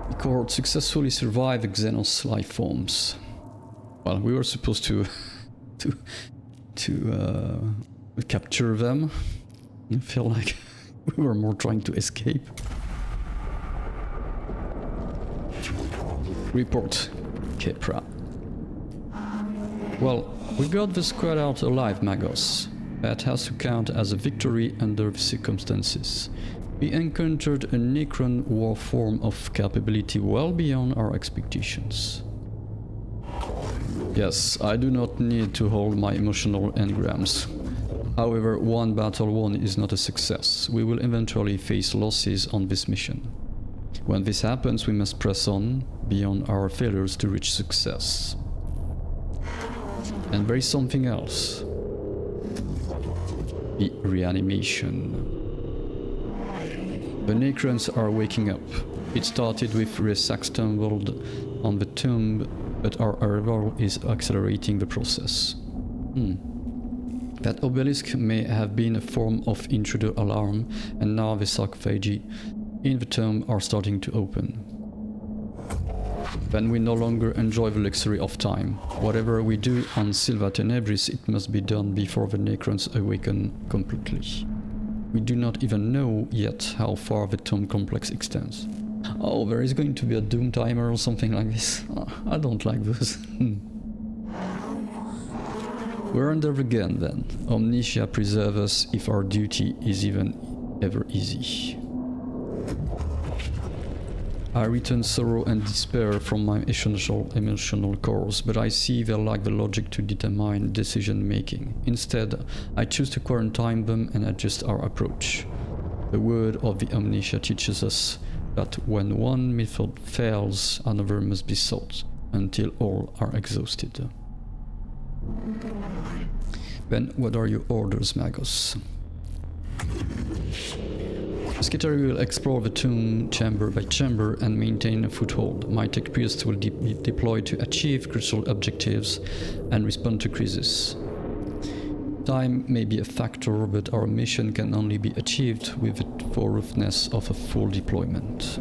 The cohort successfully survived the Xenos life forms. Well, we were supposed to capture them. I feel like we were more trying to escape. Report, Kepra. Well, we got the squad out alive, Magos. That has to count as a victory under the circumstances. We encountered a Necron war form of capability well beyond our expectations. Yes, I do not need to hold my emotional engrams. However, one battle won is not a success. We will eventually face losses on this mission. When this happens, we must press on beyond our failures to reach success. And there is something else. The reanimation. The Necrons are waking up. It started with Resac stumbled on the tomb, but our arrival is accelerating the process. That obelisk may have been a form of intruder alarm, and now the sarcophagi in the tomb are starting to open. Then we no longer enjoy the luxury of time. Whatever we do on Silva Tenebris, it must be done before the Necrons awaken completely. We do not even know yet how far the tomb complex extends. Oh, there is going to be a doom timer or something like this. Oh, I don't like this. We're under the gun then. Omnitia preserve us if our duty is even ever easy. I return sorrow and despair from my emotional course, but I see they lack the logic to determine decision making. Instead, I choose to quarantine them and adjust our approach. The word of the Omnitia teaches us that when one method fails, another must be sought, until all are exhausted. Then, what are your orders, Magos? Skittery will explore the tomb chamber by chamber and maintain a foothold. My tech priests will be deployed to achieve crucial objectives and respond to crises. Time may be a factor, but our mission can only be achieved with the thoroughness of a full deployment.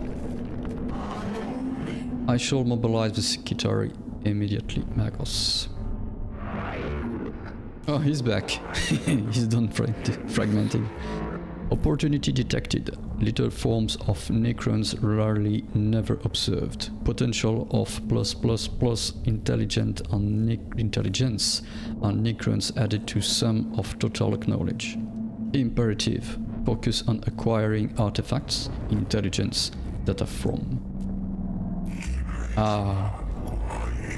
I shall mobilize the Skittery immediately, Magos. Oh, he's back. He's done fragmenting. Opportunity detected. Little forms of Necrons rarely never observed. Potential of +++ intelligence on Necrons added to sum of total knowledge. Imperative. Focus on acquiring artifacts, intelligence, data from.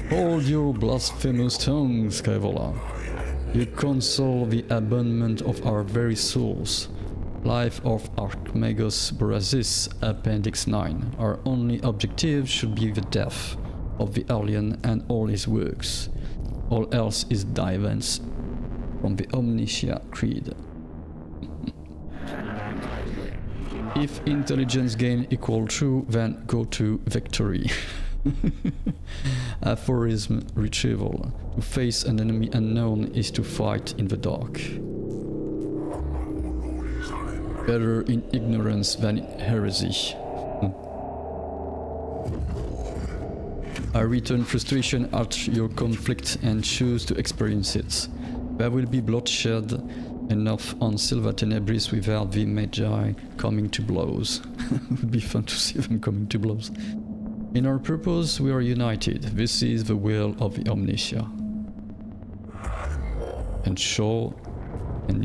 Hold your blasphemous tongue, Skyvola. You console the abandonment of our very souls. Life of Archmagos Brazis, Appendix 9. Our only objective should be the death of the alien and all his works. All else is divance from the Omnitia Creed. If intelligence gain equal true, then go to victory. Aphorism retrieval. To face an enemy unknown is to fight in the dark. Better in ignorance than in heresy. I return frustration at your conflict and choose to experience it. There will be bloodshed enough on Silva Tenebris without the Magi coming to blows. It would be fun to see them coming to blows. In our purpose we are united. This is the will of the Omnitia. And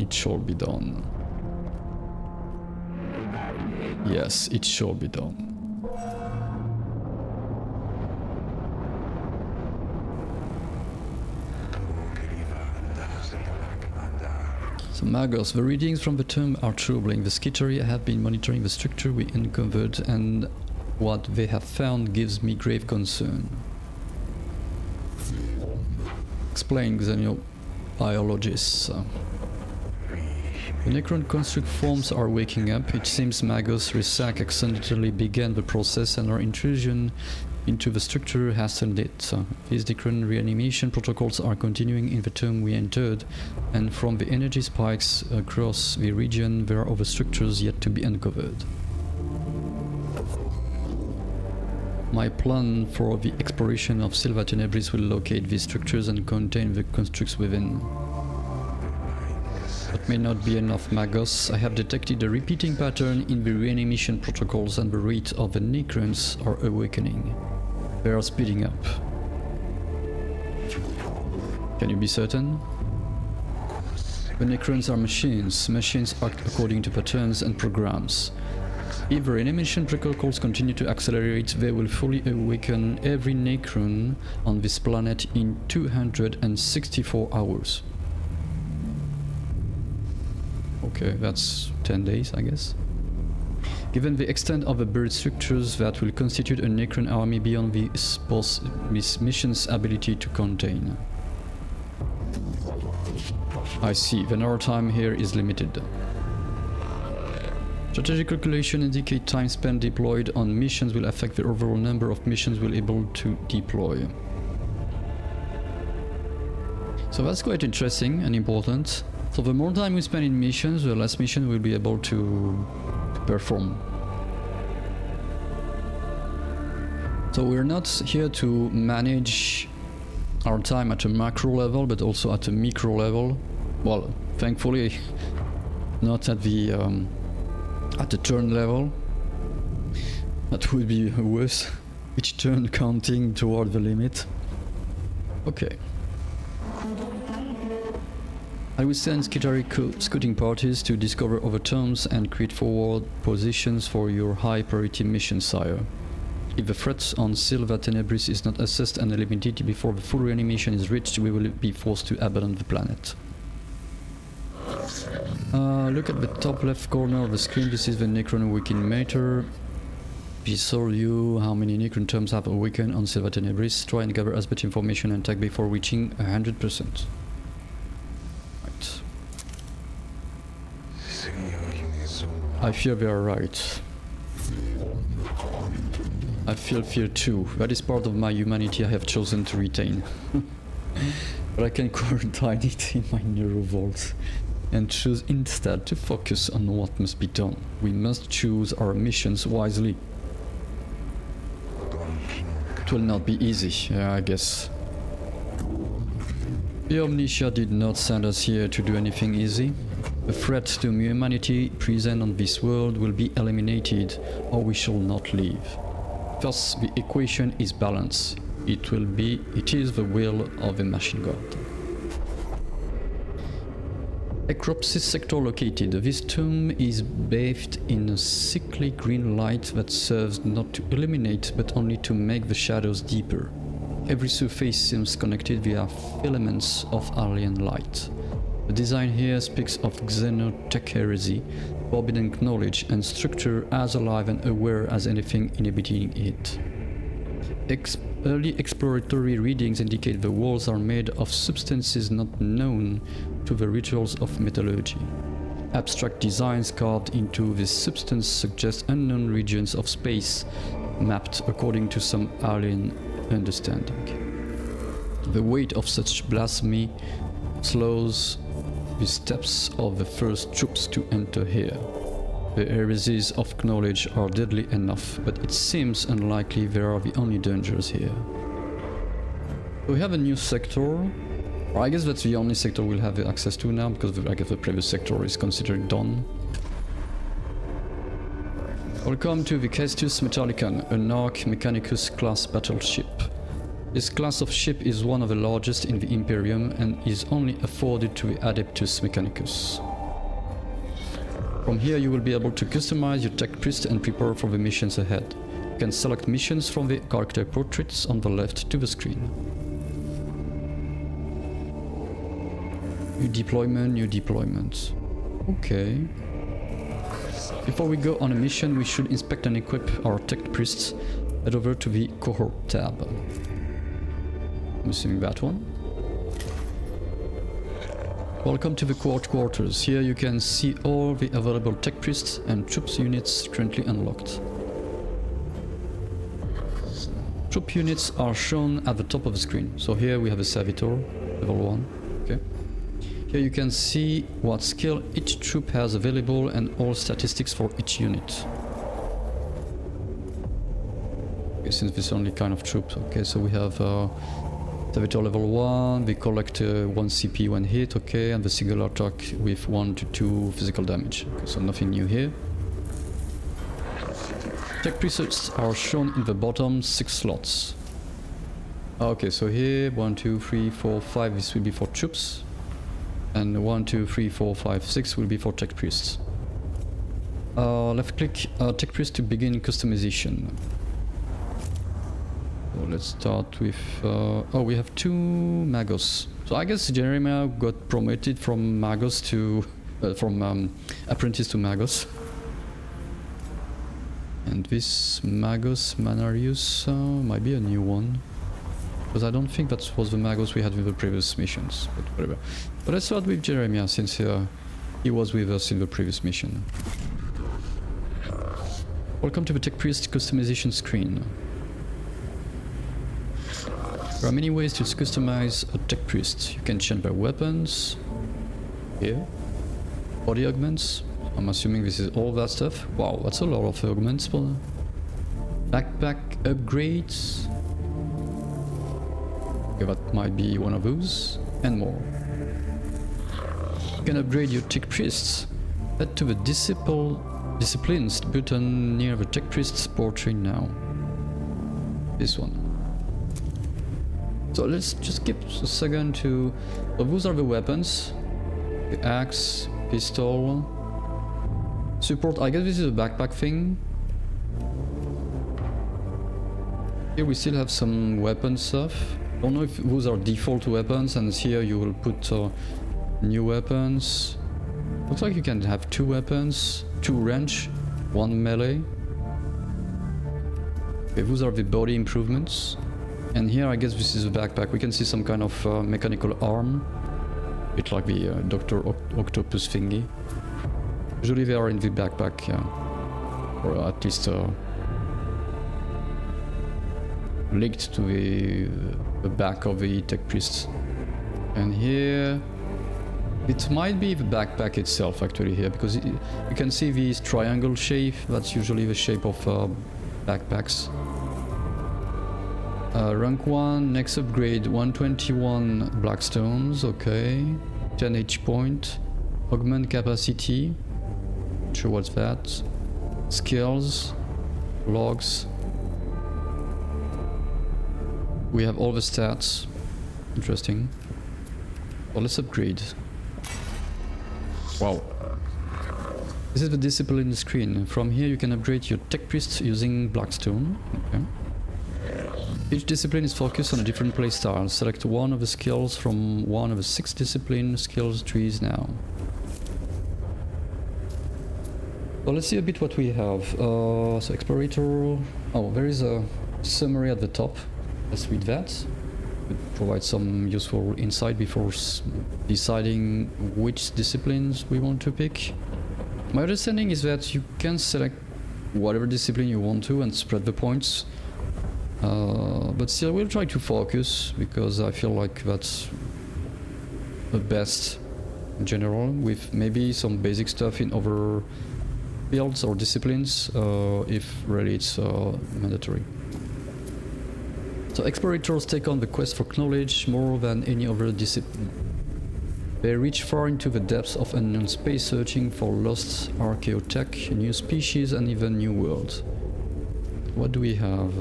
it shall be done. Yes, it shall be done. So Magos, the readings from the tomb are troubling. The Skittery have been monitoring the structure we uncovered, and what they have found gives me grave concern. Explain, xenobiologists. The Necron construct forms are waking up. It seems Magos Risak accidentally began the process and our intrusion into the structure hastened it. These Necron reanimation protocols are continuing in the tomb we entered, and from the energy spikes across the region there are other structures yet to be uncovered. My plan for the exploration of Silva Tenebris will locate these structures and contain the constructs within. That may not be enough, Magos. I have detected a repeating pattern in the reanimation protocols and the rate of the Necrons are awakening. They are speeding up. Can you be certain? The Necrons are machines. Machines act according to patterns and programs. If the reanimation protocols continue to accelerate, they will fully awaken every Necron on this planet in 264 hours. Okay, that's 10 days, I guess. Given the extent of the buried structures, that will constitute a Necron army beyond this mission's ability to contain. I see, then our time here is limited. Strategic calculation indicate time spent deployed on missions will affect the overall number of missions we're able to deploy. So that's quite interesting and important. So the more time we spend in missions, the less mission we'll be able to perform. So we're not here to manage our time at a macro level, but also at a micro level. Well, thankfully, not at the turn level. That would be worse. Each turn counting toward the limit. Okay. I will send Skittery scouting parties to discover other tombs and create forward positions for your high priority mission, sire. If the threat on Silva Tenebris is not assessed and eliminated before the full reanimation is reached, we will be forced to abandon the planet. Look at the top left corner of the screen. This is the Necron Awakening meter. We saw you how many Necron tombs have awakened on Silva Tenebris. Try and gather as much information and tag before reaching 100%. I fear they are right. I feel fear too. That is part of my humanity I have chosen to retain. But I can quarantine it in my neural vault and choose instead to focus on what must be done. We must choose our missions wisely. It will not be easy, I guess. The Omnitia did not send us here to do anything easy. The threat to humanity present on this world will be eliminated, or we shall not live. Thus, the equation is balance. It is the will of the machine god. Necropsis sector located. This tomb is bathed in a sickly green light that serves not to illuminate, but only to make the shadows deeper. Every surface seems connected via filaments of alien light. The design here speaks of xenotech heresy, forbidden knowledge and structure as alive and aware as anything inhabiting it. Early exploratory readings indicate the walls are made of substances not known to the rituals of metallurgy. Abstract designs carved into this substance suggest unknown regions of space, mapped according to some alien understanding. The weight of such blasphemy slows the steps of the first troops to enter here. The heresies of knowledge are deadly enough, but it seems unlikely they are the only dangers here. So we have a new sector. I guess that's the only sector we'll have access to now, because I guess the previous sector is considered done. Welcome to the Caestus Metallicon, an Arc Mechanicus class battleship. This class of ship is one of the largest in the Imperium and is only afforded to the Adeptus Mechanicus. From here you will be able to customize your tech priest and prepare for the missions ahead. You can select missions from the character portraits on the left to the screen. New deployment. Okay. Before we go on a mission, we should inspect and equip our tech priests. Head over to the cohort tab. I'm assuming that one. Welcome to the cohort quarters. Here you can see all the available tech priests and troops units currently unlocked. Troop units are shown at the top of the screen. So here we have a servitor, level 1. Okay. Here you can see what skill each troop has available and all statistics for each unit. Okay, since this is only kind of troops. Okay, so we have servitor level 1, we collect 1 CP, 1 hit, okay, and the single attack with 1 to 2 physical damage. Okay, so nothing new here. Tech priests are shown in the bottom 6 slots. Okay, so here 1, 2, 3, 4, 5, this will be for troops. And 1, 2, 3, 4, 5, 6 will be for tech priests. Left click tech priest to begin customization. So let's start with... oh, we have 2 Magos. So I guess Jeremiah got promoted from Magos to... from apprentice to Magos. And this Magos Manarius might be a new one. Because I don't think that was the Magos we had with the previous missions, but whatever. But let's start with Jeremiah, since he was with us in the previous mission. Welcome to the Tech Priest customization screen. There are many ways to customize a Tech Priest. You can change their weapons, here, body augments. I'm assuming this is all that stuff. Wow, that's a lot of augments. Backpack upgrades. Okay, that might be one of those, and more. You can upgrade your Tech Priests. Head to the Disciplines button near the Tech Priest's portrait now. This one. So let's just give a second to... well, those are the weapons. The axe, pistol... Support, I guess this is a backpack thing. Here we still have some weapon stuff. Don't know if those are default weapons, and here you will put new weapons. Looks like you can have 2 weapons, 2 range, 1 melee. Okay, those are the body improvements. And here I guess this is a backpack. We can see some kind of mechanical arm. A bit like the Dr. Octopus thingy. Usually they are in the backpack, yeah. Or at least linked to the back of the Tech Priest. And here... it might be the backpack itself actually here, because you can see this triangle shape. That's usually the shape of backpacks. Rank 1, next upgrade, 121 Blackstones, okay. 10 H point. Augment capacity. Not sure what's that. Skills. Logs. We have all the stats. Interesting. Well, let's upgrade. Wow. This is the discipline screen. From here you can upgrade your Tech Priest using Blackstone. Okay. Each discipline is focused on a different playstyle. Select one of the skills from one of the 6 discipline skills trees now. So let's see a bit what we have. So Explorator... oh, there is a summary at the top. let's read that. Could provide some useful insight before deciding which disciplines we want to pick. My understanding is that you can select whatever discipline you want to and spread the points. But still, we'll try to focus because I feel like that's the best in general, with maybe some basic stuff in other fields or disciplines, if really it's mandatory. So explorators take on the quest for knowledge more than any other discipline. They reach far into the depths of unknown space, searching for lost archaeotech, new species, and even new worlds. What do we have?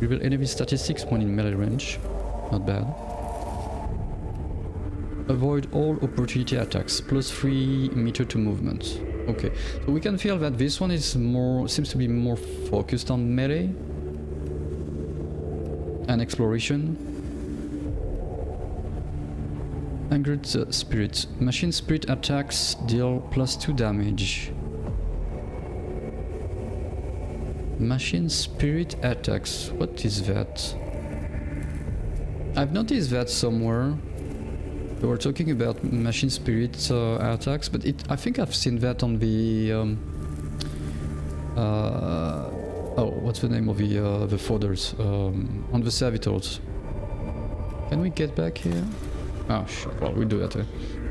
Reveal enemy statistics when in melee range. Not bad. Avoid all opportunity attacks. +3 meter to movement. Okay, so we can feel that this one is seems to be more focused on melee and exploration. Angered Spirit. Machine Spirit attacks deal +2 damage. Machine Spirit attacks. What is that? I've noticed that somewhere. We were talking about Machine Spirit attacks, but I think I've seen that on the... oh, what's the name of the folders? On the servitors. Can we get back here? Ah, sure. Well, we'll do that. You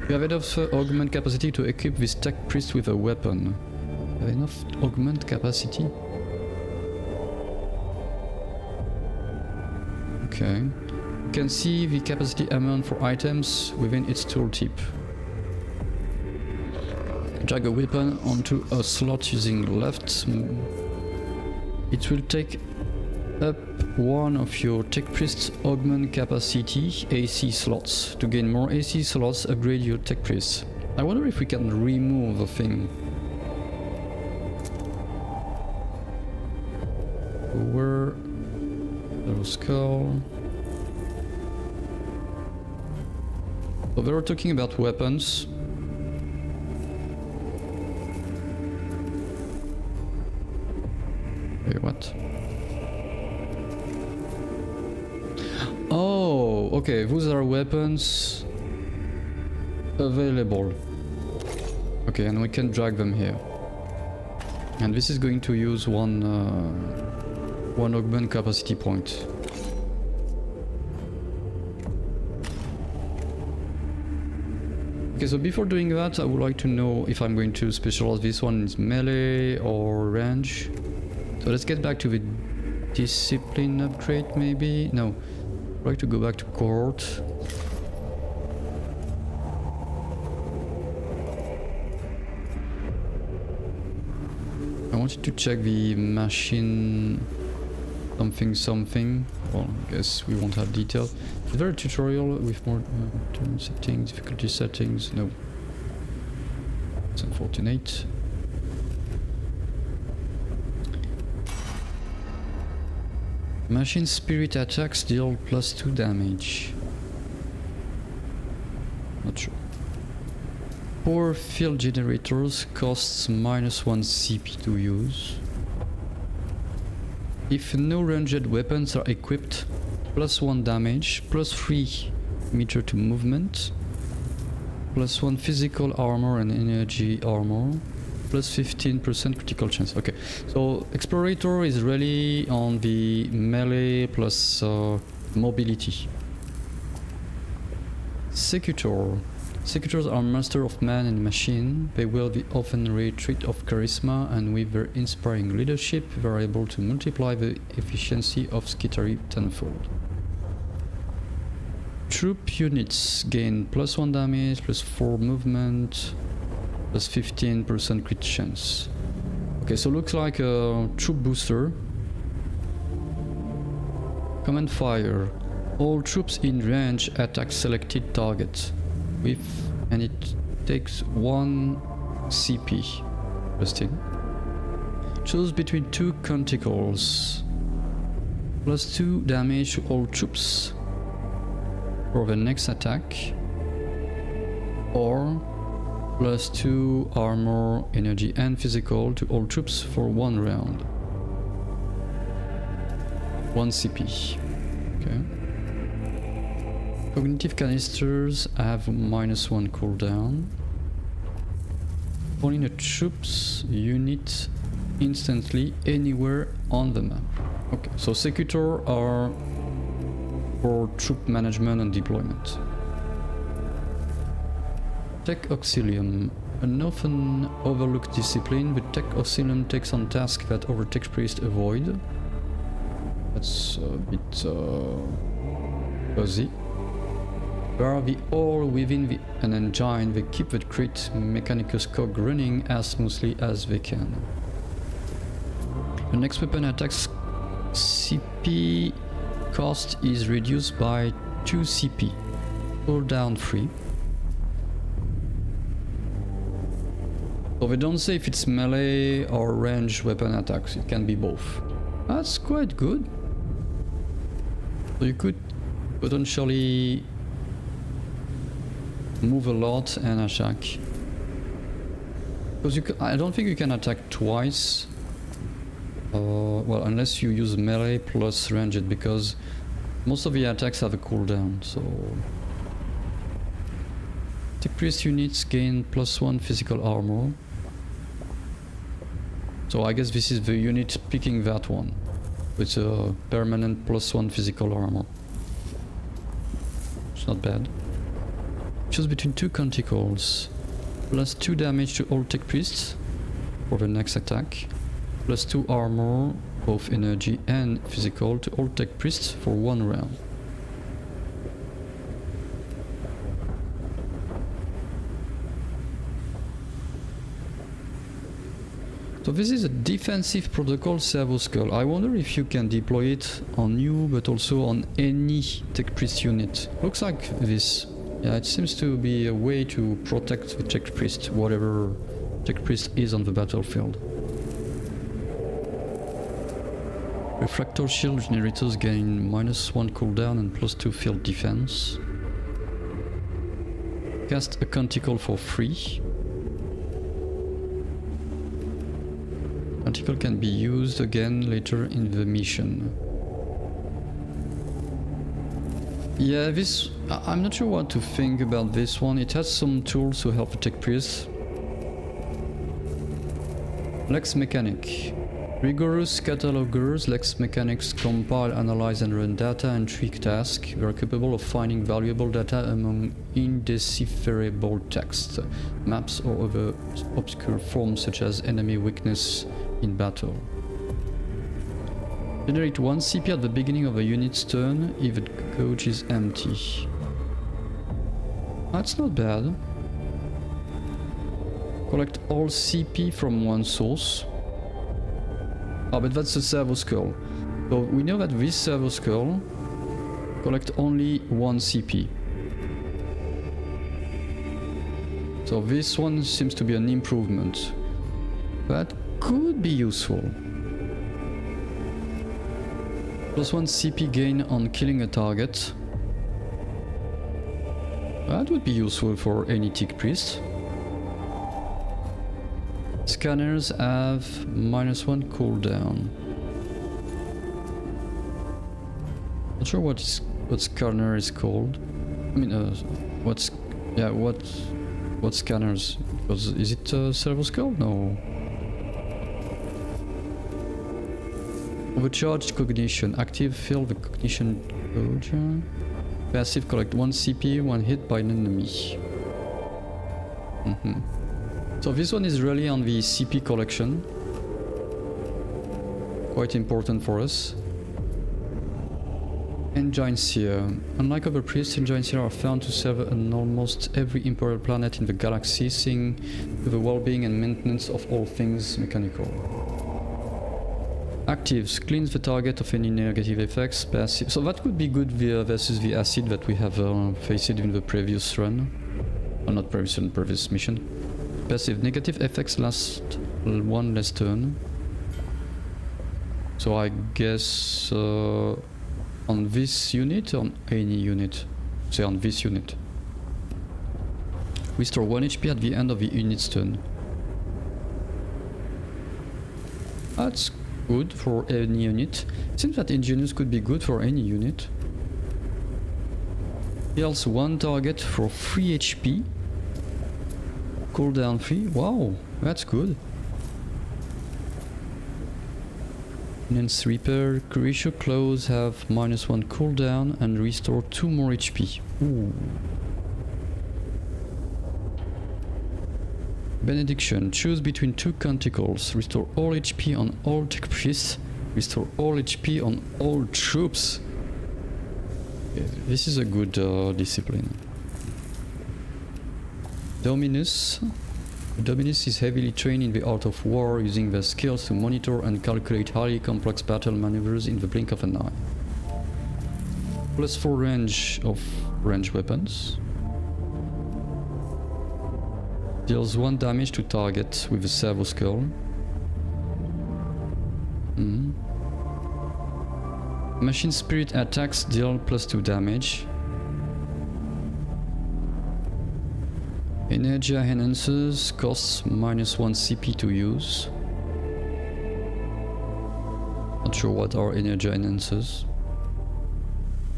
have enough augment capacity to equip this tech priest with a weapon. You have enough augment capacity? Okay. You can see the capacity amount for items within its tooltip. Drag a weapon onto a slot using left. It will take up one of your tech priest's augment capacity AC slots. To gain more AC slots, upgrade your tech priest. I wonder if we can remove the thing. Where? Little skull. So they were talking about weapons. Wait, what? Oh, okay, those are weapons available. Okay, and we can drag them here. And this is going to use one augment capacity point. Okay, so before doing that, I would like to know if I'm going to specialize this one in melee or range. So let's get back to the discipline upgrade, maybe? No. I'd like to go back to cohort. I wanted to check the machine something. Well, I guess we won't have detail. Is there a tutorial with more turn settings, difficulty settings? No. It's unfortunate. Machine Spirit attacks deal +2 damage. Not sure. Power field generators costs -1 CP to use. If no ranged weapons are equipped, +1 damage, +3 meter to movement, +1 physical armor and energy armor, +15% critical chance. Okay, so Explorator is really on the melee plus mobility. Secutor. Secutors are master of man and machine. They wield the often rare trait of charisma, and with their inspiring leadership, they are able to multiply the efficiency of skittery tenfold. Troop units gain +1 damage, +4 movement, +15% crit chance. Okay, so looks like a troop booster. Command fire. All troops in range attack selected target. And it takes 1 CP. Interesting. Choose between 2 canticles. +2 damage to all troops for the next attack. Or +2 armor, energy and physical to all troops for 1 round. 1 CP. Okay. Cognitive canisters have -1 cooldown. Only a troops unit instantly anywhere on the map. Okay, so Secutor are for troop management and deployment. Tech Auxilium. An often overlooked discipline, but Tech Auxilium takes on tasks that other Tech Priests avoid. That's a bit fuzzy. They are the all within an engine. They keep the crit Mechanicus cog running as smoothly as they can. The next weapon attacks CP cost is reduced by 2 CP. Cooldown 3. So they don't say if it's melee or ranged weapon attacks. It can be both. That's quite good. So you could potentially move a lot and attack. Because I don't think you can attack twice. Well, unless you use melee plus ranged, because most of the attacks have a cooldown. So Tech Priest units gain +1 physical armor. So I guess this is the unit picking that one. With a permanent +1 physical armor. It's not bad. Choose between 2 canticles. +2 damage to all Tech Priests for the next attack. +2 armor, both energy and physical, to all Tech Priests for 1 round. So this is a defensive protocol servo skull. I wonder if you can deploy it on you, but also on any Tech Priest unit. Looks like this. Yeah, it seems to be a way to protect the Tech Priest, whatever Tech Priest is on the battlefield. Refractor shield generators gain -1 cooldown and +2 field defense. Cast a canticle for free. Canticle can be used again later in the mission. Yeah, this... I'm not sure what to think about this one. It has some tools to help the Tech Priests. Lex Mechanic. Rigorous catalogers, Lex Mechanics compile, analyze and run data and trick tasks. They are capable of finding valuable data among indecipherable text, maps or other obscure forms such as enemy weakness in battle. Generate 1 CP at the beginning of a unit's turn if the coach is empty. That's not bad. Collect all CP from one source. Oh, but that's a servo skull. So we know that this servo skull collect only 1 CP. So this one seems to be an improvement. That could be useful. +1 CP gain on killing a target. That would be useful for any Tech Priest. Scanners have -1 cooldown. Not sure what scanner is called. I mean, what scanners? Because is it a servo skull? No. Overcharged cognition. Active fill the cognition code. Passive collect 1 CP when hit by an enemy. So this one is really on the CP collection. Quite important for us. Engines here. Unlike other priests, engines here are found to serve on almost every imperial planet in the galaxy, seeing to the well-being and maintenance of all things mechanical. Actives. Cleans the target of any negative effects. Passive. So that would be good versus the acid that we have faced in the previous run. Well, not previous run, previous mission. Passive. Negative effects last 1 less turn. So I guess on this unit or on any unit? Say on this unit. Restore 1 HP at the end of the unit's turn. That's good for any unit. It seems that Ingenious could be good for any unit. Heals one target for 3 HP. Cooldown 3. Wow, that's good. Enhanced Repair. Crucial Claws have -1 cooldown and restore 2 more HP. Ooh. Benediction. Choose between 2 canticles. Restore all HP on all tech priests. Restore all HP on all troops. Okay, this is a good discipline. Dominus. Dominus is heavily trained in the art of war, using their skills to monitor and calculate highly complex battle maneuvers in the blink of an eye. +4 range of ranged weapons. Deals 1 damage to target with a servo skull. Machine Spirit attacks deal +2 damage. Energia enhances costs -1 CP to use. Not sure what are Energia enhances.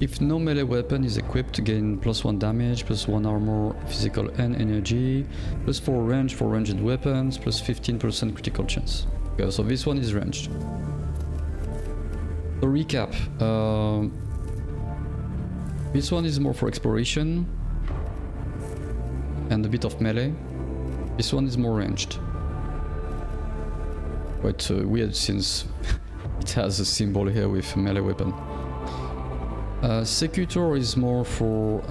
If no melee weapon is equipped, gain +1 damage, +1 armor, physical and energy, +4 range for ranged weapons, +15% critical chance. Okay, so this one is ranged. To recap, this one is more for exploration and a bit of melee. This one is more ranged. Quite weird since it has a symbol here with melee weapon. Secutor is more for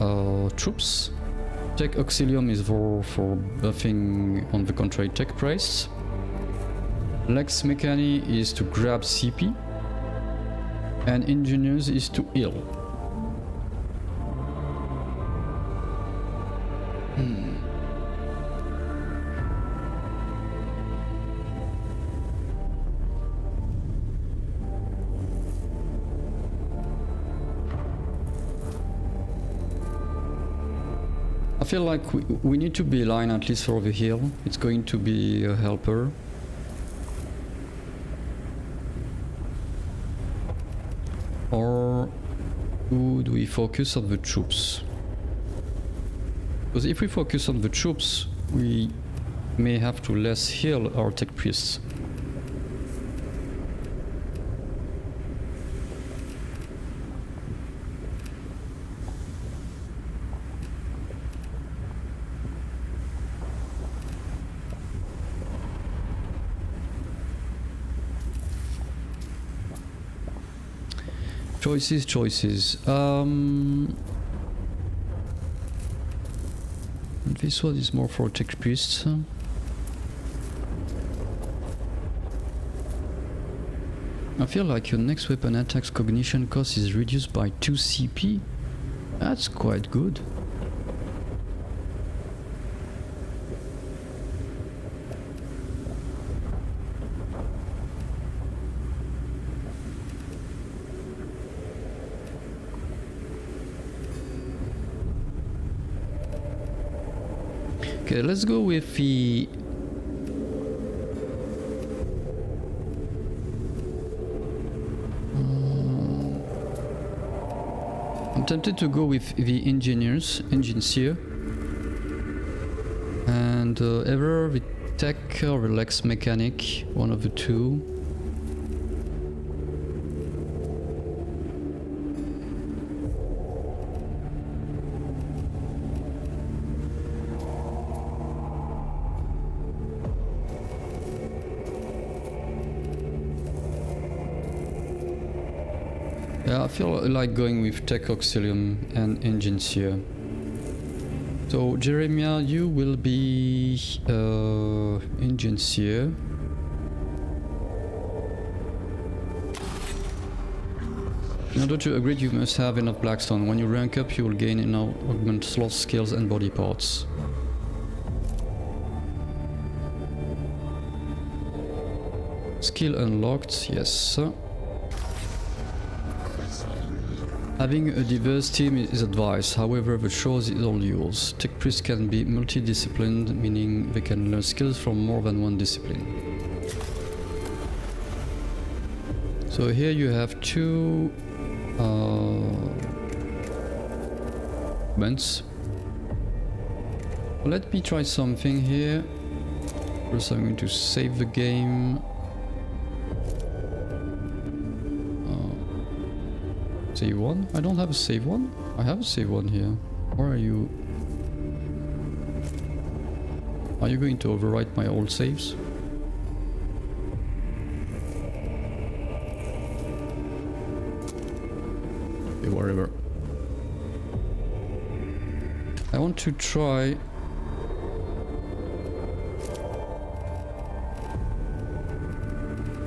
troops. Tech Auxilium is for buffing on the contrary tech price. Lex Mechani is to grab CP. And Engineers is to heal. I feel like we need to be aligned at least for the heal. It's going to be a helper. Or do we focus on the troops? Because if we focus on the troops, we may have to less heal our tech priests. Choices. This one is more for tech priests. I feel like your next weapon attack's cognition cost is reduced by 2 CP. That's quite good. Okay, let's go with the I'm tempted to go with the engineers here, and either the tech or the Lex mechanic, one of the two. Yeah, I feel like going with Tech Auxilium and Engines here. So, Jeremiah, you will be Engines here. In order to upgrade, you must have enough Blackstone. When you rank up, you will gain enough augment slot skills and body parts. Skill unlocked, yes. Having a diverse team is advised, however the choice is all yours. Tech priests can be multidisciplined, meaning they can learn skills from more than one discipline. So here you have two equipments. Let me try something here. First I'm going to save the game. Save one? I don't have a save one. I have a save one here. Where are you? Are you going to overwrite my old saves? Okay, whatever. I want to try...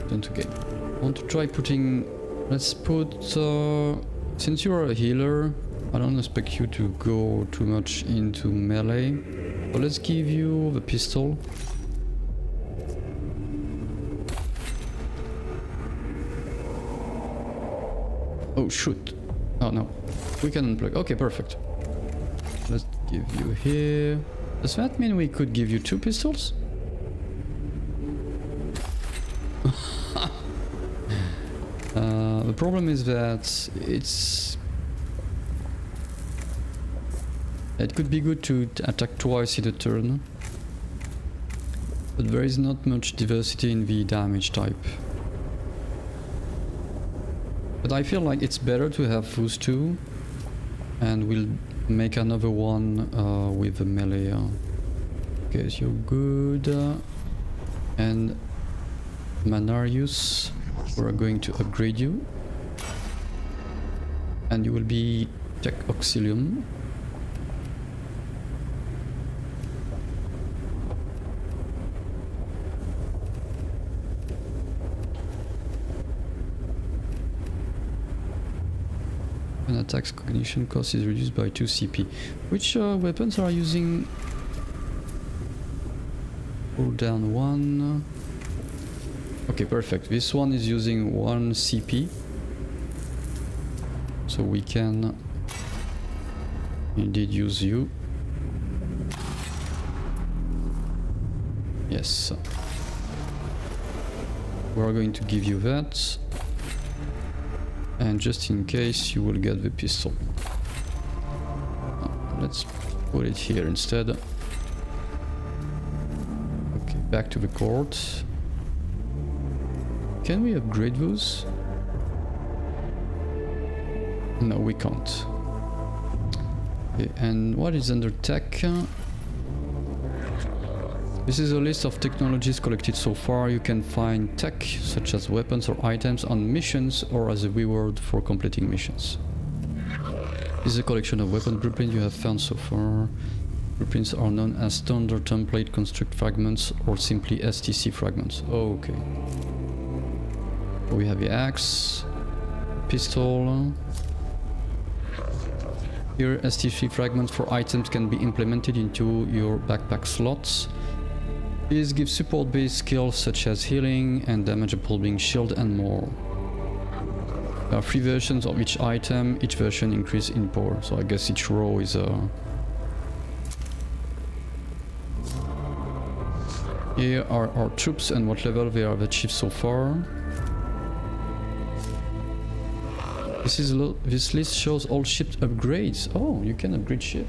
Don't okay. I want to try putting... Let's put... since you're a healer, I don't expect you to go too much into melee. So let's give you the pistol. Oh shoot. Oh no. We can unplug. Okay, perfect. Let's give you here. Does that mean we could give you 2 pistols? The problem is that it could be good to attack twice in a turn, but there is not much diversity in the damage type. But I feel like it's better to have those 2, and we'll make another one with the melee. Okay, so you're good. And Manarius, we're going to upgrade you. And you will be Tech Auxilium. An attack's cognition cost is reduced by 2 CP. Which weapons are using? Pull down 1. Okay, perfect. This one is using 1 CP. So we can indeed use you. Yes. We're going to give you that. And just in case, you will get the pistol. Let's put it here instead. Okay, back to the court. Can we upgrade those? No, we can't. Okay, and what is under tech? This is a list of technologies collected so far. You can find tech, such as weapons or items, on missions or as a reward for completing missions. This is a collection of weapon blueprints you have found so far. Blueprints are known as standard template construct fragments or simply STC fragments. Okay. We have the axe, pistol. Here, STC fragments for items can be implemented into your backpack slots. These give support-based skills such as healing and damage absorbing shield and more. There are 3 versions of each item, each version increases in power, so I guess each row is a... Here are our troops and what level they have achieved so far. This list shows all ship upgrades. Oh, you can upgrade ship.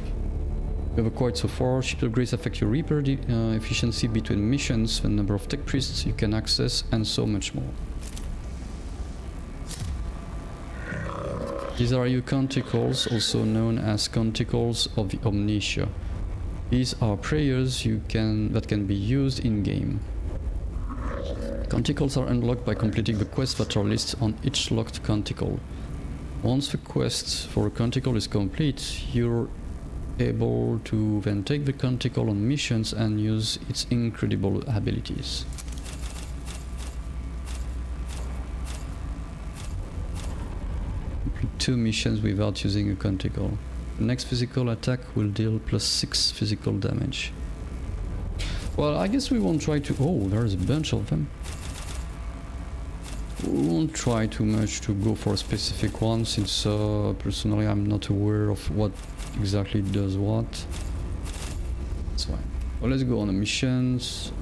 We have acquired so far. Ship upgrades affect your repair efficiency between missions, the number of tech priests you can access, and so much more. These are your canticles, also known as canticles of the Omnitia. These are prayers that can be used in-game. Canticles are unlocked by completing the quests that are listed on each locked canticle. Once the quest for a canticle is complete, you're able to then take the canticle on missions and use its incredible abilities. Complete 2 missions without using a canticle. The next physical attack will deal +6 physical damage. Well, I guess we won't try to... Oh, there's a bunch of them. We won't try too much to go for a specific one, since personally I'm not aware of what exactly does what. That's fine. Well, let's go on the missions.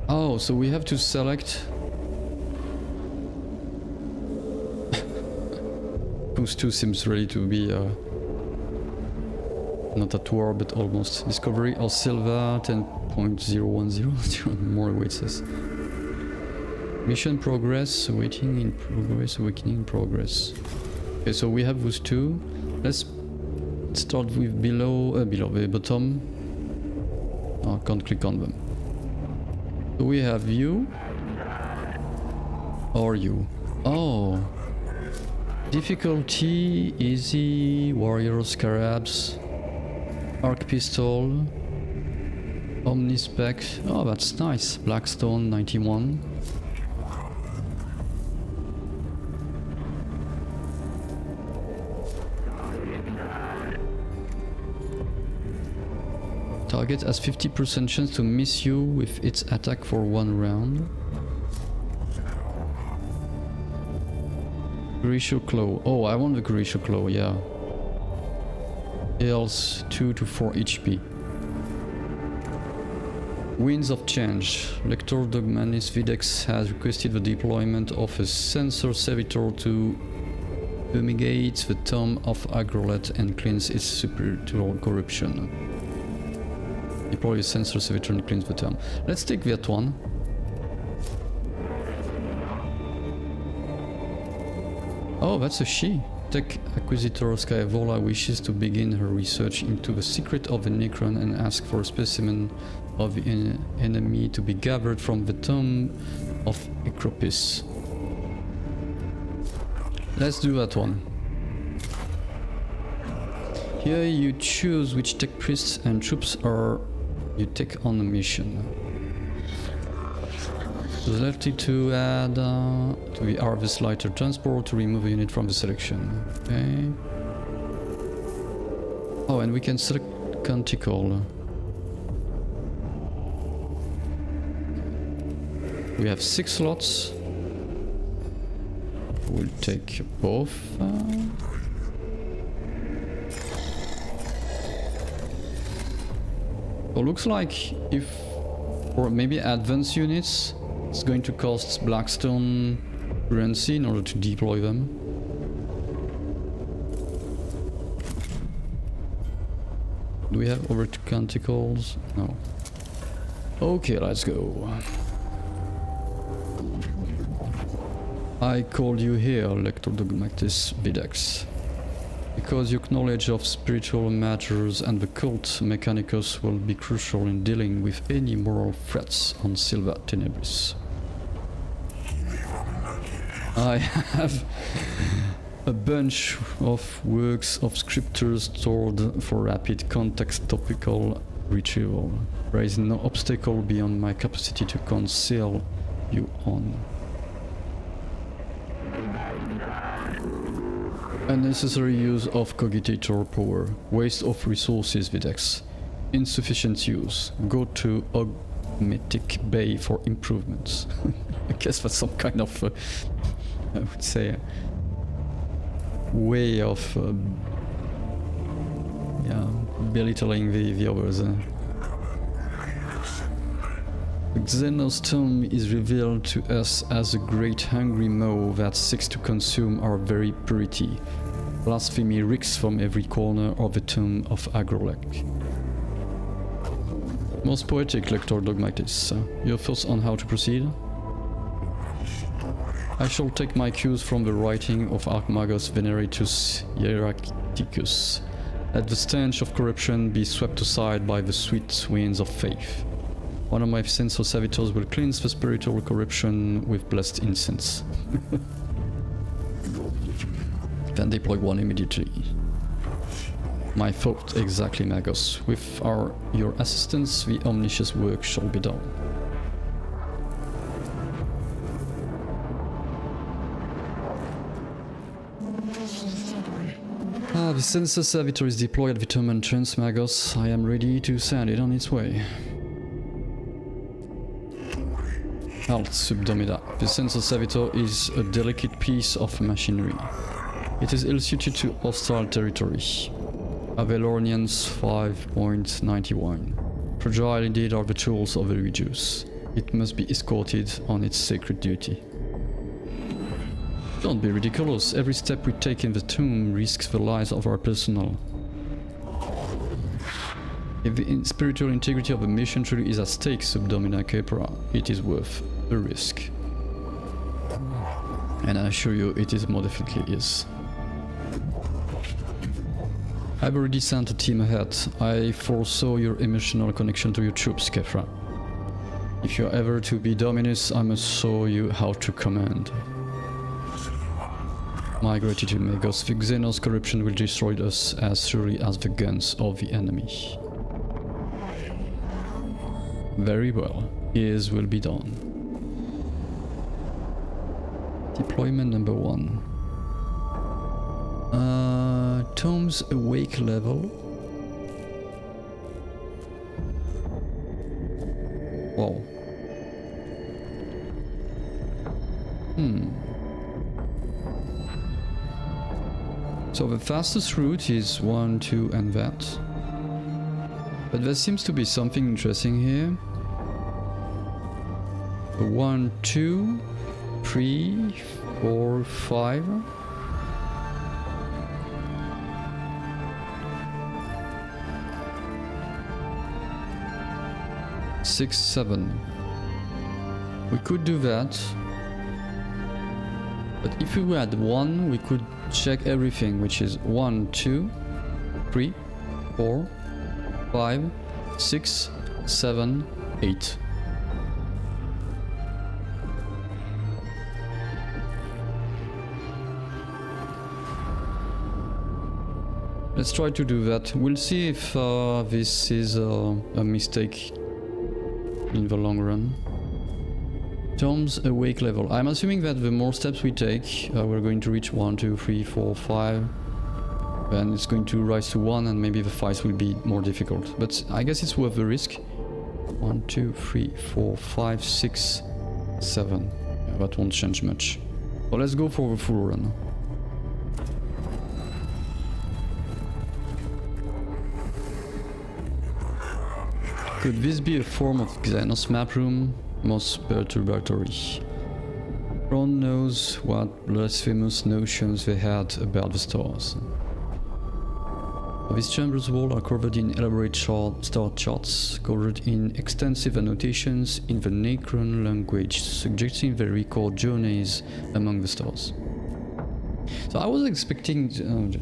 Oh, so we have to select Those two seems really to be not at war, but almost. Discovery of Silva 10.0100. More what it says. Mission progress, waiting in progress, awakening in progress. Okay, so we have those two. Let's start with below the bottom. I can't click on them. So we have you. Or you. Oh. Difficulty, easy, warrior scarabs, arc pistol, omnispec. Oh, that's nice. Blackstone 91. Target has 50% chance to miss you with its attack for 1 round. Grisho Claw. Oh, I want the Grisho Claw, yeah. Heals 2 to 4 HP. Winds of Change. Lector Dogmanis Videx has requested the deployment of a sensor servitor to fumigate the tomb of Agrolet and cleanse its spiritual corruption. Deploy a sensor servitor and cleanse the tomb. Let's take that one. Oh, that's a she. Tech Acquisitor Skyvola wishes to begin her research into the secret of the Necron and ask for a specimen of the enemy to be gathered from the tomb of Ecropis. Let's do that one. Here you choose which tech priests and troops are you take on a mission. Lefty to add to the Harvest Lighter Transport to remove a unit from the selection. Okay. Oh, and we can select Canticle. We have 6 slots. We'll take both. Oh, looks like if, or maybe advanced units, it's going to cost Blackstone currency in order to deploy them. Do we have over 2 canticles? No. Okay, let's go. I called you here, Lector Dogmatis Videx, because your knowledge of spiritual matters and the cult Mechanicus will be crucial in dealing with any moral threats on Silva Tenebris. I have a bunch of works of scriptures stored for rapid context topical retrieval. There is no obstacle beyond my capacity to conceal you on. Unnecessary use of cogitator power. Waste of resources, Videx. Insufficient use. Go to Ogmetic Bay for improvements. I guess that's some kind of, I would say, way of belittling the others. Xenos tomb is revealed to us as a great hungry maw that seeks to consume our very purity. Blasphemy reeks from every corner of the tomb of Agrolek. Most poetic, Lector Dogmatis. Your thoughts on how to proceed? I shall take my cues from the writing of Archmagos Veneratus Hieracticus. Let the stench of corruption be swept aside by the sweet winds of faith. One of my sensor servitors will cleanse the spiritual corruption with blessed incense. Then deploy one immediately. My thought exactly, Magos. With your assistance, the omniscious work shall be done. The sensor servitor is deployed at the tomb entrance, Magos. I am ready to send it on its way. Halt, Subdomida. The sensor servitor is a delicate piece of machinery. It is ill-suited to hostile territory. Avelornians 5.91. Fragile indeed are the tools of the religious. It must be escorted on its sacred duty. Don't be ridiculous. Every step we take in the tomb risks the lives of our personnel. If the spiritual integrity of the mission truly is at stake, Subdomina Capra, it is worth the risk. And I assure you, it is more definitely is. I've already sent a team ahead. I foresaw your emotional connection to your troops, Kefra. If you're ever to be Dominus, I must show you how to command. My gratitude, Magos. The Xenos corruption will destroy us as surely as the guns of the enemy. Very well. His will be done. Deployment number 1. Tom's awake level. Wow. So the fastest route is 1, 2 and that. But there seems to be something interesting here. 1, 2, 3, 4, 5. Six, 7. We could do that. But if we had 1, we could check everything, which is 1, 2, 3, 4, 5, 6, 7, 8. Let's try to do that. We'll see if this is a mistake in the long run. Tom's awake level. I'm assuming that the more steps we take, we're going to reach 1, 2, 3, 4, 5. Then it's going to rise to 1 and maybe the fights will be more difficult. But I guess it's worth the risk. 1, 2, 3, 4, 5, 6, 7. Yeah, that won't change much. So let's go for the full run. Could this be a form of Xenos map room? Most perturbatory. Ron knows what blasphemous notions they had about the stars. These chambers' walls are covered in elaborate star charts, covered in extensive annotations in the Necron language, suggesting they record journeys among the stars. So I was expecting,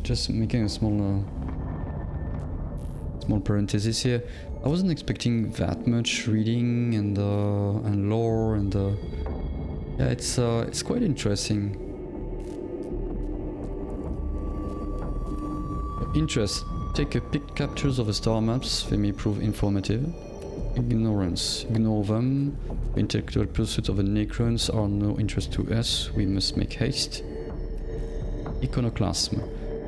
just making a small parenthesis here, I wasn't expecting that much reading and lore and yeah, it's quite interesting. Interest. Take a pic captures of the star maps. They may prove informative. Ignorance. Ignore them. The intellectual pursuits of the Necrons are no interest to us. We must make haste. Iconoclasm.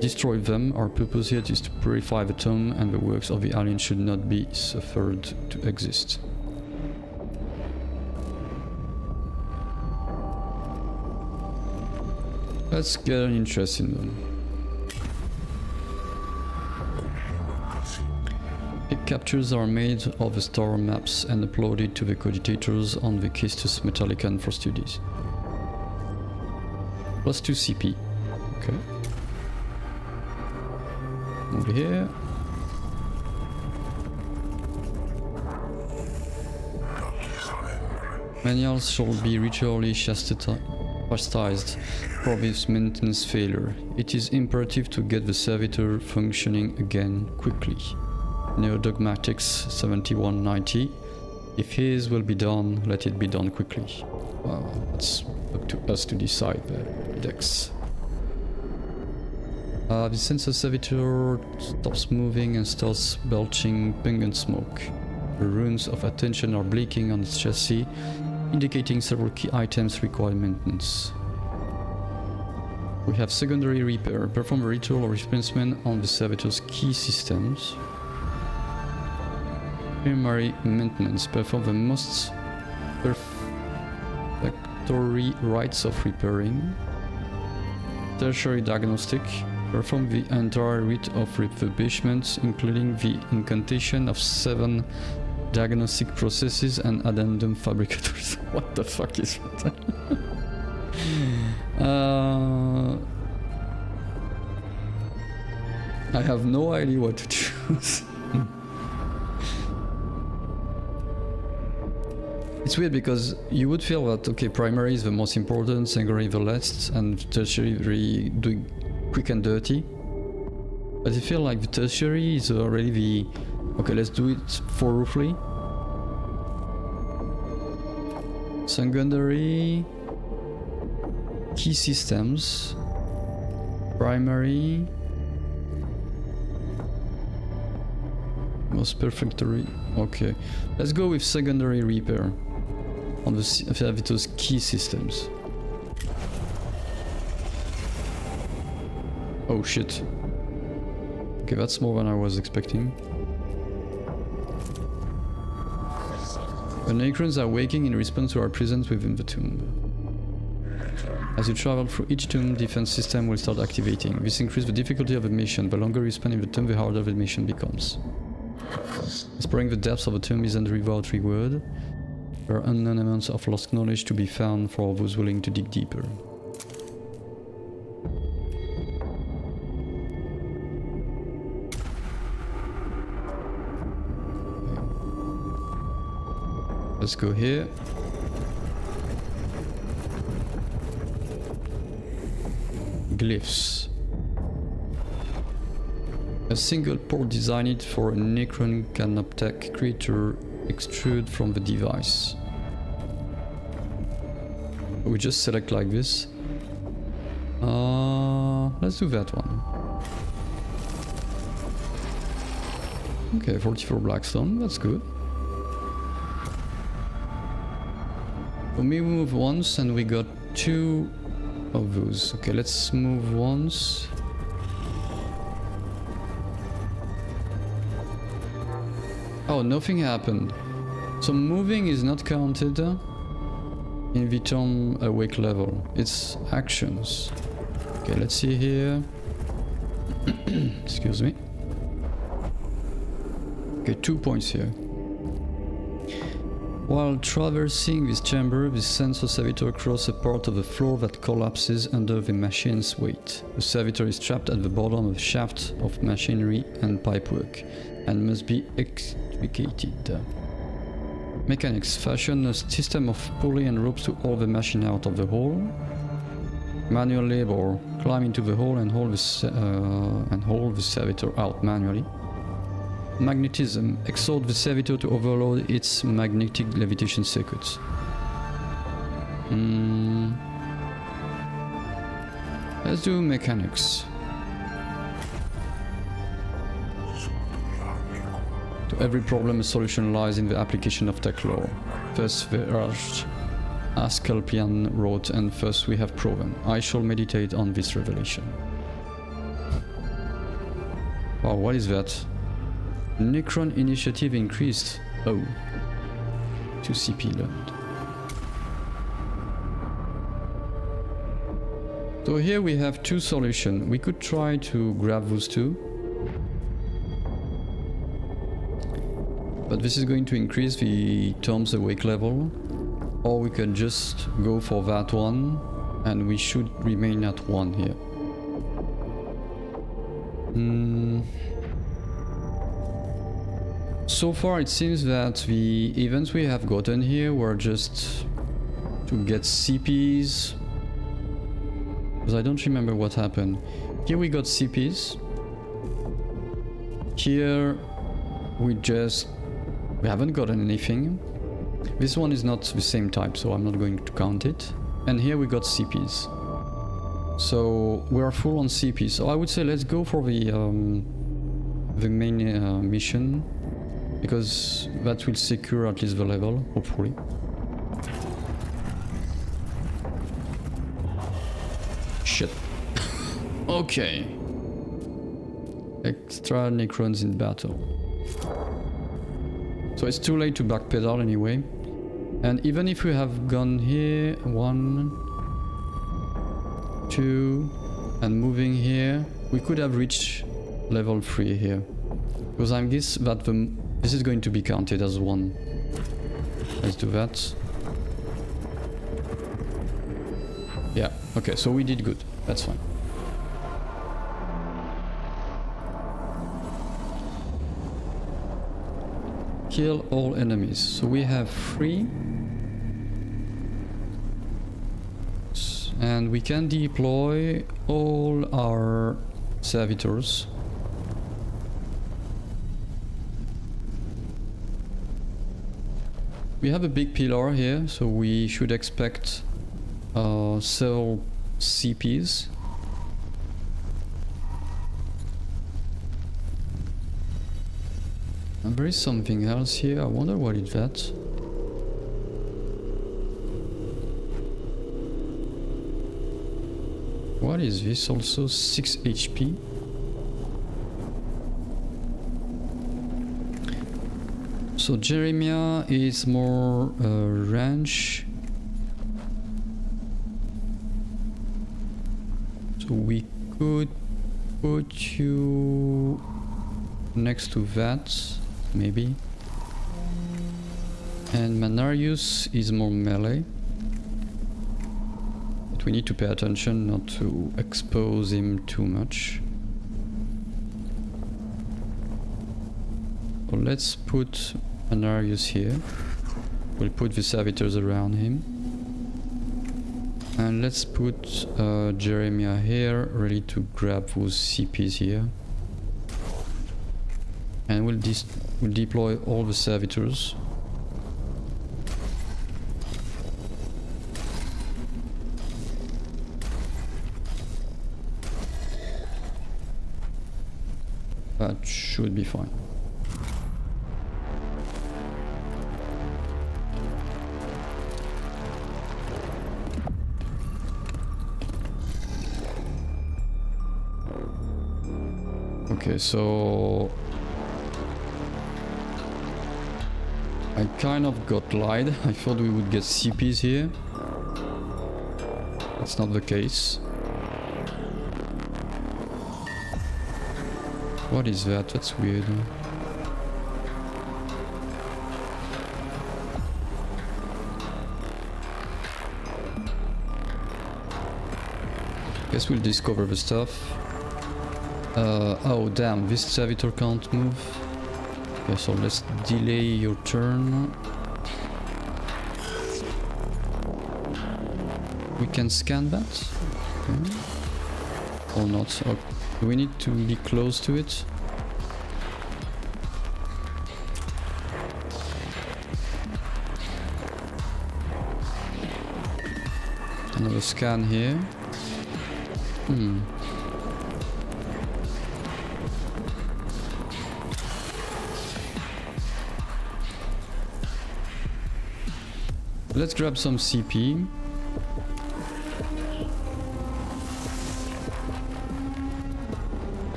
Destroy them. Our purpose here is to purify the tomb, and the works of the alien should not be suffered to exist. Let's get an interest in them. Pic captures are made of the star maps and uploaded to the cogitators on the Kistus Metallican for studies. +2 CP. Okay. Over here. Manuals shall be ritually chastised for this maintenance failure. It is imperative to get the servitor functioning again quickly. Neo-Dogmatics 7190. If his will be done, let it be done quickly. Well, it's up to us to decide the decks. The sensor servitor stops moving and starts belching pungent smoke. The runes of attention are blinking on its chassis, indicating several key items require maintenance. We have secondary repair. Perform a ritual or replacement on the servitor's key systems. Primary maintenance. Perform the most perfectory rites of repairing. Tertiary diagnostic. Perform the entire rite of refurbishment, including the incantation of 7 diagnostic processes and addendum fabricators. What the fuck is that? I have no idea what to choose. It's weird because you would feel that, okay, primary is the most important, secondary the last, and tertiary very doing quick and dirty. But I feel like the tertiary is already the, okay, let's do it thoroughly. Secondary, key systems, primary, most perfectory. Okay, let's go with secondary repair on the those key systems. Oh shit. Okay, that's more than I was expecting. The Necrons are waking in response to our presence within the tomb. As you travel through each tomb, defense system will start activating. This increases the difficulty of the mission. The longer you spend in the tomb, the harder the mission becomes. Exploring the depths of the tomb isn't without reward. There are unknown amounts of lost knowledge to be found for those willing to dig deeper. Let's go here. Glyphs. A single port designed for a Necron canoptech creature extrude from the device. We just select like this. Let's do that one. Okay, 44 blackstone, that's good. So we move once and we got 2 of those. Okay, let's move once. Oh, nothing happened. So moving is not counted in the tomb awake level. It's actions. Okay, let's see here. Excuse me. Okay, 2 points here. While traversing this chamber, the sensor servitor crosses a part of the floor that collapses under the machine's weight. The servitor is trapped at the bottom of a shaft of machinery and pipework and must be extricated. Mechanics fashion a system of pulley and ropes to haul the machine out of the hole. Manual labor: climb into the hole and haul the servitor out manually. Magnetism: exhort the servitor to overload its magnetic levitation circuits. Let's do mechanics. To every problem, a solution lies in the application of tech law. First the urged Asclepian wrote, and first we have proven. I shall meditate on this revelation. Wow, what is that? Necron initiative increased. Oh. 2 CP learned. So here we have 2 solutions. We could try to grab those 2. But this is going to increase the Tom's awake level. Or we can just go for that one. And we should remain at 1 here. So far it seems that the events we have gotten here were just to get CPs. Because I don't remember what happened. Here we got CPs. Here we haven't gotten anything. This one is not the same type, so I'm not going to count it. And here we got CPs. So we are full on CPs. So I would say let's go for the main mission. Because that will secure at least the level, hopefully. Shit. Okay. Extra Necrons in battle. So it's too late to backpedal anyway. And even if we have gone here, 1, 2, and moving here, we could have reached level 3 here. Because I guess that this is going to be counted as 1. Let's do that. Yeah, okay, so we did good. That's fine. Kill all enemies. So we have 3. And we can deploy all our servitors. We have a big pillar here, so we should expect several CPs. And there is something else here. I wonder what is that. What is this also? 6 HP. So Jeremiah is more range. So we could put you next to that, maybe. And Manarius is more melee. But we need to pay attention not to expose him too much. So let's put Manarius here. We'll put the servitors around him. And let's put Jeremiah here, ready to grab those CPs here. And we'll deploy all the servitors. That should be fine. Okay, so I kind of got lied. I thought we would get CPs here. That's not the case. What is that? That's weird. Guess we'll discover the stuff. Oh damn, this servitor can't move. Okay, so let's delay your turn. We can scan that? Okay. Or not? Oh, do we need to be close to it? Another scan here. Let's grab some CP.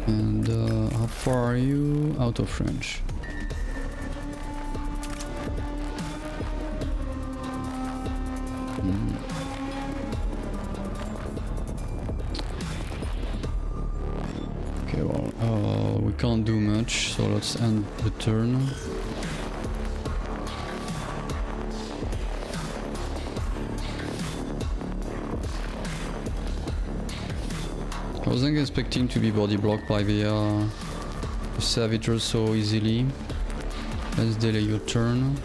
And how far are you? Out of range. Okay, well, we can't do much, so let's end the turn. I wasn't expecting to be body blocked by the servitors so easily. Let's delay your turn.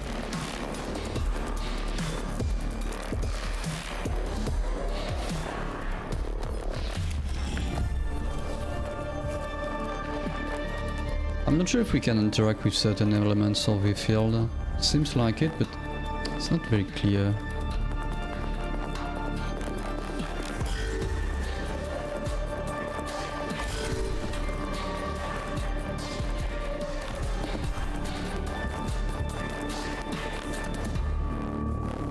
I'm not sure if we can interact with certain elements of the field. Seems like it, but it's not very clear.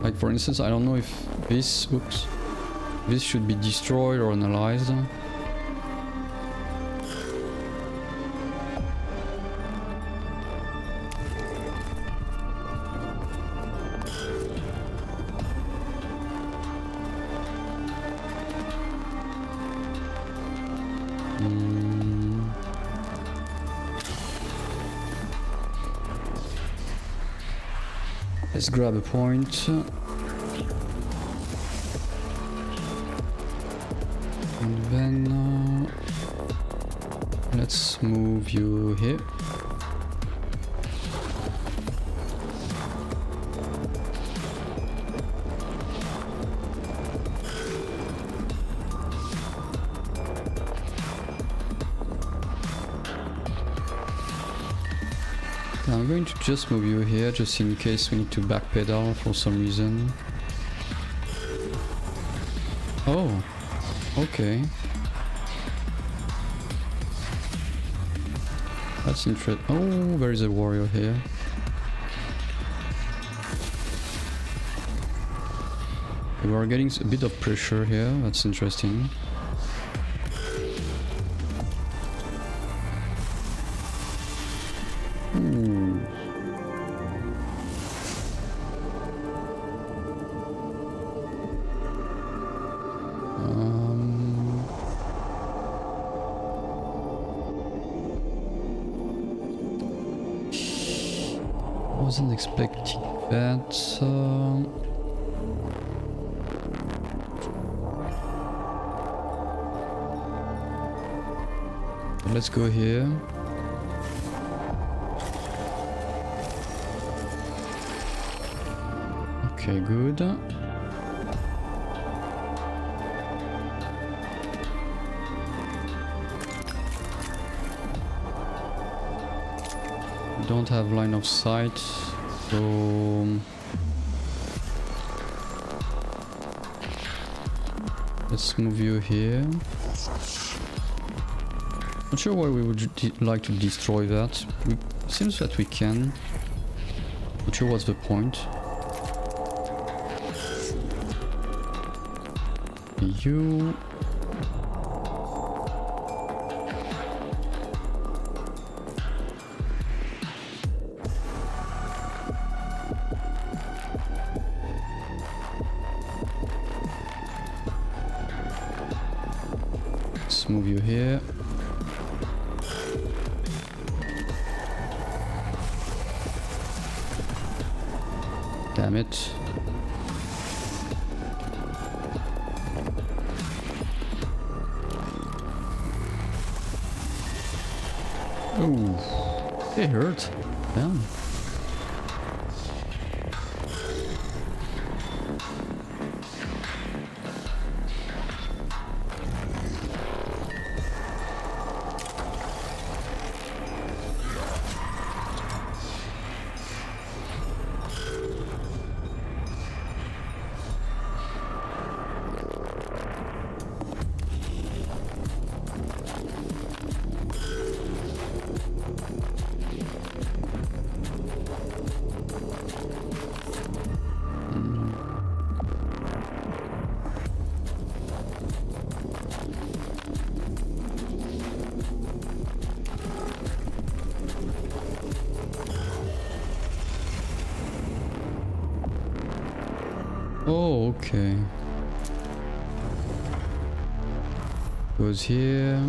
Like for instance, I don't know if this should be destroyed or analyzed. Let's grab a point. And then let's move you here. I'm going to just move you here, just in case we need to backpedal for some reason. Oh, okay. That's interesting. Oh, there is a warrior here. We are getting a bit of pressure here, that's interesting. Ooh. Wasn't expecting that. Let's go here. Okay, good. Don't have line of sight, so let's move you here. Not sure why we would like to destroy that. Seems that we can. Not sure what's the point. You. Let's move you here. Damn it. Oh, it hurt. Damn. Oh, okay. Goes here.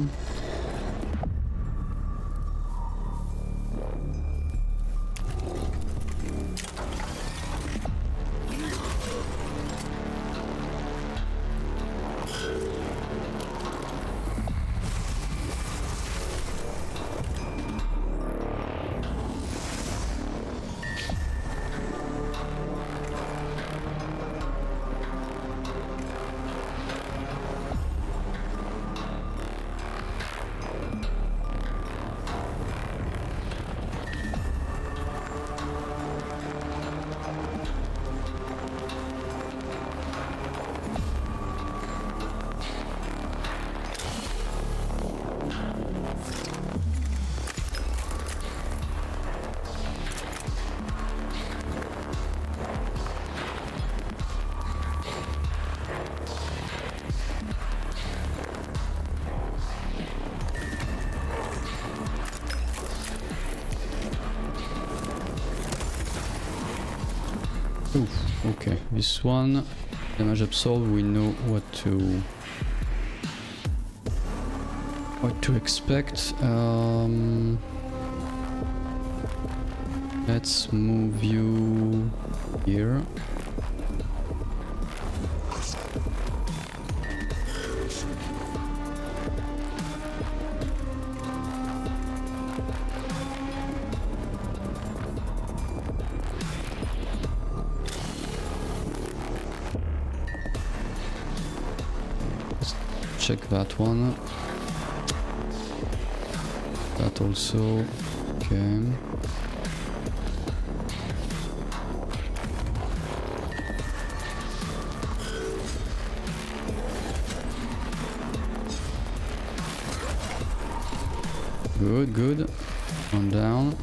Oof, okay, this one, damage absorbed, we know what to expect. Let's move you here. check that one. That also. Okay. Good, good. One down.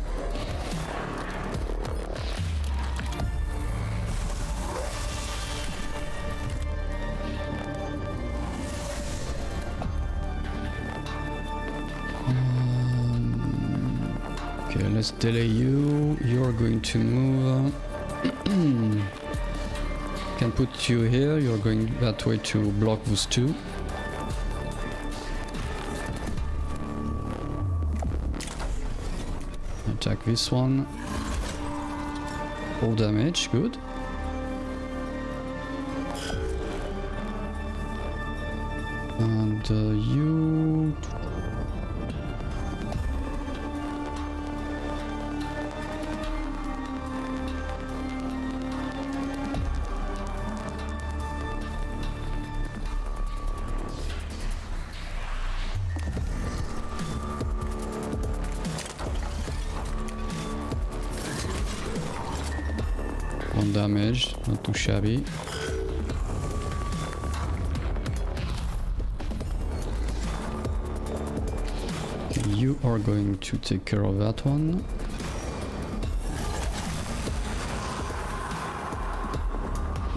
Okay, let's delay you. You're going to move. Can put you here. You're going that way to block those two. Attack this one. Full damage, good. And you... One damage, not too shabby. Okay, you are going to take care of that one.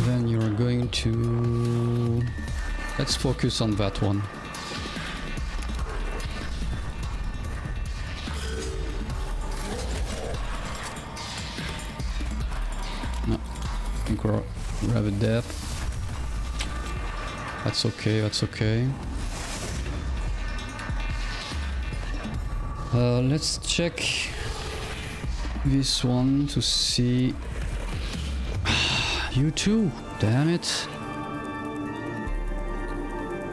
Then you're going to... Let's focus on that one. We have a death. That's okay, that's okay. Let's check this one to see... You too, damn it.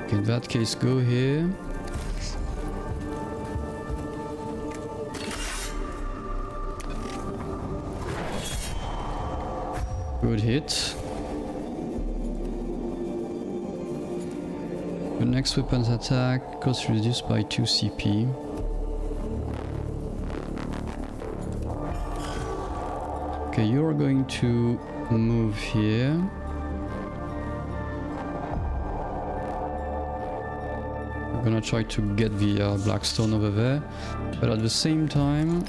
Okay, in that case, go here. Good hit. Your next weapon's attack cost reduced by 2 CP. Okay, you're going to move here. I'm gonna try to get the black stone over there, but at the same time,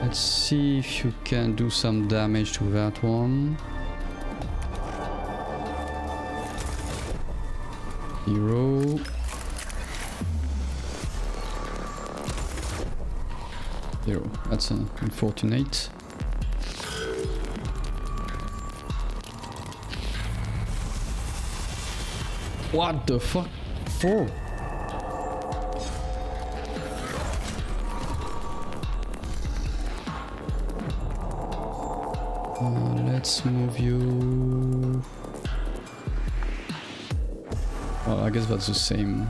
let's see if you can do some damage to that one. Hero. Hero. That's unfortunate. What the fuck? 4? Let's move you... Well, I guess that's the same.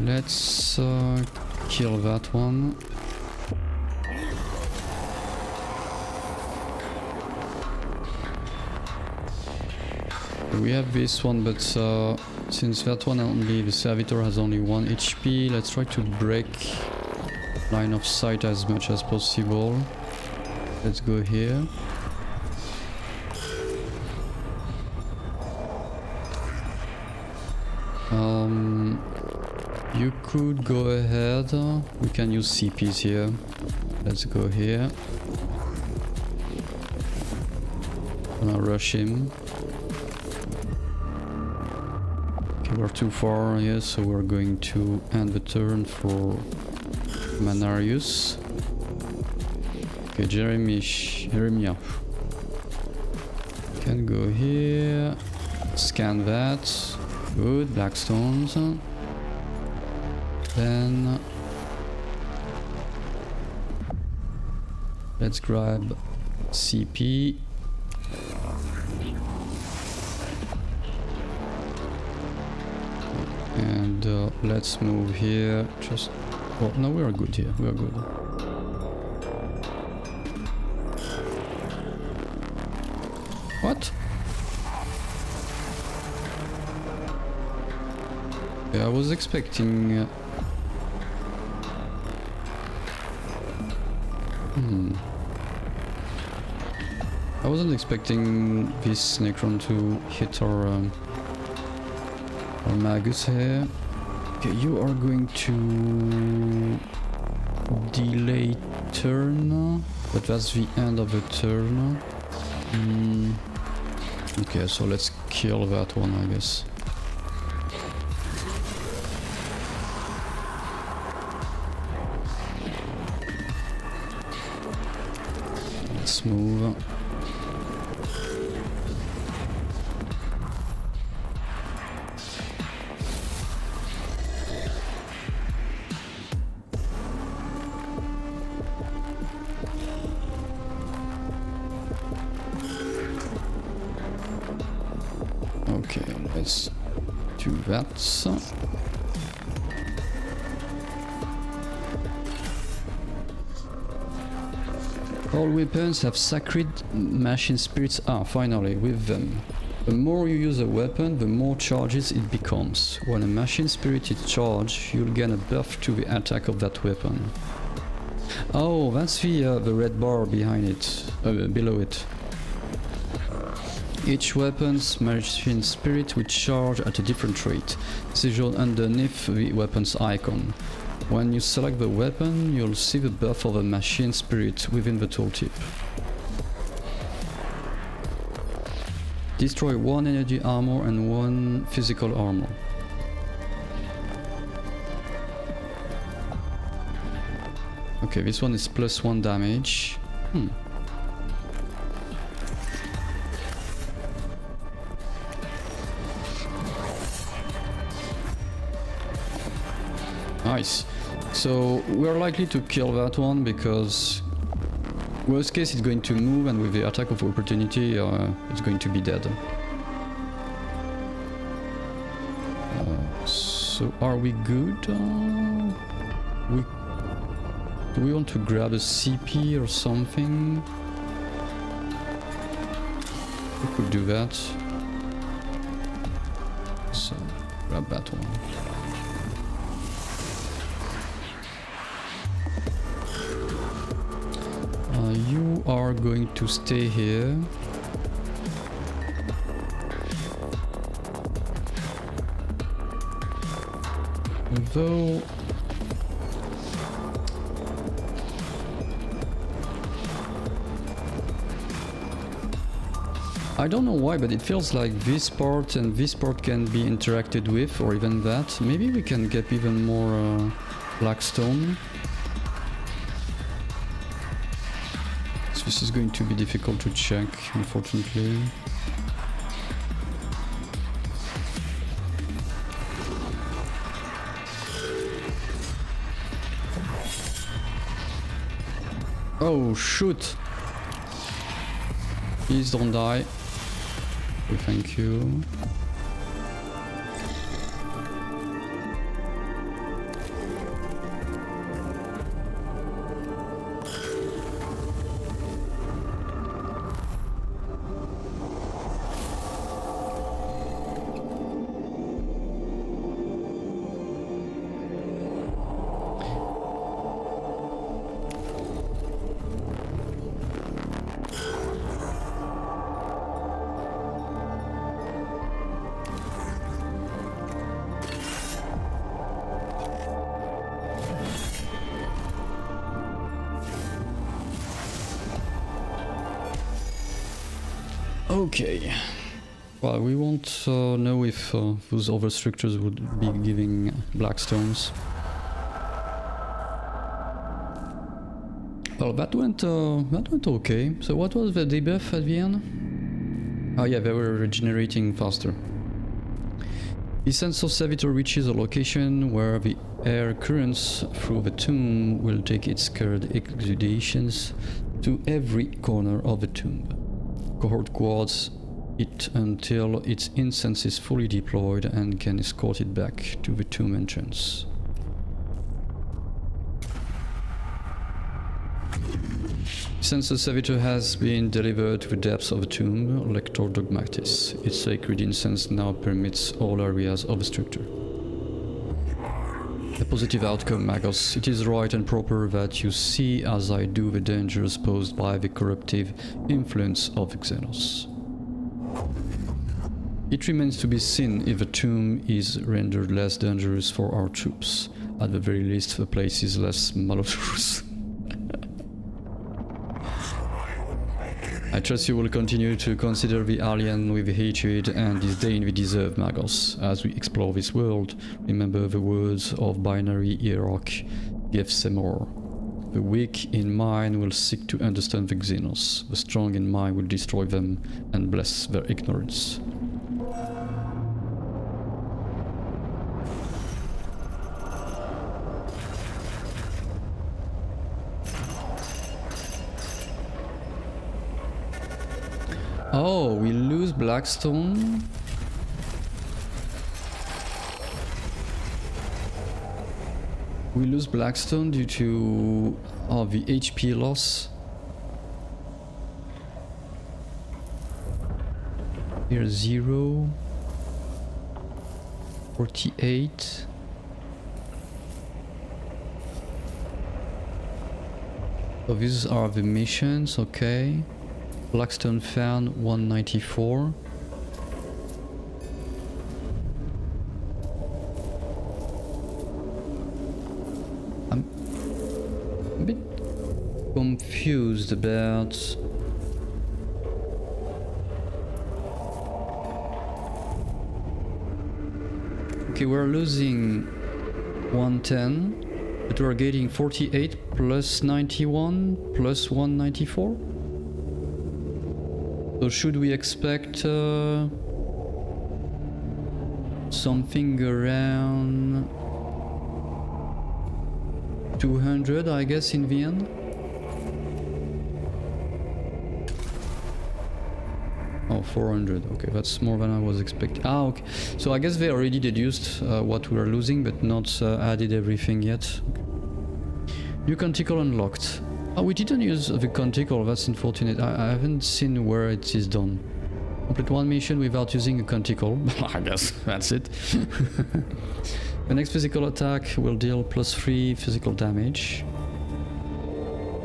Let's kill that one. We have this one, but since that one only, the servitor has only 1 HP, let's try to break line of sight as much as possible. Let's go here. You could go ahead. We can use CPs here. Let's go here. Gonna rush him. Okay, we're too far here, so we're going to end the turn for Manarius. Okay, Jeremiah. Can go here. Scan that. Good, black stones. Then let's grab CP. And let's move here. Just... well, no, we are good here. We are good. What? Yeah, I was expecting... I wasn't expecting this Necron to hit our Magus here. Okay, you are going to delay turn, but that's the end of the turn. Okay, so let's kill that one, I guess. Let's move. Okay, let's do that. All weapons have sacred machine spirits. Ah, finally, with them. The more you use a weapon, the more charges it becomes. When a machine spirit is charged, you'll gain a buff to the attack of that weapon. Oh, that's the red bar behind it, below it. Each weapon's machine spirit will charge at a different rate. This is shown underneath the weapon's icon. When you select the weapon, you'll see the buff of a machine spirit within the tooltip. Destroy 1 energy armor and 1 physical armor. Okay, this one is +1 damage. Nice. So we're likely to kill that one because worst case it's going to move, and with the attack of opportunity it's going to be dead. So are we good? Do we want to grab a CP or something? We could do that. So grab that one. You are going to stay here. Although I don't know why, but it feels like this part and this part can be interacted with, or even that. Maybe we can get even more blackstone. This is going to be difficult to check, unfortunately. Oh, shoot! Please don't die. Okay, thank you. Okay. Well, we won't know if those other structures would be giving blackstones. Well, that went okay. So what was the debuff at the end? Oh yeah, they were regenerating faster. The sense of servitor reaches a location where the air currents through the tomb will take its current exudations to every corner of the tomb. Cohort guards it until its instance is fully deployed and can escort it back to the tomb entrance. Since the servitor has been delivered to the depths of the tomb, Lector Dogmatis, its sacred incense now permits all areas of the structure. A positive outcome, Magos. It is right and proper that you see as I do the dangers posed by the corruptive influence of Xenos. It remains to be seen if the tomb is rendered less dangerous for our troops. At the very least, the place is less malodorous. I trust you will continue to consider the alien with hatred and disdain we deserve, Magos. As we explore this world, remember the words of binary hierarch Gethsemor. The weak in mind will seek to understand the Xenos. The strong in mind will destroy them and bless their ignorance. Oh, we lose Blackstone. We lose Blackstone due to the HP loss. Here 0, 48. So these are the missions, okay. Blackstone found 194. I'm a bit confused about okay, we're losing 110, but we're getting 48 plus 91 plus 194. So should we expect something around 200, I guess, in the end? Oh, 400. Okay, that's more than I was expecting. Ah, okay. So I guess they already deduced what we are losing, but not added everything yet. Okay. New canticle unlocked. Oh, we didn't use the canticle, that's unfortunate. I haven't seen where it is done. Complete one mission without using a canticle. I guess that's it. The next physical attack will deal +3 physical damage.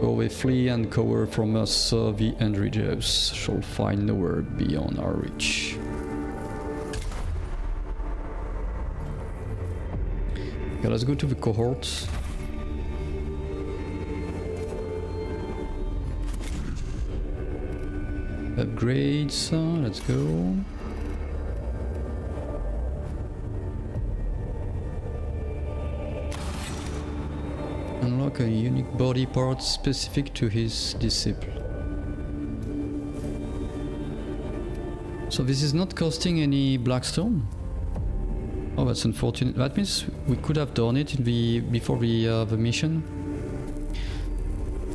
Though we flee and cover from us, the Androidos shall find nowhere beyond our reach. Okay, let's go to the cohort. Upgrades, let's go. Unlock a unique body part specific to his disciple. So this is not costing any Blackstone? Oh, that's unfortunate. That means we could have done it in the before the mission.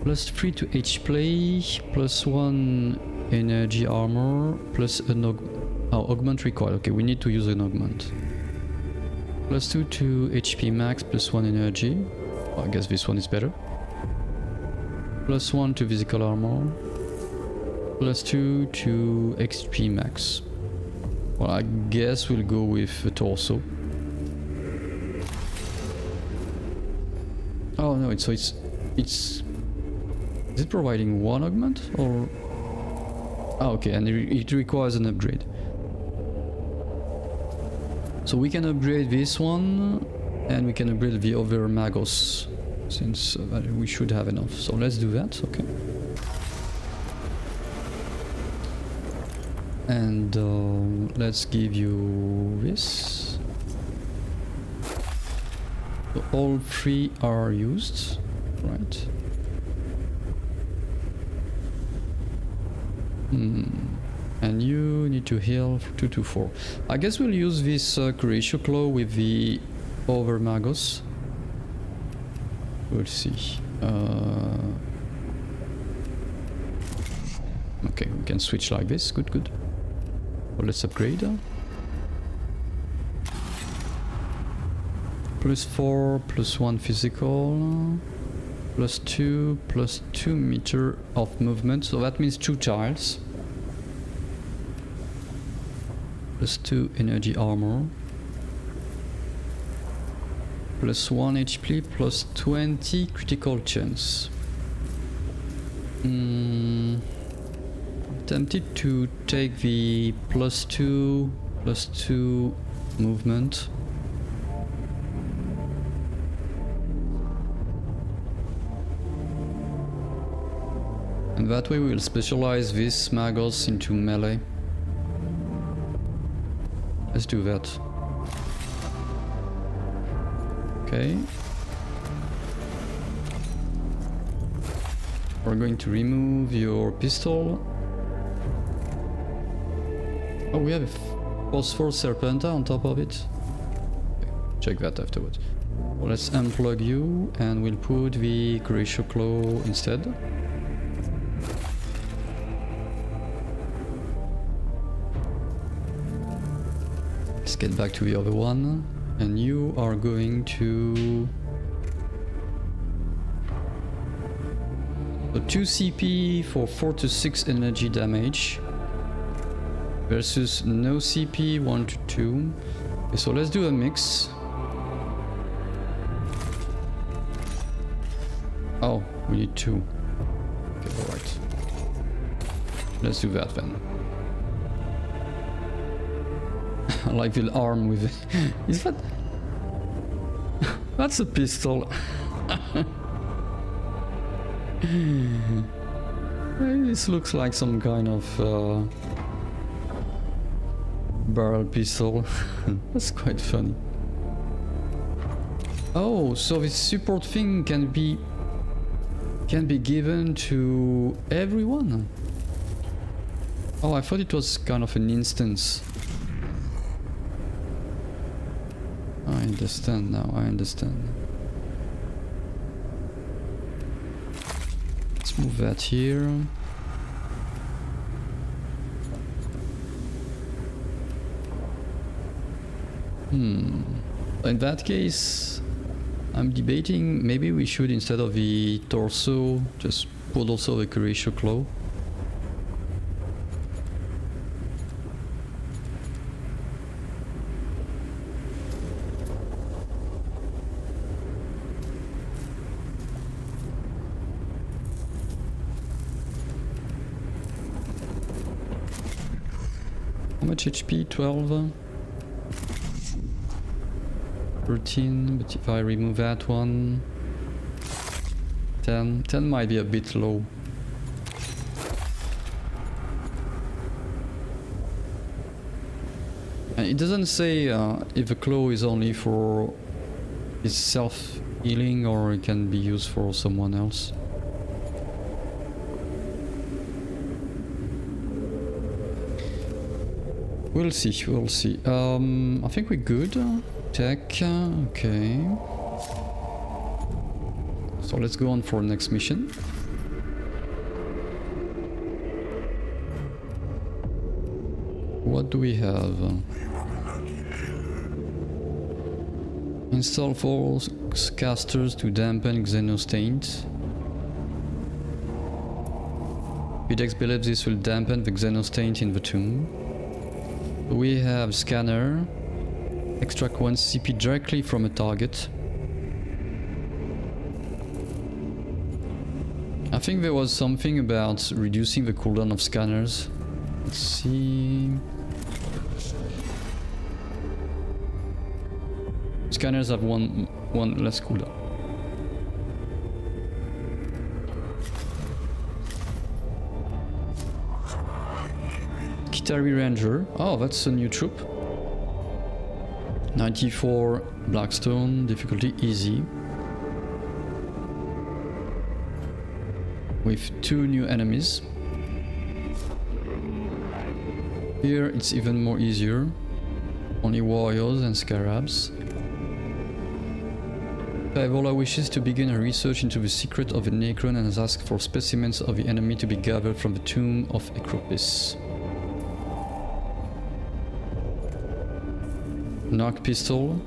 +3 to HP, +1 energy armor, plus an augment required. Okay, we need to use an augment. +2 to HP max, +1 energy. Well, I guess this one is better. +1 to physical armor. +2 to HP max. Well, I guess we'll go with the torso. Oh no, it's is it providing one augment or? Oh, okay, and it requires an upgrade. So we can upgrade this one, and we can upgrade the other Magos, since we should have enough. So let's do that, okay. And let's give you this. So all 3 are used, right? And you need to heal 2 to 4. I guess we'll use this Curatio Claw with the other Magos. We'll see. Okay, we can switch like this. Good, good. Well, let's upgrade. +4, +1 physical, +2 meter of movement, so that means 2 tiles. +2 energy armor. +1 HP, +20 critical chance. I'm tempted to take the +2 movement. And that way we will specialize these maggots into melee. Let's do that. Okay. We're going to remove your pistol. Oh, we have a phosphor serpenta on top of it. Okay, check that afterwards. Well, let's unplug you and we'll put the Curatio Claw instead. Let's get back to the other one. And you are going to... So 2 CP for 4 to 6 energy damage. Versus no CP, 1 to 2. Okay, so let's do a mix. Oh, we need 2. Okay, alright. Let's do that then. I like the arm with it. Is that... That's a pistol. This looks like some kind of barrel pistol. That's quite funny. Oh, so this support thing can be given to everyone. Oh, I thought it was kind of an instance. I understand now, I understand. Let's move that here. In that case, I'm debating maybe we should, instead of the torso, just put also the Curatio Claw. How much HP? 12? 13, but if I remove that one... 10. 10 might be a bit low. And it doesn't say if the claw is only for its self-healing or it can be used for someone else. We'll see, we'll see. I think we're good. Tech, okay. So let's go on for next mission. What do we have? Install force casters to dampen xenostains. Videx believes this will dampen the xenostain in the tomb. We have scanner. Extract 1 CP directly from a target. I think there was something about reducing the cooldown of scanners. Let's see. Scanners have one less cooldown. Kitari Ranger. Oh, that's a new troop. 94 Blackstone, difficulty easy. With 2 new enemies. Here it's even more easier. Only warriors and scarabs. Paevola wishes to begin a research into the secret of the Necron and has asked for specimens of the enemy to be gathered from the tomb of Ecropis. knock pistol.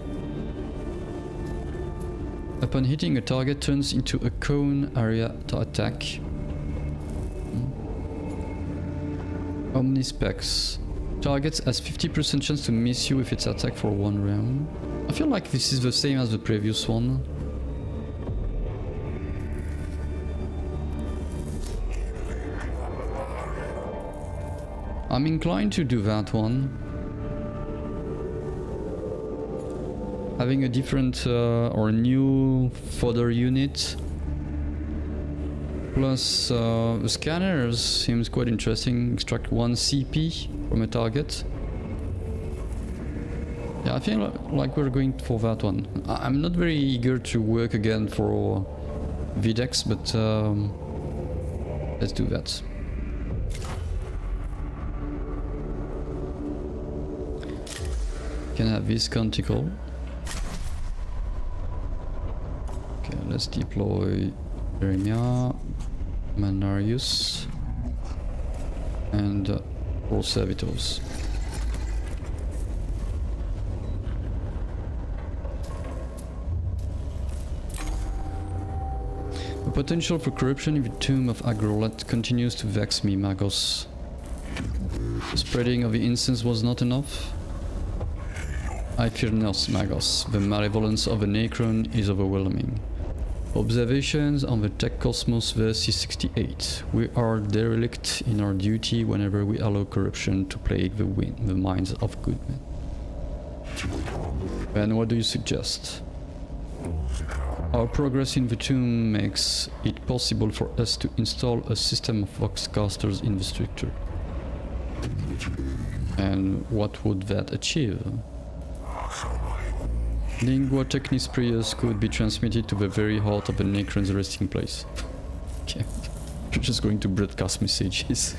Upon hitting a target, turns into a cone area to attack. Omnispecs. Targets has 50% chance to miss you if it's attacked for 1 round. I feel like this is the same as the previous one. I'm inclined to do that one. Having a different or a new fodder unit. Plus the scanners seems quite interesting. Extract 1 CP from a target. Yeah, I feel like we're going for that one. I'm not very eager to work again for Videx, but let's do that. Can have this canticle. Okay, let's deploy Jeremia, Manarius, and 4 servitors. The potential for corruption in the tomb of Agrolat continues to vex me, Magos. The spreading of the incense was not enough. I fear not, Magos. The malevolence of the Necron is overwhelming. Observations on the Tech Cosmos verse 68. We are derelict in our duty whenever we allow corruption to plague the minds of good men. And what do you suggest? Our progress in the tomb makes it possible for us to install a system of voxcasters in the structure. And what would that achieve? Lingua Technis prayers could be transmitted to the very heart of the Necron's resting place. Okay, we're just going to broadcast messages.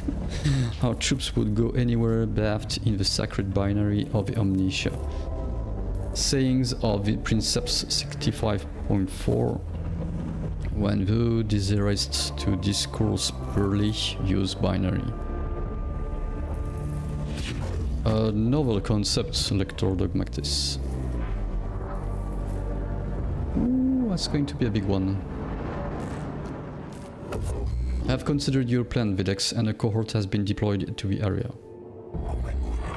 Our troops would go anywhere bathed in the sacred binary of the Omnitia. Sayings of the Princeps 65.4. When thou desirest to discourse purely, use binary. A novel concept, Lector Dogmatis. Ooh, that's going to be a big one. I have considered your plan, Videx, and a cohort has been deployed to the area.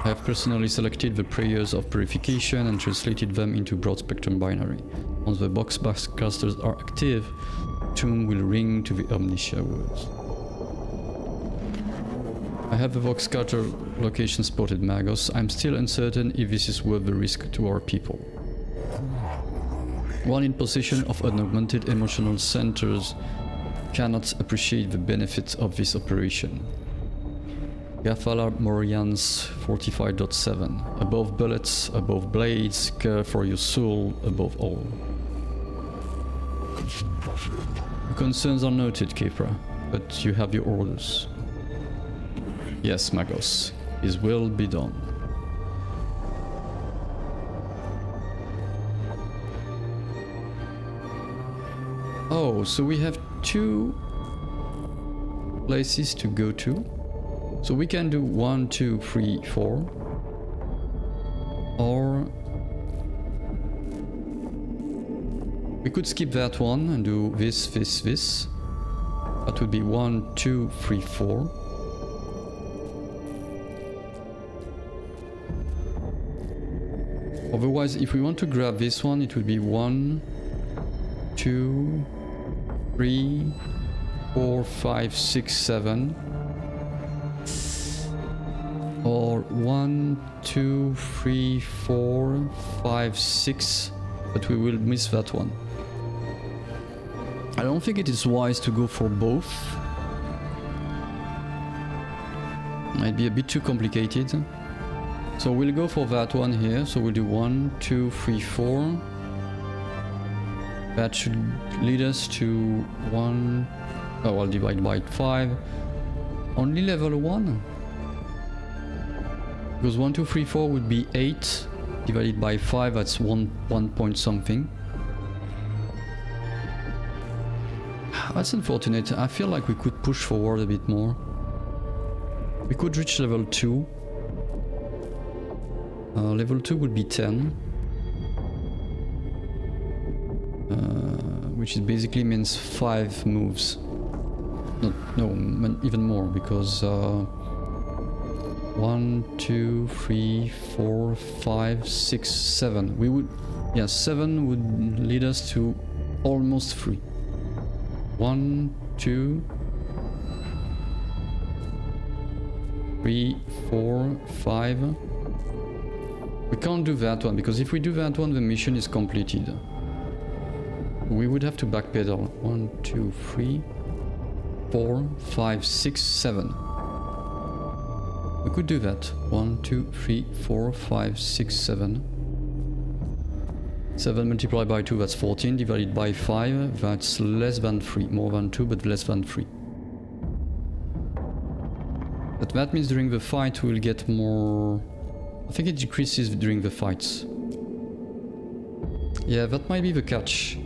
I have personally selected the prayers of purification and translated them into broad-spectrum binary. Once the boxcasters are active, Tomb will ring to the Omnitia words. I have the Voxcaster location spotted, Magos. I'm still uncertain if this is worth the risk to our people. One in possession of an augmented emotional centers cannot appreciate the benefits of this operation. Gafala Morians 45.7. Above bullets, above blades, care for your soul above all. The concerns are noted, Kepra, but you have your orders. Yes, Magos, his will be done. Oh, so we have 2 places to go to. So we can do 1, 2, 3, 4. Or we could skip that one and do this. That would be 1, 2, 3, 4. Otherwise, if we want to grab this one, it would be 1, 2, 3, 4, 5, 6, 7. Or 1, 2, 3, 4, 5, 6. But we will miss that one. I don't think it is wise to go for both. Might be a bit too complicated. So we'll go for that one here. So we'll do 1, 2, 3, 4. That should lead us to 1. Oh, I'll divide by 5. Only level 1. Because 1, 2, 3, 4 would be 8. Divided by 5, that's 1 point something. That's unfortunate. I feel like we could push forward a bit more. We could reach level 2. Level 2 would be 10. Which is basically means 5 moves. No, even more, because 1, 2, 3, 4, 5, 6, 7. We would, yeah, 7 would lead us to almost 3. 1, 2, 3, 4, 5. We can't do that one, because if we do that one, the mission is completed. We would have to backpedal. 1, 2, 3, 4, 5, 6, 7. We could do that. 1, 2, 3, 4, 5, 6, 7. 7 multiplied by 2, that's 14. Divided by 5, that's less than 3. More than 2, but less than 3. But that means during the fight we'll get more... I think it decreases during the fights. Yeah, that might be the catch.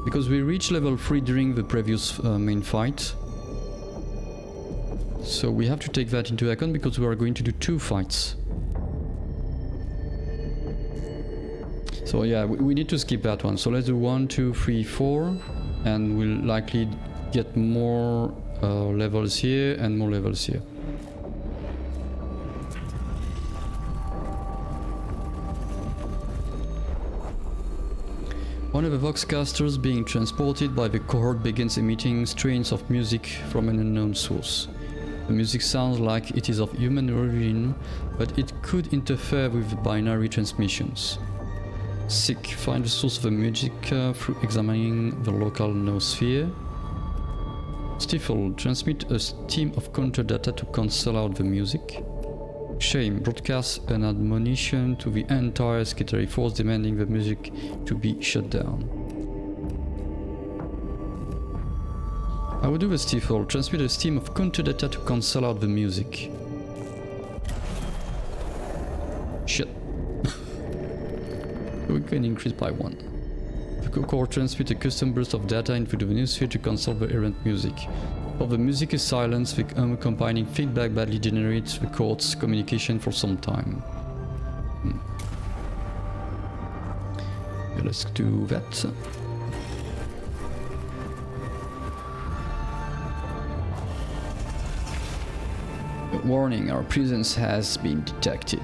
Because we reached level 3 during the previous main fight. So we have to take that into account because we are going to do 2 fights. So yeah, we need to skip that one. So let's do 1, 2, 3, 4. And we'll likely get more levels here and more levels here. One of the Voxcasters being transported by the cohort begins emitting strains of music from an unknown source. The music sounds like it is of human origin, but it could interfere with binary transmissions. Sick, find the source of the music through examining the local noosphere. Stifle, transmit a stream of counter data to cancel out the music. Shame, broadcast an admonition to the entire Skittery force demanding the music to be shut down. I would do the Stifle, transmit a stream of counter data to cancel out the music. Shit. We can increase by 1. The core transmit a custom burst of data into the noosphere to cancel the errant music. While the music is silenced, the accompanying feedback badly generates the core's communication for some time. Yeah, let's do that. Warning, our presence has been detected.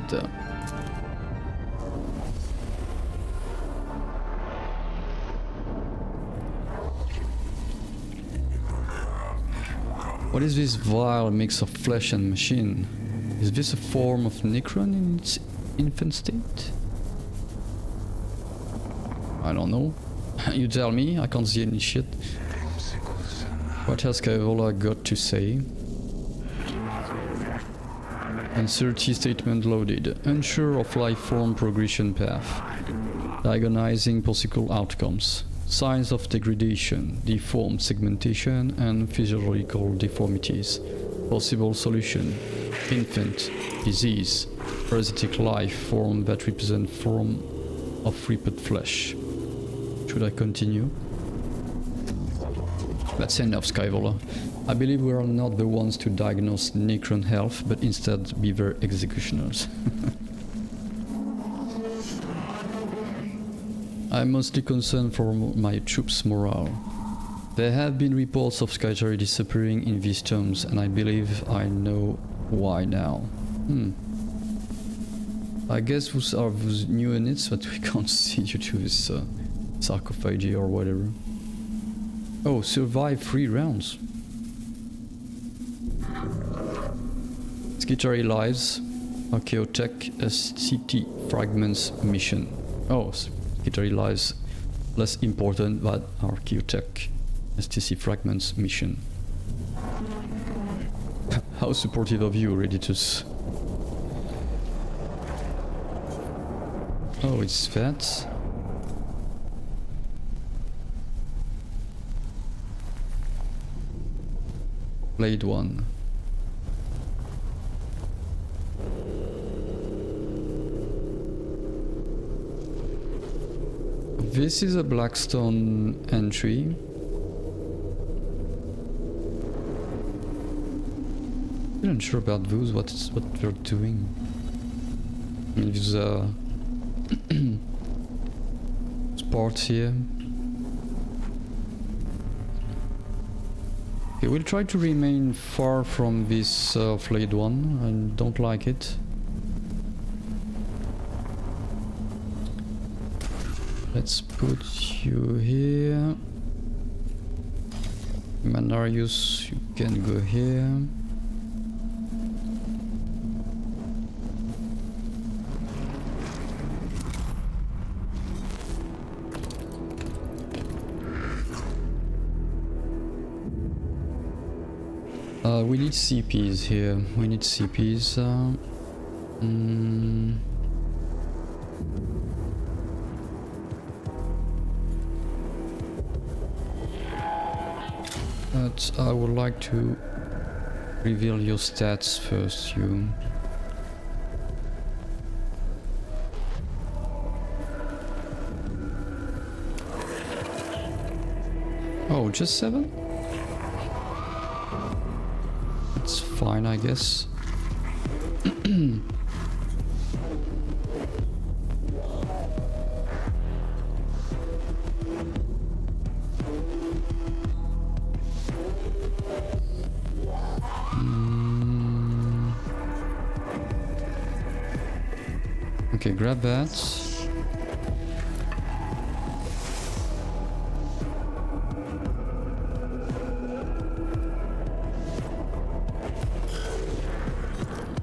What is this vile mix of flesh and machine? Is this a form of Necron in its infant state? I don't know. You tell me, I can't see any shit. What has Skyvola got to say? Uncertainty statement loaded. Unsure of life form progression path. Diagonizing possible outcomes. Signs of degradation, deformed segmentation and physiological deformities. Possible solution: infant, disease, parasitic life form that represent form of reaped flesh. Should I continue? That's enough, Skyvola. I believe we are not the ones to diagnose Necron health, but instead be their executioners. I'm mostly concerned for my troops' morale. There have been reports of Skytari disappearing in these tombs, and I believe I know why now. I guess those are those new units that we can't see due to this sarcophagy or whatever. Oh, survive 3 rounds. Skittery lives, Archaeotech SCT fragments mission. Oh, Skittery lives less important than Archaeotech STC fragments mission. How supportive of you, Redditus. Oh, it's that. Blade 1. This is a Blackstone entry. I'm not sure about those, what they're doing. I mean, these parts here. Okay, we'll try to remain far from this flayed one. I don't like it. Let's put you here. Manarius, you can go here. We need CPs here. We need CPs. But I would like to reveal your stats first, you. Oh, just 7? It's fine, I guess. Okay, grab that.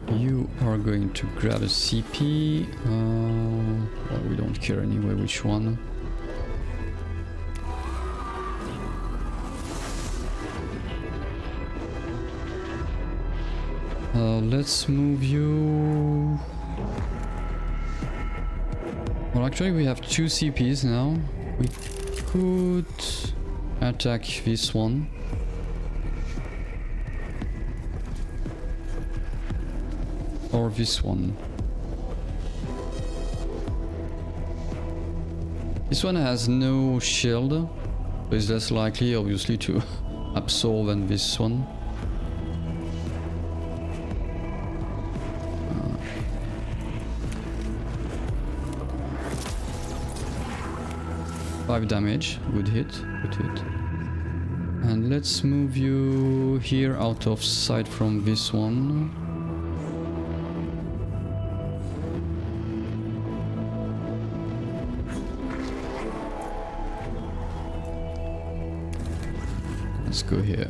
You are going to grab a CP. Well, we don't care anyway which one. Let's move you. Well, actually, we have 2 CPs now. We could attack this one. Or this one. This one has no shield, so it's less likely, obviously, to absorb than this one. 5 damage, good hit, good hit. And let's move you here out of sight from this one. Let's go here.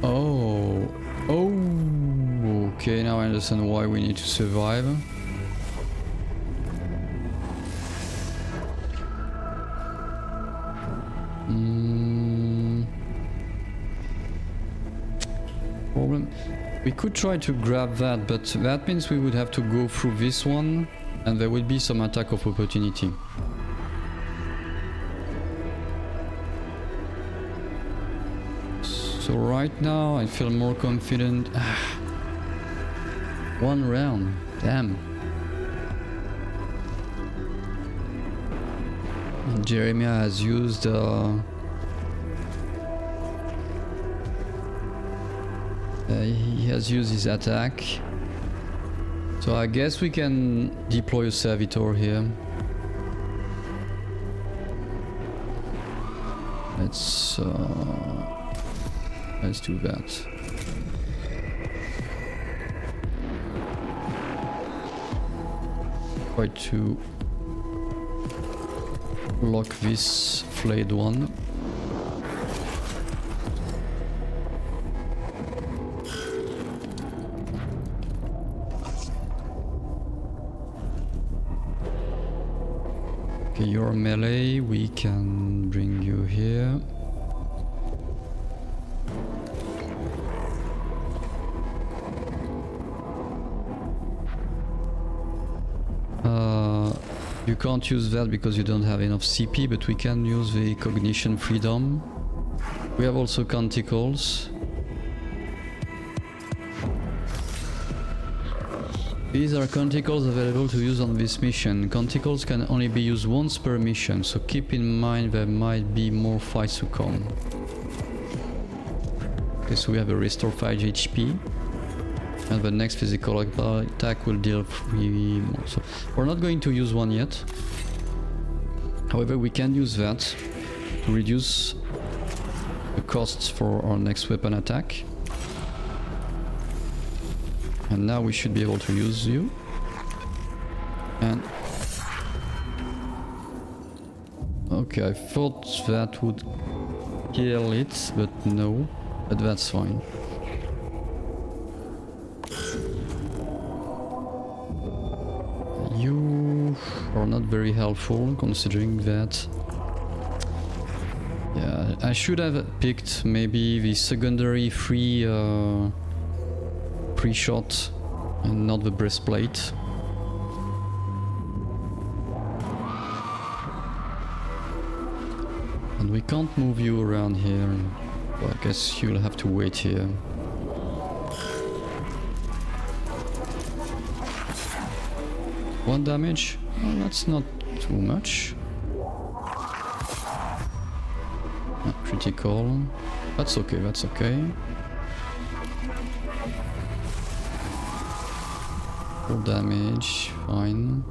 Oh, okay, now I understand why we need to survive. Problem. We could try to grab that, but that means we would have to go through this one, and there will be some attack of opportunity. So right now I feel more confident. One round, damn. Jeremiah has used he has used his attack. So I guess we can deploy a servitor here. Let's do that. Try to lock this flayed one. Okay, you're melee, we can bring you here. You can't use that because you don't have enough CP, but we can use the cognition freedom. We have also canticles. These are canticles available to use on this mission. Canticles can only be used once per mission, so keep in mind there might be more fights to come. Okay, so we have a restore 5 HP. And the next physical attack will deal 3 more. So we're not going to use one yet. However, we can use that to reduce the costs for our next weapon attack. And now we should be able to use you. And... okay, I thought that would kill it, but no. But that's fine. You are not very helpful, considering that... yeah, I should have picked maybe the secondary free shot and not the breastplate. And we can't move you around here. Well, I guess you'll have to wait here. One damage? Oh, that's not too much. Critical. That's okay, that's okay. Full damage, fine.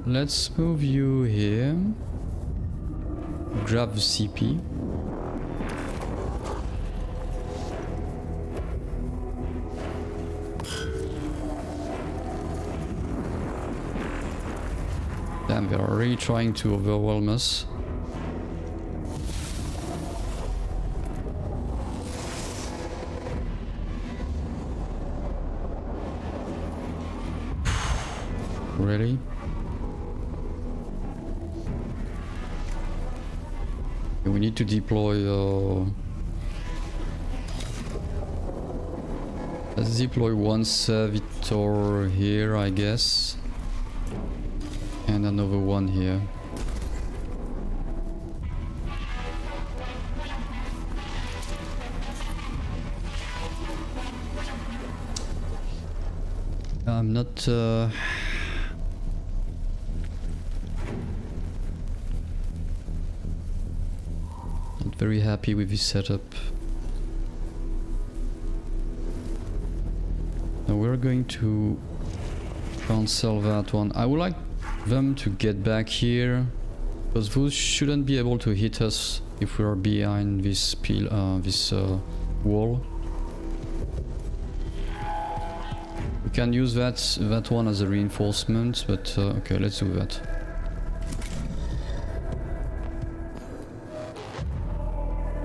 Let's move you here. Grab the CP. Damn, they are really trying to overwhelm us. Really? We need to deploy... let's deploy one servitor here, I guess. And another one here. I'm not... not very happy with this setup. Now we're going to cancel that one. I would like them to get back here, because those shouldn't be able to hit us if we are behind this wall. We can use that one as a reinforcement, but okay, let's do that.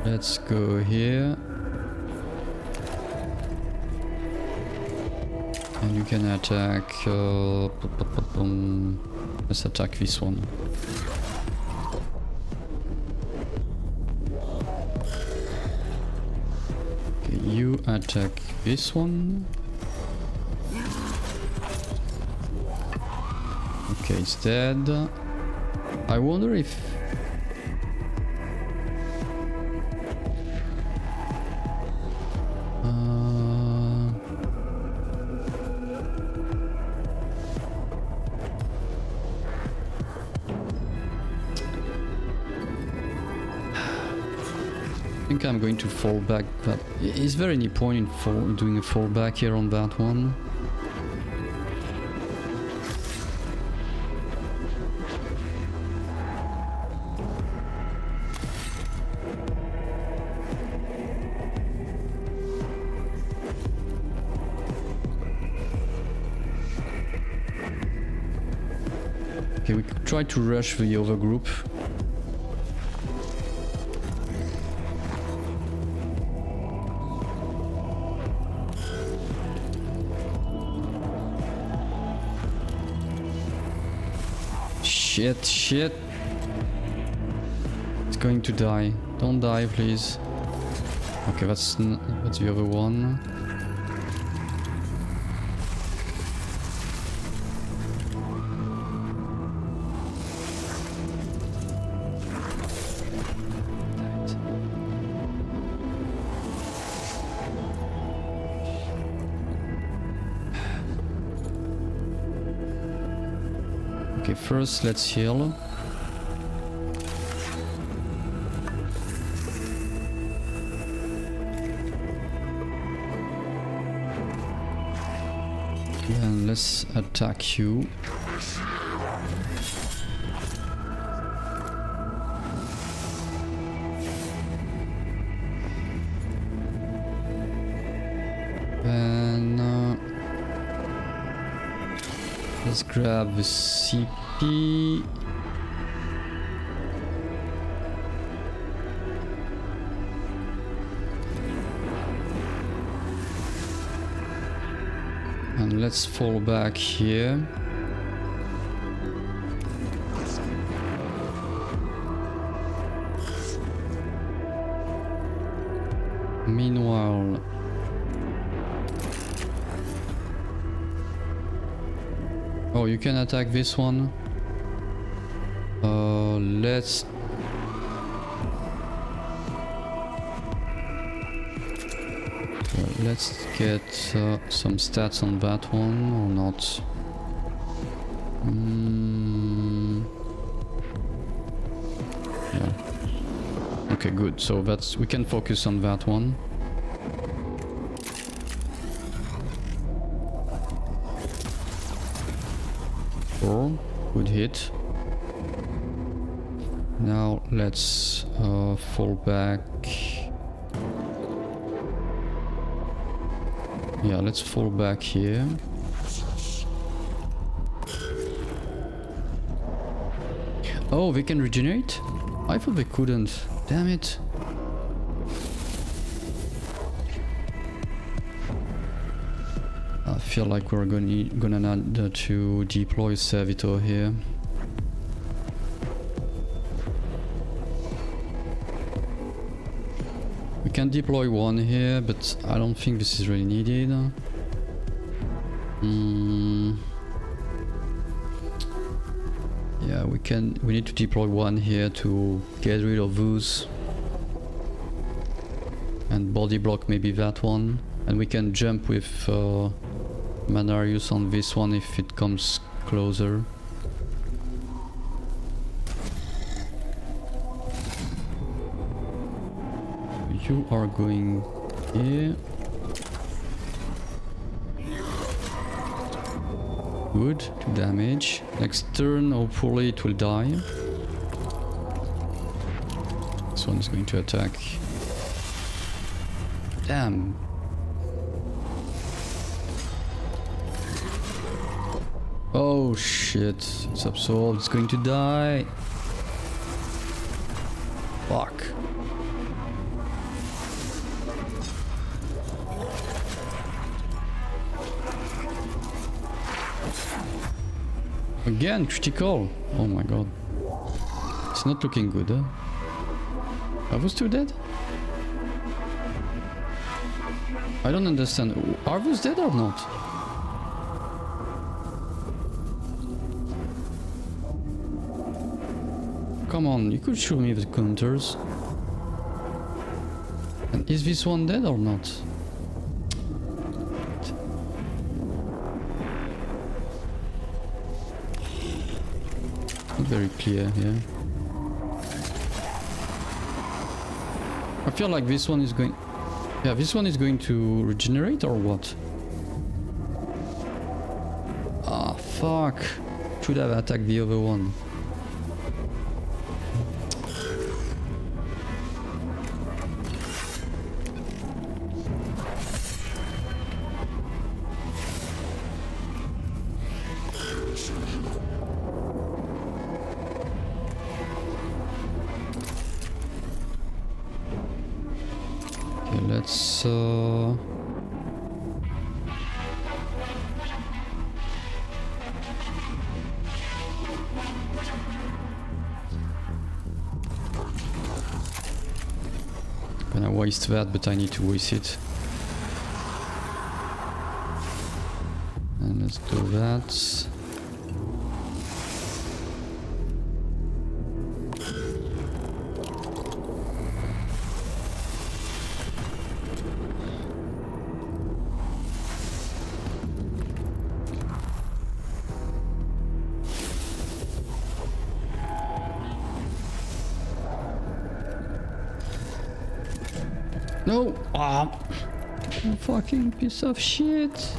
Let's go here. And you can attack... let's attack this one. Okay, you attack this one. Okay, it's dead. I wonder if... I think I'm going to fall back. That is there any point in doing a fall back here on that one? Okay, we could try to rush the other group. Shit. It's going to die. Don't die, please. Okay, that's the other one. first let's heal. And let's attack you. And let's grab the CP. And let's fall back here. Meanwhile, oh, you can attack this one. Let's get some stats on that one or not. Yeah. Okay, good. So we can focus on that one. Good hit. Now let's fall back. Yeah, let's fall back here. Oh, they can regenerate? I thought they couldn't. Damn it. I feel like we're gonna need to deploy Servitor here. We can deploy one here, but I don't think this is really needed. Yeah, we need to deploy one here to get rid of those. And body block maybe that one. And we can jump with Manarius on this one if it comes closer. You are going here. Good, 2 damage. Next turn, hopefully it will die. This one is going to attack. Damn. Oh shit, it's absorbed, it's going to die. Fuck. Again, critical. Oh my god. It's not looking good, huh? Are those two dead? I don't understand. Are those dead or not? Come on, you could show me the counters. And is this one dead or not? Not very clear here. I feel like this one is going... Yeah, this one is going to regenerate or what? Ah, fuck. Should have attacked the other one. Okay, let's gonna waste that, but I need to waste it. And let's do that. No! Ah! You fucking piece of shit!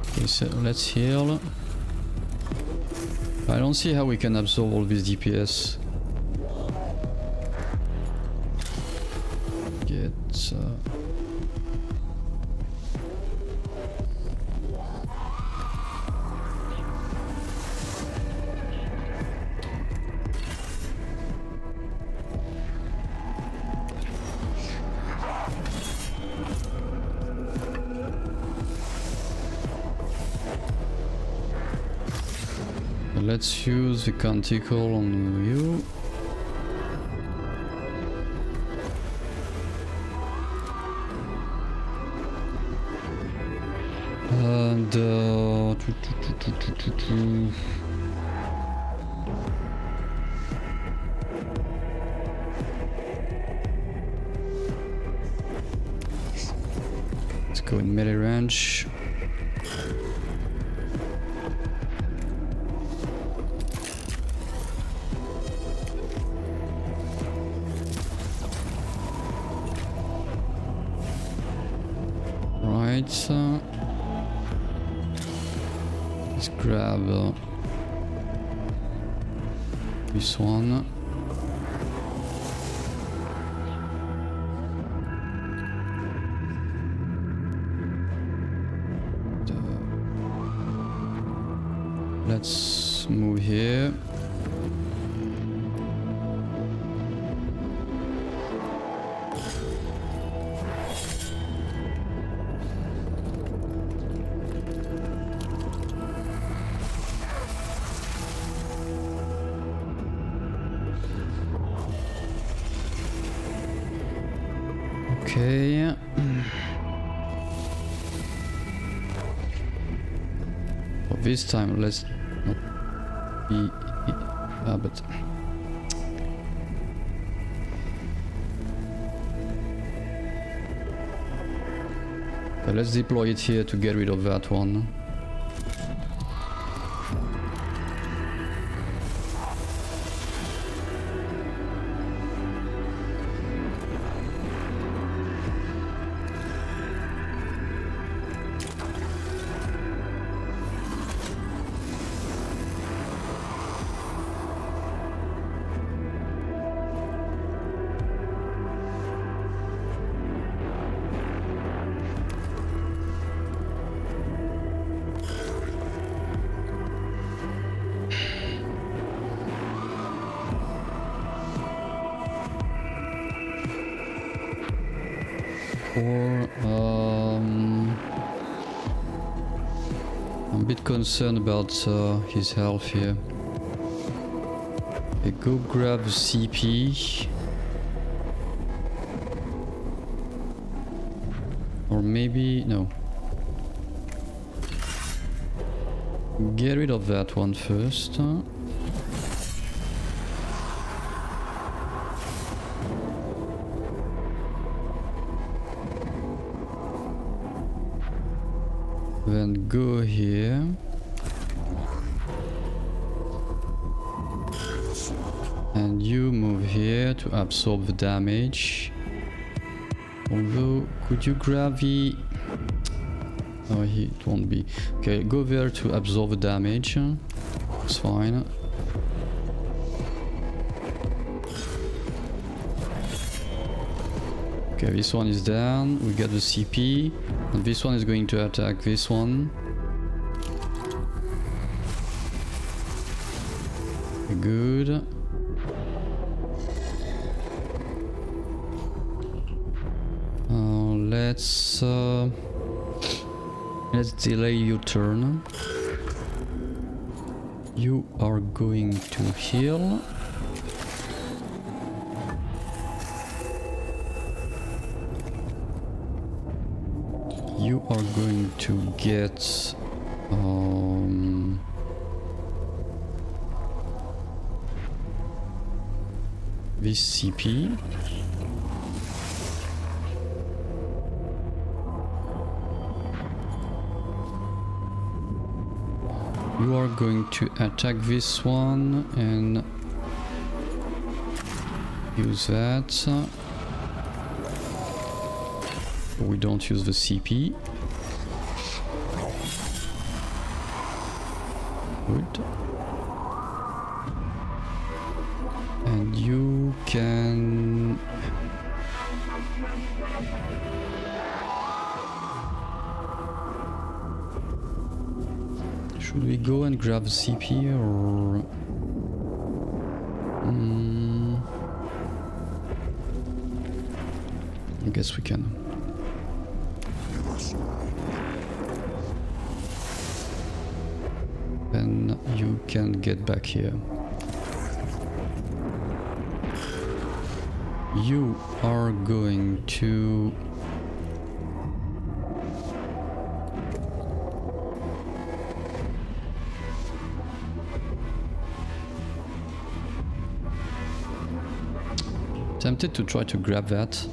Okay, so let's heal. I don't see how we can absorb all this DPS. Get... let's use the canticle on you. And let's go in melee range. Right. Let's grab this one. Let's move here. Okay. For this time, let's not be... but... Okay, let's deploy it here to get rid of that one. Or I'm a bit concerned about his health here. Okay, go grab the CP. Or maybe... no. Get rid of that one first. Then go here. And you move here to absorb the damage. Although, could you grab the... oh, it won't be. Okay, go there to absorb the damage. It's fine. Okay, this one is down. We got the CP. And this one is going to attack this one. Good. Let's delay your turn. You are going to heal. You are going to get this CP. You are going to attack this one and use that. We don't use the CP. Good. And you can... Should we go and grab the CP or... I guess we can. Then you can get back here. You are going to... Tempted to try to grab that.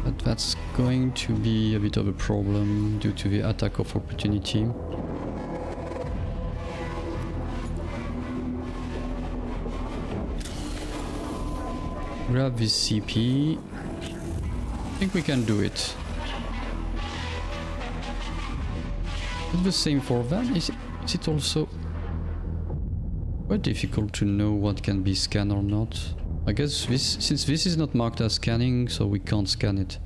But that's going to be a bit of a problem due to the attack of opportunity. Grab this CP. I think we can do it. Is the same for that? Is it also quite difficult to know what can be scanned or not? I guess since this is not marked as scanning, so we can't scan it.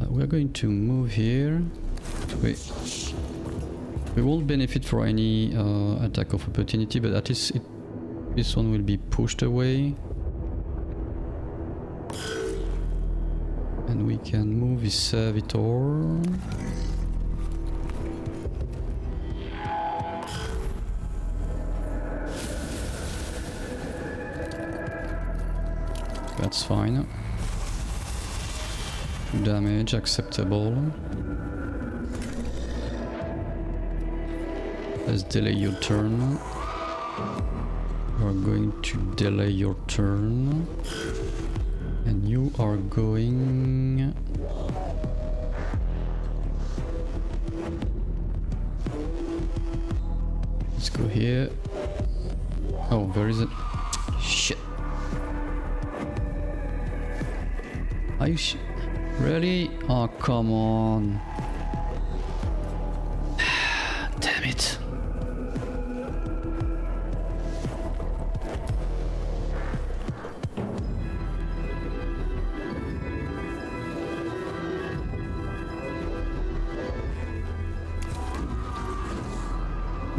We're going to move here. We won't benefit for any attack of opportunity, but at least this one will be pushed away. And we can move this servitor. That's fine. Damage acceptable. Let's delay your turn. We're going to delay your turn. And you are going... Let's go here. Oh, there is a... Shit. Are you really? Oh, come on. Damn it.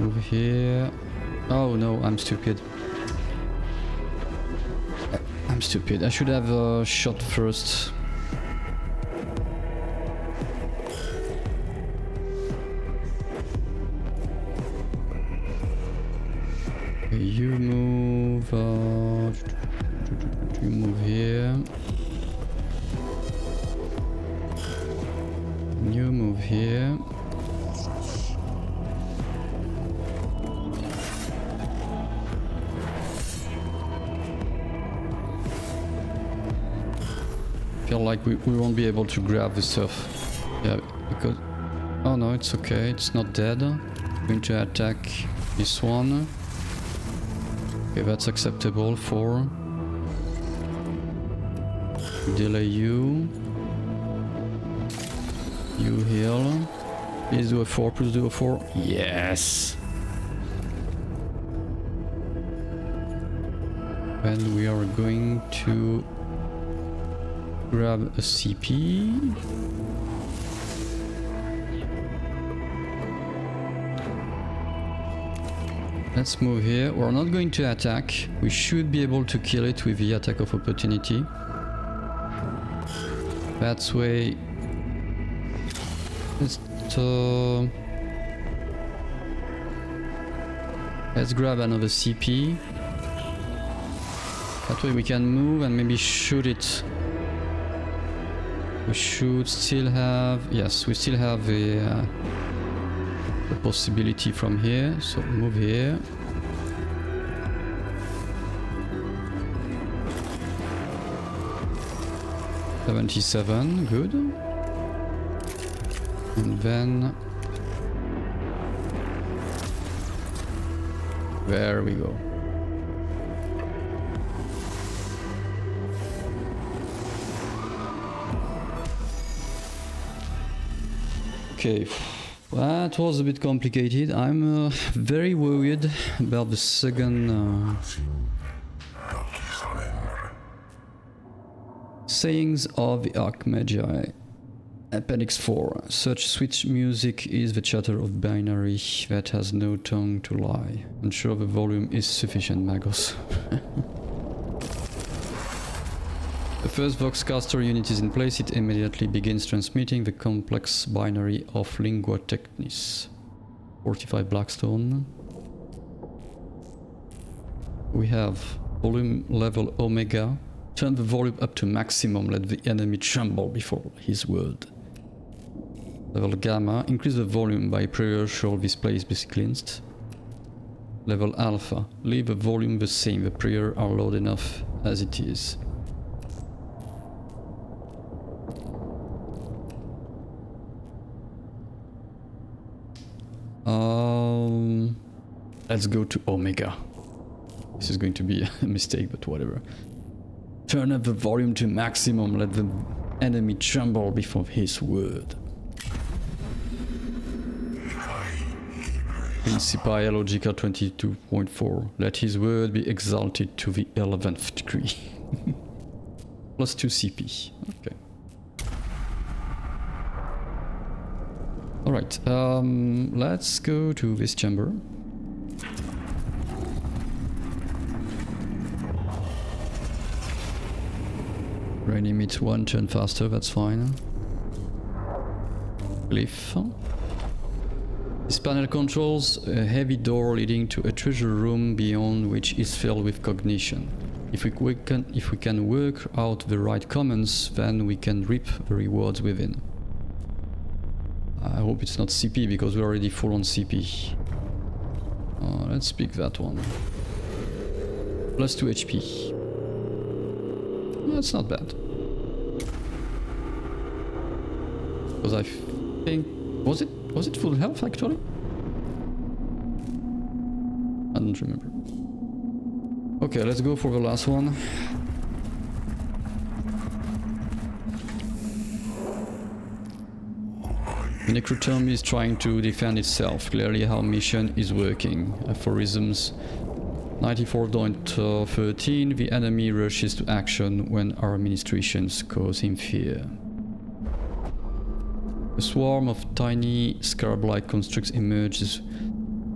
Over here. Oh no, I'm stupid. I'm stupid. I should have shot first. Okay, you move. You move here. You move here. Feel like we won't be able to grab the stuff. Yeah, because... Oh no, it's okay, it's not dead. I'm going to attack this one. Okay, that's acceptable. 4. Delay you. You heal. Please do a 4, please do a 4. Yes! And we are going to grab a CP. Let's move here. We're not going to attack. We should be able to kill it with the attack of opportunity. That's way. Let's grab another CP. That way we can move and maybe shoot it. We should still have... Yes, we still have the possibility from here. So move here. ...77, good. And then... There we go. Okay, that was a bit complicated. I'm very worried about the second sayings of the Archmagi. Appendix 4. Such switch music is the chatter of binary that has no tongue to lie. Ensure the volume is sufficient, Magos. The first Voxcaster unit is in place, it immediately begins transmitting the complex binary of Lingua Technis. 45 Blackstone. We have volume level Omega. Turn the volume up to maximum, let the enemy tremble before his word. Level Gamma. Increase the volume by prayer should this place be cleansed. Level Alpha. Leave the volume the same, the prayer are loud enough as it is. Let's go to Omega. This is going to be a mistake, but whatever. Turn up the volume to maximum, let the enemy tremble before his word. Principia Logica 22.4. Let his word be exalted to the 11th degree. Plus 2 CP. Okay. Alright, let's go to this chamber. Reanimate 1 turn faster, that's fine. Glyph. This panel controls a heavy door leading to a treasure room beyond which is filled with cognition. If we can work out the right commands, then we can reap the rewards within. I hope it's not CP because we're already full on CP. Let's pick that one. Plus 2 HP. That's not bad. Because I think... Was it full health actually? I don't remember. Okay, let's go for the last one. The Necrotomb is trying to defend itself. Clearly our mission is working. Aphorisms 94.13. The enemy rushes to action when our administrations cause him fear. A swarm of tiny scarab-like constructs emerges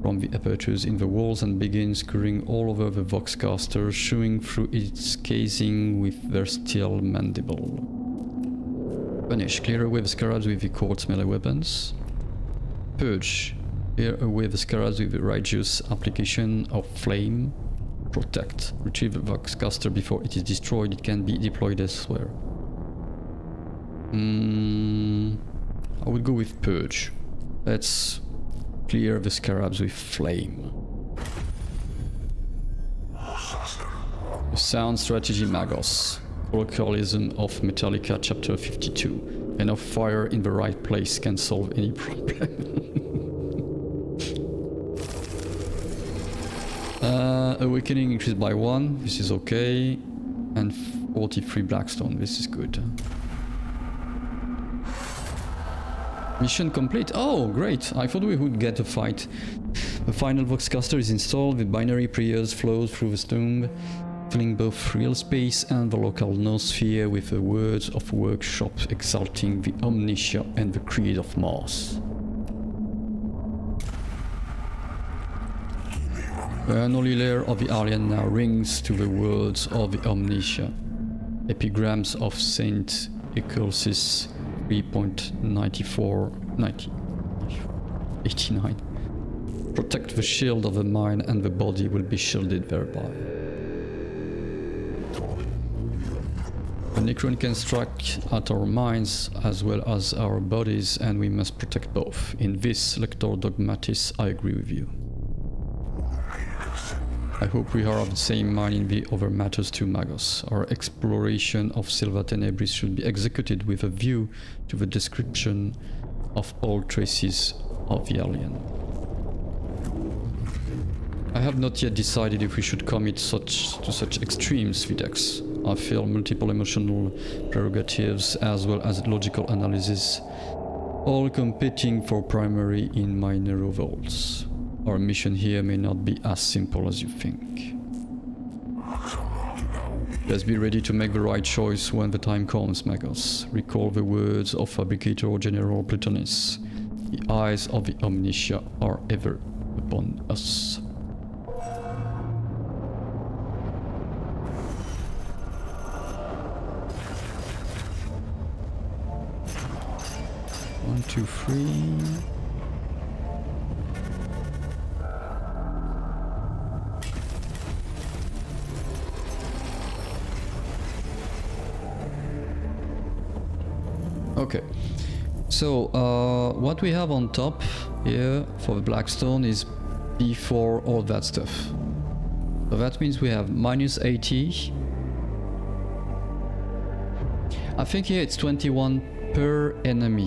from the apertures in the walls and begins scurrying all over the Voxcaster, chewing through its casing with their steel mandible. Punish. Clear away the scarabs with the quartz melee weapons. Purge. Clear away the scarabs with the righteous application of flame. Protect. Retrieve the Voxcaster before it is destroyed. It can be deployed elsewhere. I would go with Purge. Let's clear the scarabs with flame. The sound strategy Magos. Colloquialism of Metallica chapter 52. Enough fire in the right place can solve any problem. Awakening increased by 1. This is okay. And 43 Blackstone. This is good. Mission complete. Oh, great. I thought we would get a fight. The final Voxcaster is installed. The binary prayers flow through the tomb, filling both real space and the local noosphere with the words of workshop exalting the omniscia and the creed of Mars. The unholy lair of the alien now rings to the words of the omniscia. Epigrams of Saint Ecolsis 3.89. Protect the shield of the mind and the body will be shielded thereby. The Necron can strike at our minds as well as our bodies, and we must protect both. In this, Lector Dogmatis, I agree with you. I hope we are of the same mind in the other matters too, Magos. Our exploration of Silva Tenebris should be executed with a view to the description of all traces of the alien. I have not yet decided if we should commit to such extremes, Videx. I feel multiple emotional prerogatives as well as logical analysis, all competing for primary in my neurovolts. Our mission here may not be as simple as you think. Let's be ready to make the right choice when the time comes, Magos. Recall the words of Fabricator General Plutonis. The eyes of the Omnitia are ever upon us. 1, 2, 3. Okay, so what we have on top here for the Blackstone is before all that stuff. So that means we have minus 80. I think here it's 21 per enemy.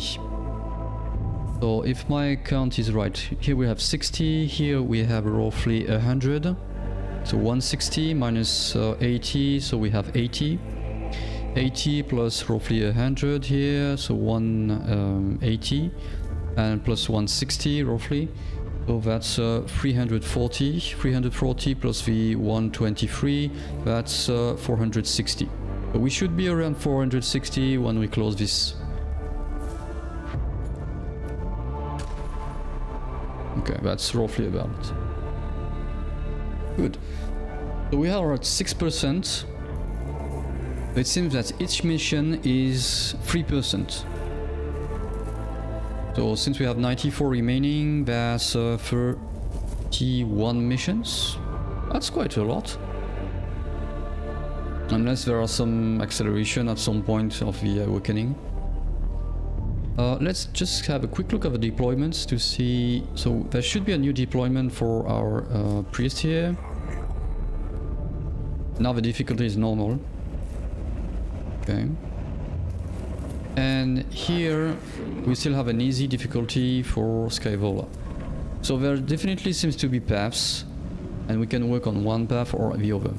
So if my count is right, here we have 60, here we have roughly 100. So 160 minus 80, so we have 80. 80 plus roughly 100 here, so 180, and plus 160 roughly. So that's 340. 340 plus the 123, that's 460. So we should be around 460 when we close this. Okay, that's roughly about it. Good. So we are at 6%. It seems that each mission is 3%. So since we have 94 remaining, that's 31 missions. That's quite a lot. Unless there are some acceleration at some point of the awakening. Let's just have a quick look at the deployments to see. So there should be a new deployment for our priest here. Now the difficulty is normal. Okay. And here we still have an easy difficulty for Skyvola. So there definitely seems to be paths, and we can work on one path or the other.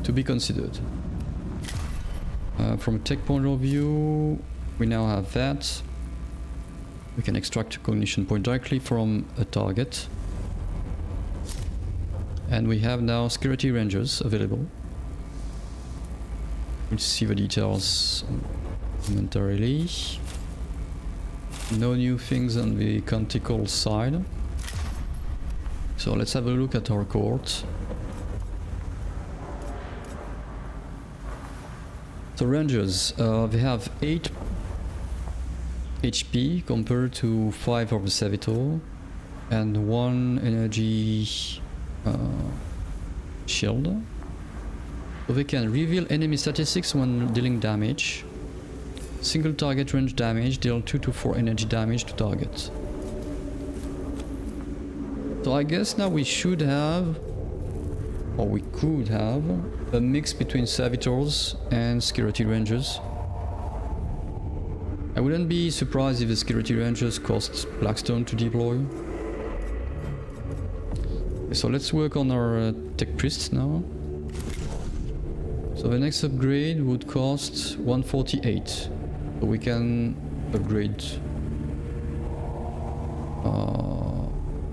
To be considered. From a tech point of view, we now have that. We can extract a cognition point directly from a target. And we have now security rangers available. We'll see the details momentarily. No new things on the canticle side. So let's have a look at our cohort. So rangers, they have 8 HP compared to 5 of the Servitor and 1 energy shield. So they can reveal enemy statistics when dealing damage. Single target range damage, deal 2 to 4 energy damage to target. So I guess now we should have, or we could have, a mix between servitors and security rangers. I wouldn't be surprised if the security rangers cost Blackstone to deploy. So let's work on our tech priests now. So the next upgrade would cost 148. So we can upgrade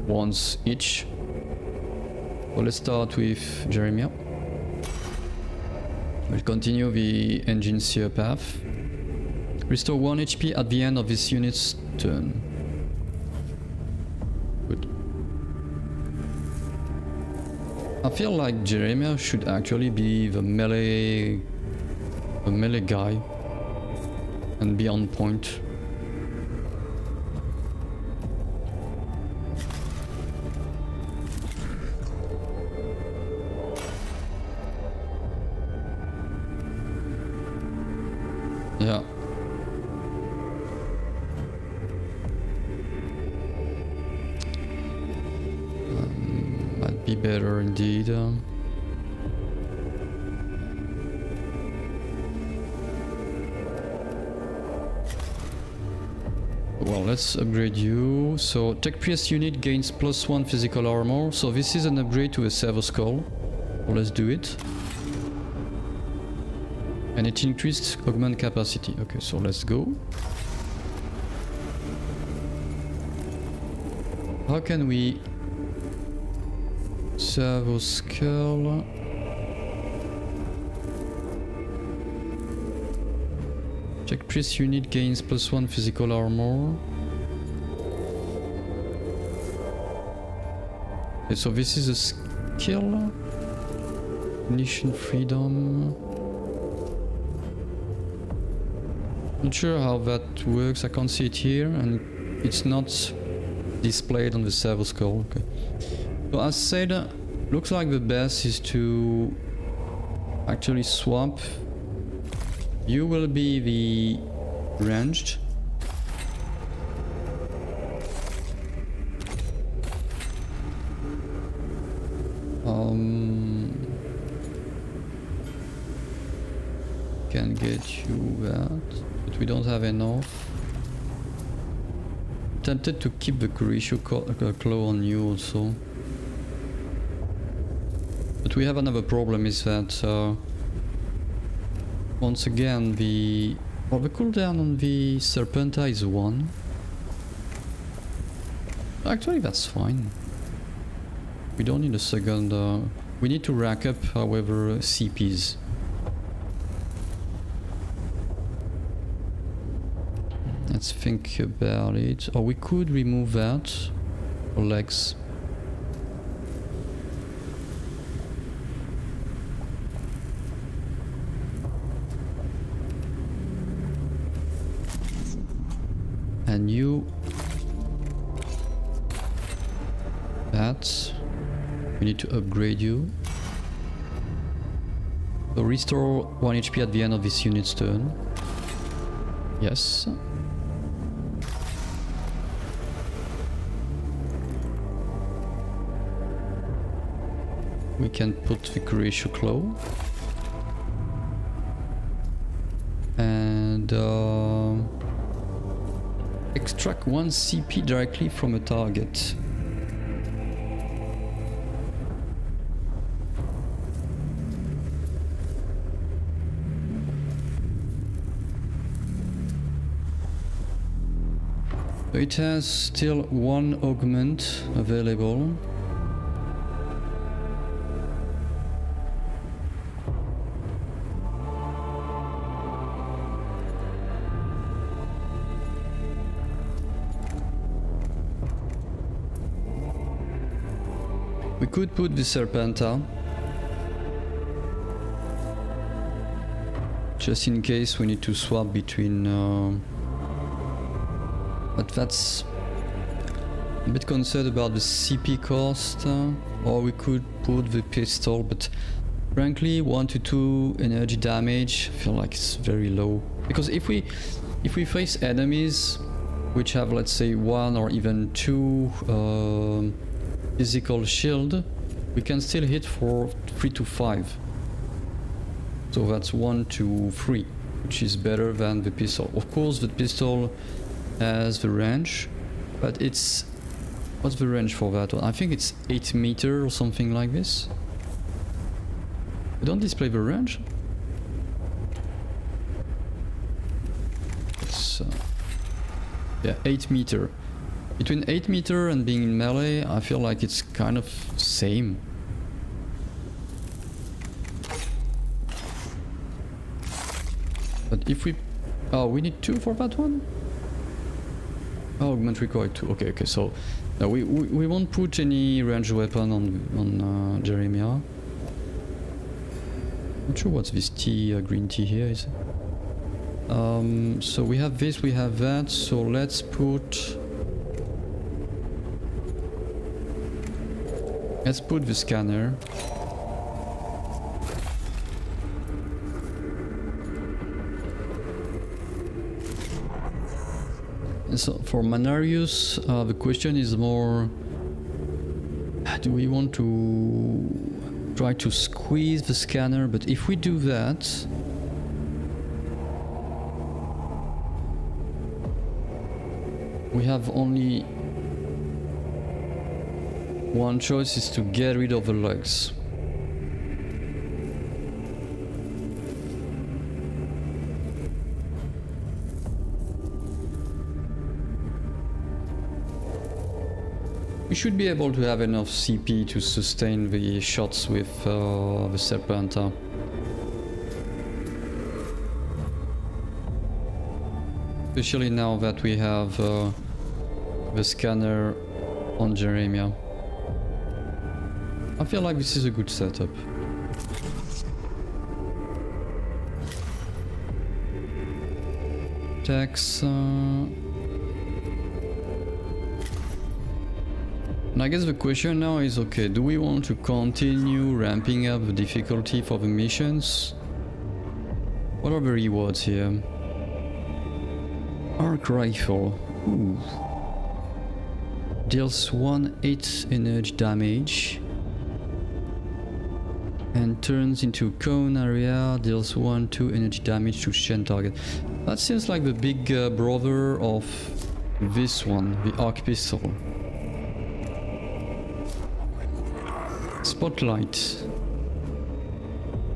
once each. So let's start with Jeremiah. We'll continue the engine seer path. Restore 1 HP at the end of this unit's turn. Good. I feel like Jeremiah should actually be the melee guy and be on point. Yeah. Might be better indeed. well, let's upgrade you. So Tech Priest unit gains +1 physical armor. So this is an upgrade to a Servo Skull. So let's do it. And it increased augment capacity. Okay, so let's go. How can we... Servo Skull... Tech Priest unit gains +1 physical armor. Okay, so this is a skill. Ignition freedom. Not sure how that works. I can't see it here, and it's not displayed on the Servo Skull. Okay. So as said, looks like the best is to actually swap. You will be the ranged. Can get you that, but we don't have enough. Tempted to keep the Kurishu claw on you also. But we have another problem, is that once again the cooldown on the Serpenta is 1. Actually that's fine. We don't need a second, we need to rack up however CPs. Let's think about it. Or we could remove that. Or legs. And you... that. We need to upgrade you. So restore 1 HP at the end of this unit's turn. Yes. We can put the Kurishu Claw. And extract 1 CP directly from a target. It has still 1 augment available. We could put the Serpenta, just in case we need to swap between, but that's a bit concerned about the CP cost, or we could put the pistol, but frankly 1 to 2 energy damage, I feel like it's very low, because if we face enemies which have, let's say, 1 or even 2 physical shield, we can still hit for 3 to 5. So that's 1 to 3, which is better than the pistol. Of course, the pistol has the range, but it's... what's the range for that one? I think it's 8 meters or something like this. We don't display the range. It's... yeah, 8 meters. Between 8 meters and being in melee, I feel like it's kind of same. But if we... oh, we need 2 for that one? Oh, augment required 2. Okay, okay, so... no, we won't put any ranged weapon on Jeremiah. Not sure what's this tea, green tea here is. So we have this, we have that, so let's put... let's put the scanner. So for Manarius, the question is more, do we want to try to squeeze the scanner? But if we do that, we have only one choice, is to get rid of the legs. We should be able to have enough CP to sustain the shots with the Serpenta. Especially now that we have the scanner on Jeremia. I feel like this is a good setup. Tax. And I guess the question now is, okay, do we want to continue ramping up the difficulty for the missions? What are the rewards here? Arc rifle. Ooh. Deals 1/8 energy damage. And turns into cone area, deals 1/2 energy damage to chain target. That seems like the big brother of this one, the arc pistol. Spotlight.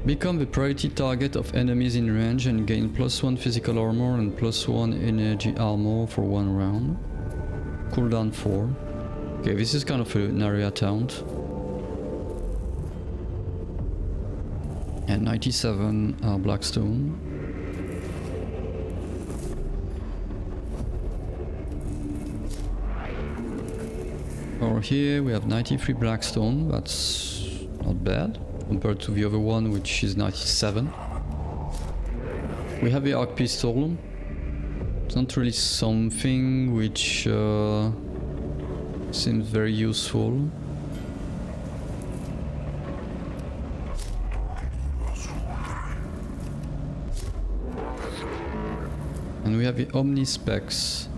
Become the priority target of enemies in range and gain +1 physical armor and +1 energy armor for 1 round. Cooldown 4. Okay, this is kind of an area taunt. And 97 Blackstone. Over here we have 93 Blackstone, that's not bad compared to the other one, which is 97. We have the arc pistol. It's not really something which seems very useful. And we have the Omni Specs.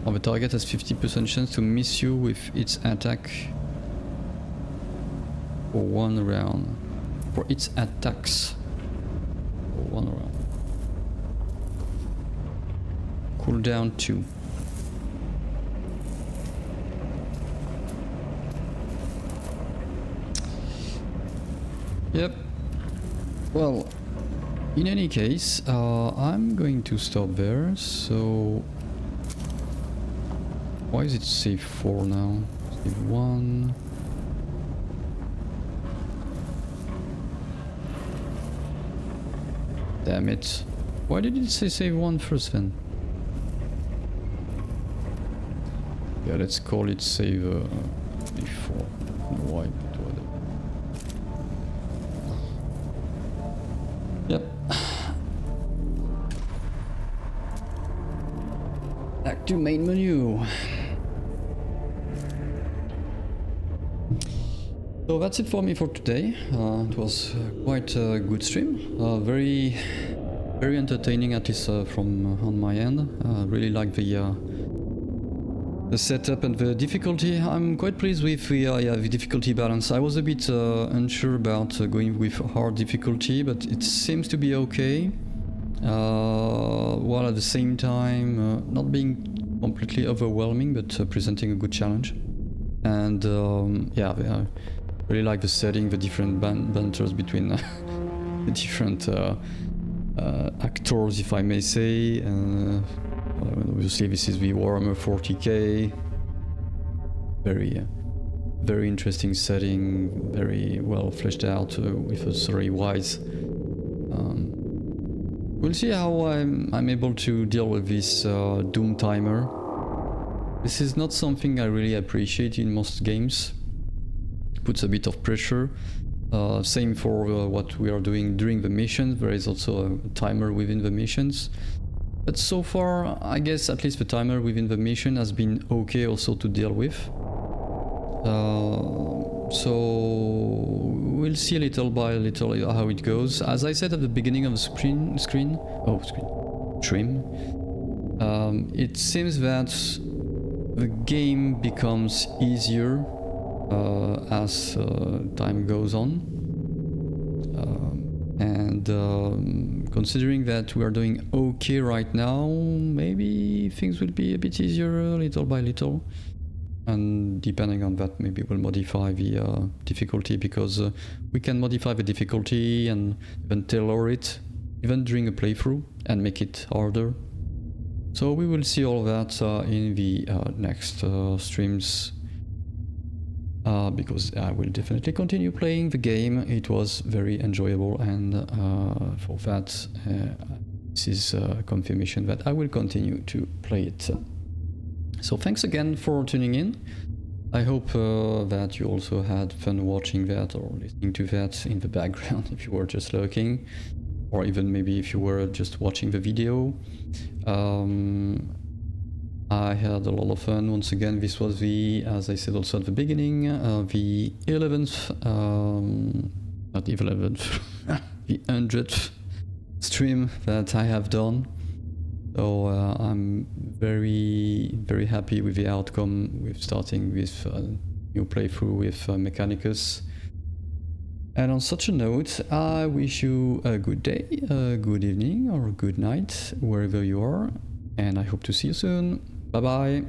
Oh, the target has 50% chance to miss you with its attack for 1 round. For its attacks for 1 round. Cooldown 2. Yep. Well, in any case, I'm going to stop there, so... Why is it save 4 now? Save 1... Damn it. Why did it say save 1 first then? Yeah, let's call it save before. Why? Yep. Back to main menu. So that's it for me for today. It was quite a good stream. Very entertaining, at least from on my end. Really like the setup and the difficulty. I'm quite pleased with the difficulty balance. I was a bit unsure about going with hard difficulty, but it seems to be okay. While at the same time not being completely overwhelming, but presenting a good challenge. And yeah, I really like the setting, the different banters between the different actors, if I may say. Obviously this is the W40K. Very interesting setting, very well fleshed out with a story-wise. We'll see how I'm able to deal with this Doom timer. This is not something I really appreciate in most games. It puts a bit of pressure. Same for what we are doing during the missions. There is also a timer within the missions. But so far, I guess at least the timer within the mission has been okay also to deal with. So we'll see little by little how it goes. As I said at the beginning of the stream, it seems that the game becomes easier as time goes on. And And considering that we are doing okay right now, maybe things will be a bit easier little by little. And depending on that, maybe we'll modify the difficulty, because we can modify the difficulty and even tailor it, even during a playthrough, and make it harder. So we will see all that in the next streams, because I will definitely continue playing the game. It was very enjoyable, and for that, this is a confirmation that I will continue to play it. So thanks again for tuning in. I hope that you also had fun watching that or listening to that in the background if you were just lurking, or even maybe if you were just watching the video. I had a lot of fun. Once again, this was the, as I said also at the beginning, the 11th, not the 11th, the 100th stream that I have done. So I'm very happy with the outcome, with starting with a new playthrough with Mechanicus. And on such a note, I wish you a good day, a good evening, or a good night, wherever you are, and I hope to see you soon. Bye bye.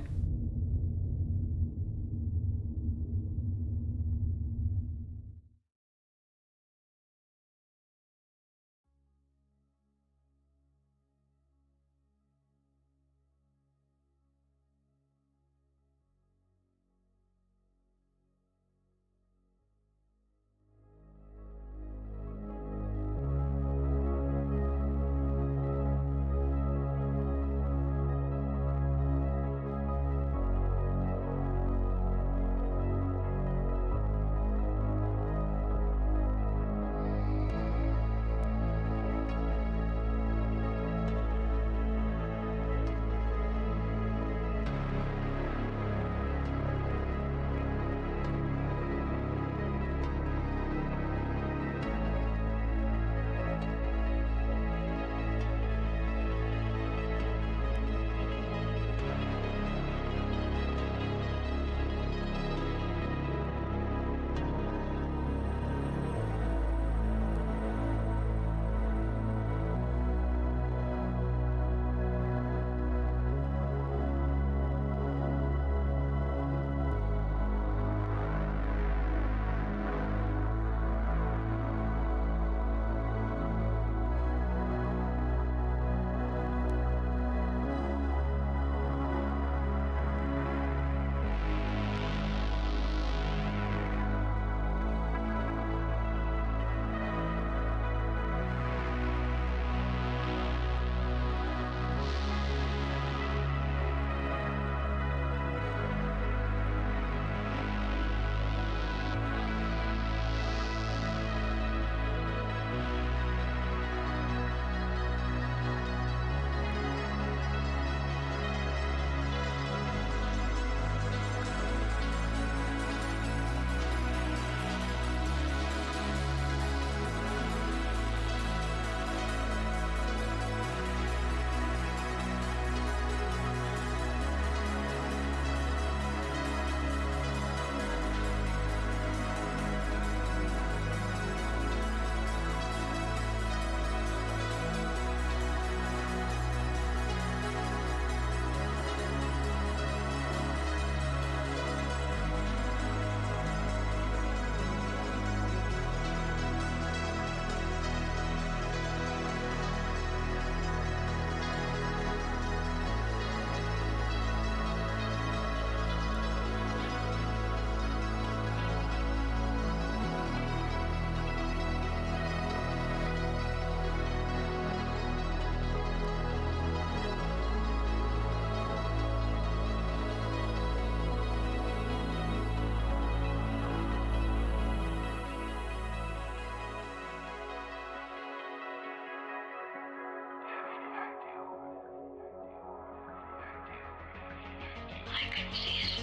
I can see